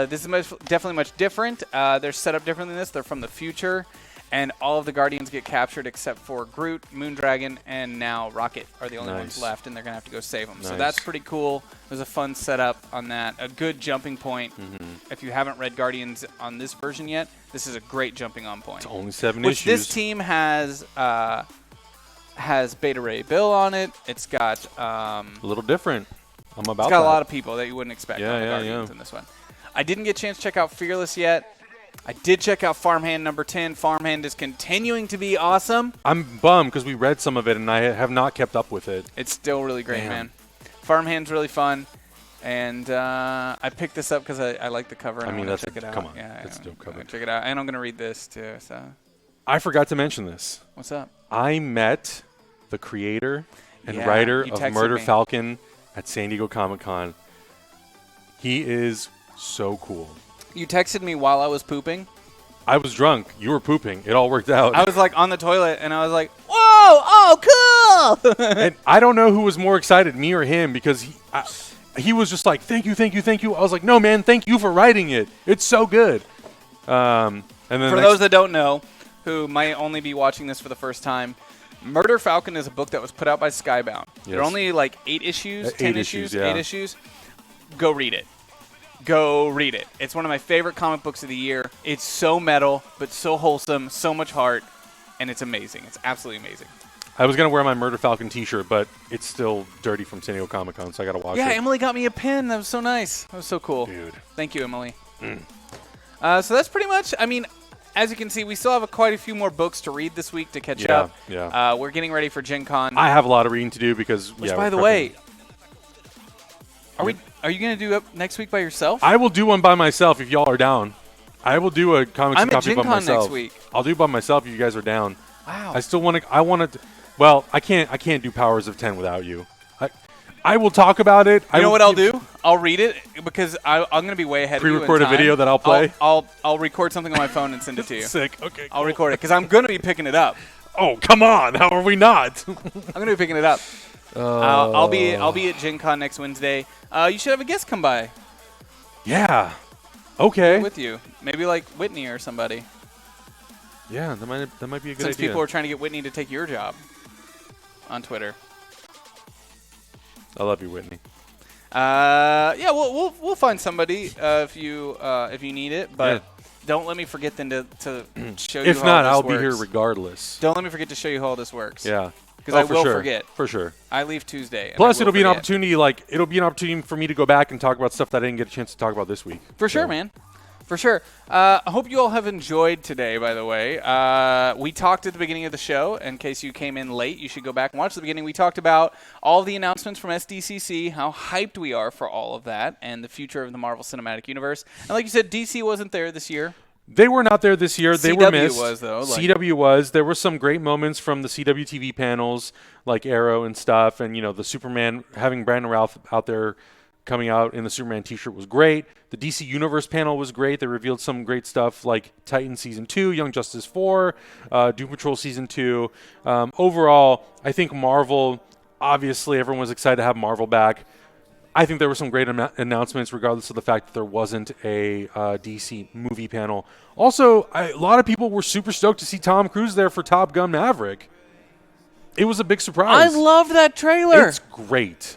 This is definitely much different. They're set up differently than this. They're from the future. And all of the Guardians get captured except for Groot, Moondragon, and now Rocket are the only ones left, and they're going to have to go save them. So that's pretty cool. There's a fun setup on that. A good jumping point. If you haven't read Guardians on this version yet, this is a great jumping on point. It's only 7 Which issues. this team has Beta Ray Bill on it. It's got a little different. I'm about it's got that. a lot of people that you wouldn't expect on the Guardians in this one. I didn't get a chance to check out Fearless yet. I did check out Farmhand number 10. Farmhand is continuing to be awesome. I'm bummed because we read some of it, and I have not kept up with it. It's still really great, man. Farmhand's really fun. And I picked this up because I like the cover. And I mean, that's check it out. Come on. Yeah, It's a dope cover. Check it out. And I'm going to read this, too. So I forgot to mention this. What's up? I met the creator and Yeah, writer you of texted Murder me. Falcon at San Diego Comic-Con. He is so cool. You texted me while I was pooping. I was drunk. You were pooping. It all worked out. I was like on the toilet, and I was like, "Whoa, oh, cool!" And I don't know who was more excited, me or him, because he was just like, "Thank you, thank you, thank you." I was like, "No, man, thank you for writing it. It's so good." And then For those that don't know, who might only be watching this for the first time, Murder Falcon is a book that was put out by Skybound. There are only like 8 issues, 10 issues, 8 issues. Go read it. Go read it. It's one of my favorite comic books of the year. It's so metal, but so wholesome, so much heart, and it's amazing. It's absolutely amazing. I was going to wear my Murder Falcon t-shirt, but it's still dirty from San Diego Comic-Con, so I got to wash it. Yeah, Emily got me a pin. That was so nice. That was so cool. Dude. Thank you, Emily. So that's pretty much, I mean, as you can see, we still have quite a few more books to read this week to catch up. Yeah. We're getting ready for Gen Con. I have a lot of reading to do because, Which, by the way, are you going to do up next week by yourself? I will do one by myself if y'all are down. I will do a comics I'm at copy Gen by Con myself. next week. I'll do it by myself if you guys are down. Wow. I still want to. Well, I can't do Powers of 10 without you. I will talk about it. You know what I'll do? I'll read it because I'm going to be way ahead of you. Pre-record a video that I'll play? I'll record something on my phone and send it to you. Sick. Okay. I'll record it because I'm going to be picking it up. Oh, come on. How are we not? I'm going to be picking it up. I'll be at Gen Con next Wednesday. You should have a guest come by Yeah. Okay. with you. Maybe like Whitney or somebody. Yeah, that might be a good Since idea. people are trying to get Whitney to take your job on Twitter. I love you, Whitney. Yeah, we'll find somebody if you need it, but don't let me forget then to show you. If how not, this I'll works. be here regardless. Don't let me forget to show you how all this works. Yeah. Because I for will sure. forget. For sure. I leave Tuesday. Plus, it'll be an opportunity. It'll be an opportunity for me to go back and talk about stuff that I didn't get a chance to talk about this week. For sure, man. For sure. I hope you all have enjoyed today, by the way. We talked at the beginning of the show. In case you came in late, you should go back and watch the beginning. We talked about all the announcements from SDCC, how hyped we are for all of that, and the future of the Marvel Cinematic Universe. And like you said, DC wasn't there this year. They were not there this year. They were missed. CW was, though. CW was. There were some great moments from the CW TV panels, like Arrow and stuff, and, the Superman, having Brandon Routh out there coming out in the Superman t-shirt was great. The DC Universe panel was great. They revealed some great stuff like Titan Season 2, Young Justice 4, Doom Patrol Season 2. Overall, I think Marvel, obviously everyone was excited to have Marvel back. I think there were some great announcements regardless of the fact that there wasn't a DC movie panel. Also, a lot of people were super stoked to see Tom Cruise there for Top Gun Maverick. It was a big surprise. I love that trailer. It's great.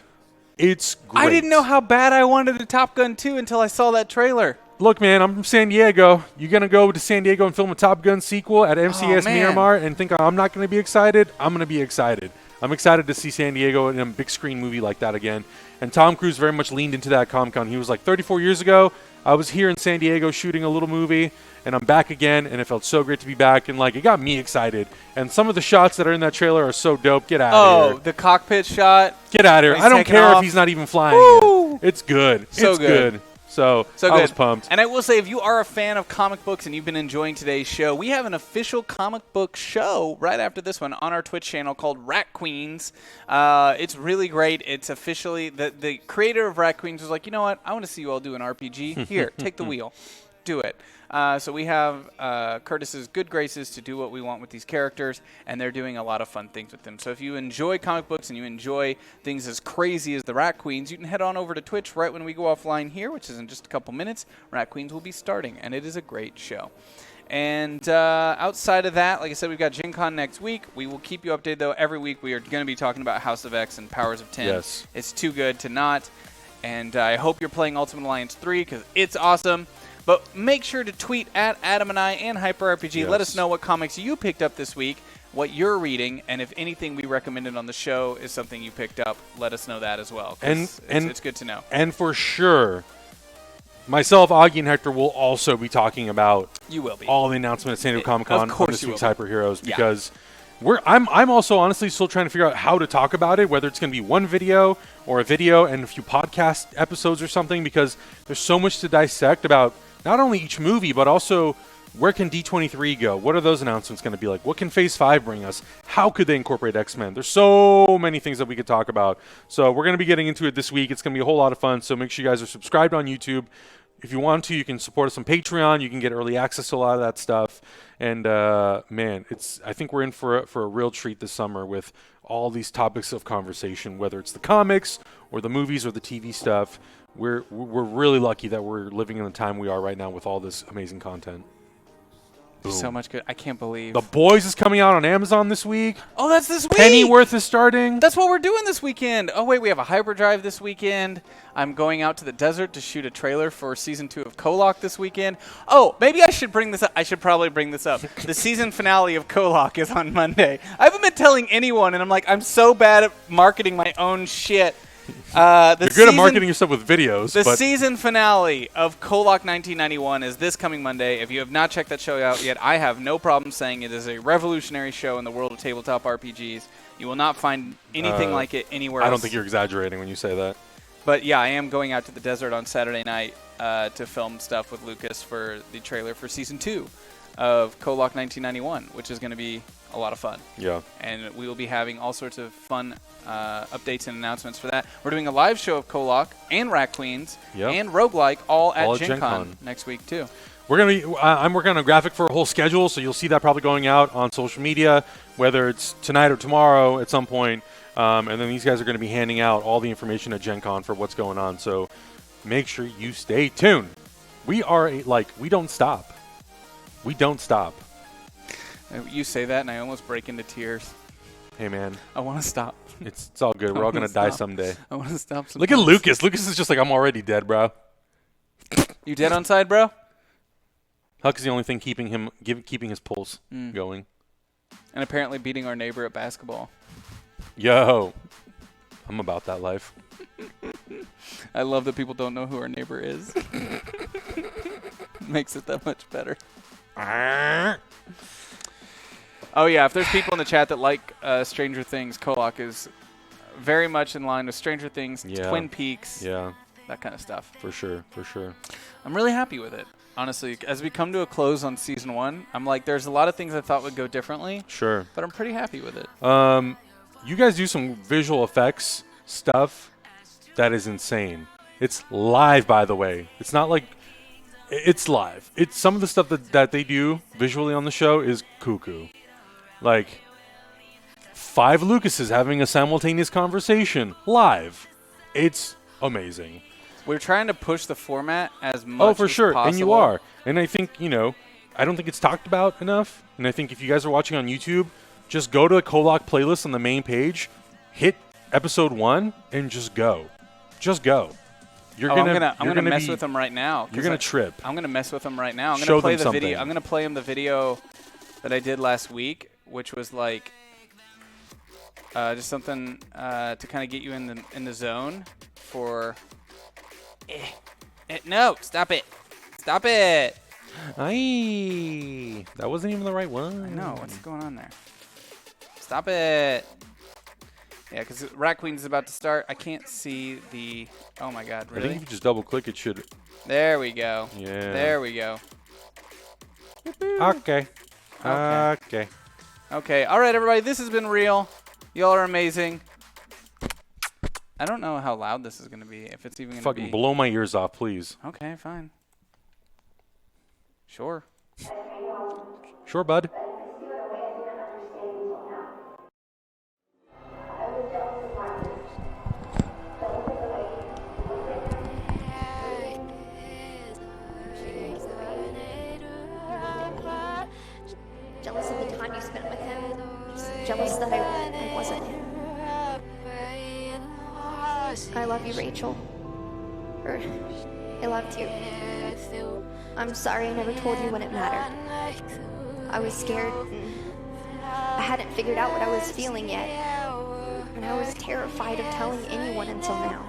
It's great. I didn't know how bad I wanted a Top Gun 2 until I saw that trailer. Look, man, I'm from San Diego. You're going to go to San Diego and film a Top Gun sequel at MCS Miramar and think I'm not going to be excited? I'm going to be excited. I'm excited to see San Diego in a big screen movie like that again. And Tom Cruise very much leaned into that Comic-Con. He was like, 34 years ago, I was here in San Diego shooting a little movie, and I'm back again, and it felt so great to be back. And, it got me excited. And some of the shots that are in that trailer are so dope. Get out of here. Oh, the cockpit shot. Get out of here. I don't care if he's not even flying yet. It's good. So it's good. So good. I was pumped. And I will say, if you are a fan of comic books and you've been enjoying today's show, we have an official comic book show right after this one on our Twitch channel called Rat Queens. It's really great. It's officially, the creator of Rat Queens was like, you know what? I want to see you all do an RPG. Here, take the wheel. Do it. So we have Curtis's good graces to do what we want with these characters, and they're doing a lot of fun things with them. So if you enjoy comic books and you enjoy things as crazy as the Rat Queens, you can head on over to Twitch right when we go offline here, which is in just a couple minutes. Rat Queens will be starting, and it is a great show. And outside of that, like I said, we've got Gen Con next week. We will keep you updated, though. Every week we are going to be talking about House of X and Powers of 10. Yes. It's too good to not. And I hope you're playing Ultimate Alliance 3 because it's awesome. But make sure to tweet at Adam and I and HyperRPG. Yes. Let us know what comics you picked up this week, what you're reading, and if anything we recommended on the show is something you picked up, let us know that as well. And it's good to know. And for sure, myself, Augie, and Hector will also be talking about You will be. all the announcements at San Diego Comic Con on this week's Hyperheroes because I'm also honestly still trying to figure out how to talk about it, whether it's going to be one video or a video and a few podcast episodes or something, because there's so much to dissect about not only each movie, but also where can D23 go? What are those announcements going to be like? What can Phase 5 bring us? How could they incorporate X-Men? There's so many things that we could talk about. So we're going to be getting into it this week. It's going to be a whole lot of fun. So make sure you guys are subscribed on YouTube. If you want to, you can support us on Patreon. You can get early access to a lot of that stuff. And, man, I think we're in for a real treat this summer with all these topics of conversation, whether it's the comics or the movies or the TV stuff. We're really lucky that we're living in the time we are right now with all this amazing content. There's so much good. I can't believe. The Boys is coming out on Amazon this week. Oh, that's this week. Pennyworth is starting. That's what we're doing this weekend. Oh, wait, we have a hyperdrive this weekend. I'm going out to the desert to shoot a trailer for Season 2 of Kolok this weekend. Oh, maybe I should bring this up. I should probably bring this up. The season finale of Kolok is on Monday. I haven't been telling anyone, and I'm like, I'm so bad at marketing my own shit. You're good at marketing yourself with videos. The season finale of Kolok 1991 is this coming Monday. If you have not checked that show out yet, I have no problem saying it is a revolutionary show in the world of tabletop RPGs. You will not find anything like it anywhere else. I don't think you're exaggerating when you say that. But yeah, I am going out to the desert on Saturday night to film stuff with Lucas for the trailer for Season 2 of Kolok 1991, which is going to be a lot of fun. Yeah. And we will be having all sorts of fun updates and announcements for that. We're doing a live show of Kolok and Rat Queens and Roguelike all at Gen Con next week too. We're going to be I'm working on a graphic for a whole schedule, so you'll see that probably going out on social media, whether it's tonight or tomorrow at some point. And then these guys are going to be handing out all the information at Gen Con for what's going on. So make sure you stay tuned. We are we don't stop. We don't stop. You say that, and I almost break into tears. Hey, man. I want to stop. It's all good. We're all going to die someday. I want to stop. Look at Lucas. Lucas is just like, I'm already dead, bro. You dead on side, bro? Huck is the only thing keeping his pulse going. And apparently beating our neighbor at basketball. Yo. I'm about that life. I love that people don't know who our neighbor is. Makes it that much better. Oh, yeah, if there's people in the chat that like Stranger Things, Kolok is very much in line with Stranger Things, Twin Peaks, that kind of stuff. For sure, for sure. I'm really happy with it, honestly. As we come to a close on Season 1, I'm like, there's a lot of things I thought would go differently. Sure. But I'm pretty happy with it. You guys do some visual effects stuff that is insane. It's live, by the way. It's not like... It's live. It's some of the stuff that they do visually on the show is cuckoo. Like 5 Lucases having a simultaneous conversation live. It's amazing. We're trying to push the format as much as for sure, possible. And you are. And I think, I don't think it's talked about enough. And I think if you guys are watching on YouTube, just go to the Kolok playlist on the main page, hit episode 1, and just go. Just go. I'm gonna mess with them right now. You're gonna trip. I'm gonna mess with them right now. I'm gonna play the video. I'm gonna play them the video that I did last week, which was like just something to kind of get you in the zone for. No, stop it! Stop it! Aye, that wasn't even the right one. I know what's going on there. Stop it! Yeah, because Rat Queens is about to start. I can't see the... Oh, my God. Really? I think if you just double-click, it should... There we go. Yeah. There we go. Okay. Okay. Okay. All right, everybody. This has been real. Y'all are amazing. I don't know how loud this is going to be, if it's even going to be... Fucking blow my ears off, please. Okay, fine. Sure. Sure, bud. I love you, Rachel. Or, I loved you. I'm sorry I never told you when it mattered. I was scared, and I hadn't figured out what I was feeling yet. And I was terrified of telling anyone until now.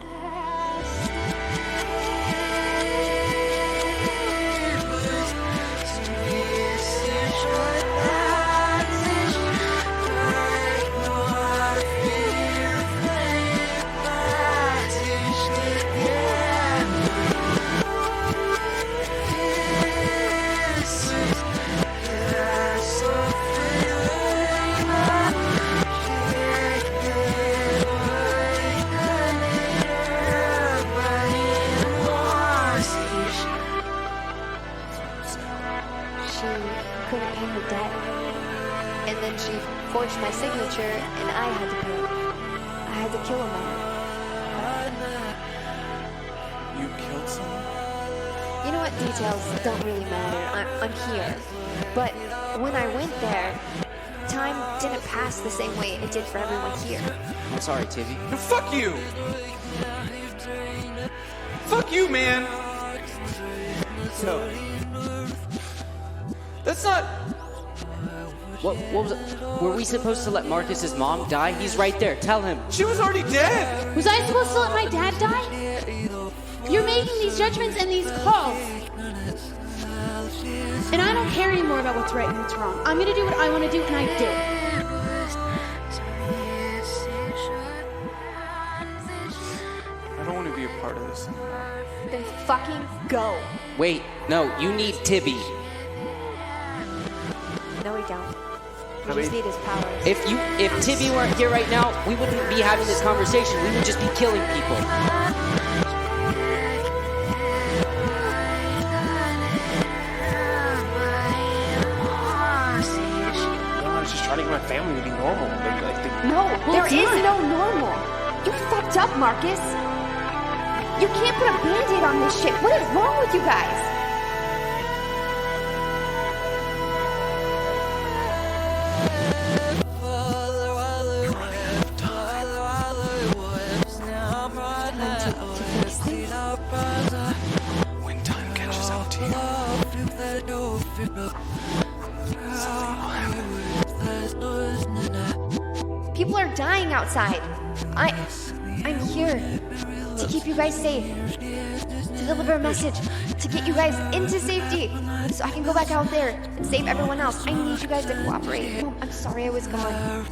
Forged my signature, and I had to pay. I had to kill a man. You killed someone? You know what? Details don't really matter. I'm here. But when I went there, time didn't pass the same way it did for everyone here. I'm sorry, Tivy. No, fuck you! Fuck you, man! No. That's not... What was it? Were we supposed to let Marcus's mom die? He's right there. Tell him. She was already dead! Was I supposed to let my dad die? You're making these judgments and these calls. And I don't care anymore about what's right and what's wrong. I'm gonna do what I want to do, and I did. I don't want to be a part of this anymore. Then fucking go. Wait, no, you need Tibby. No, we don't. We just need his powers. If Tibby weren't here right now, we wouldn't be having this conversation. We would just be killing people. I was just trying to get my family to be normal. No, there is no normal. You fucked up, Marcus. You can't put a band-aid on this shit. What is wrong with you guys? When time catches up to you, something will happen. People are dying outside. I'm here to keep you guys safe, to deliver a message, to get you guys into safety, so I can go back out there and save everyone else. I need you guys to cooperate. I'm sorry I was gone.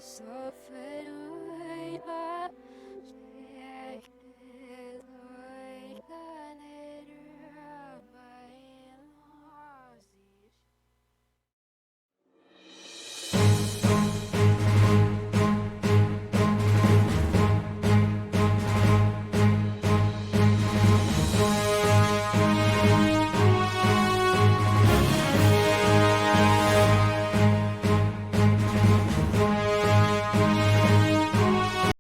So fade away.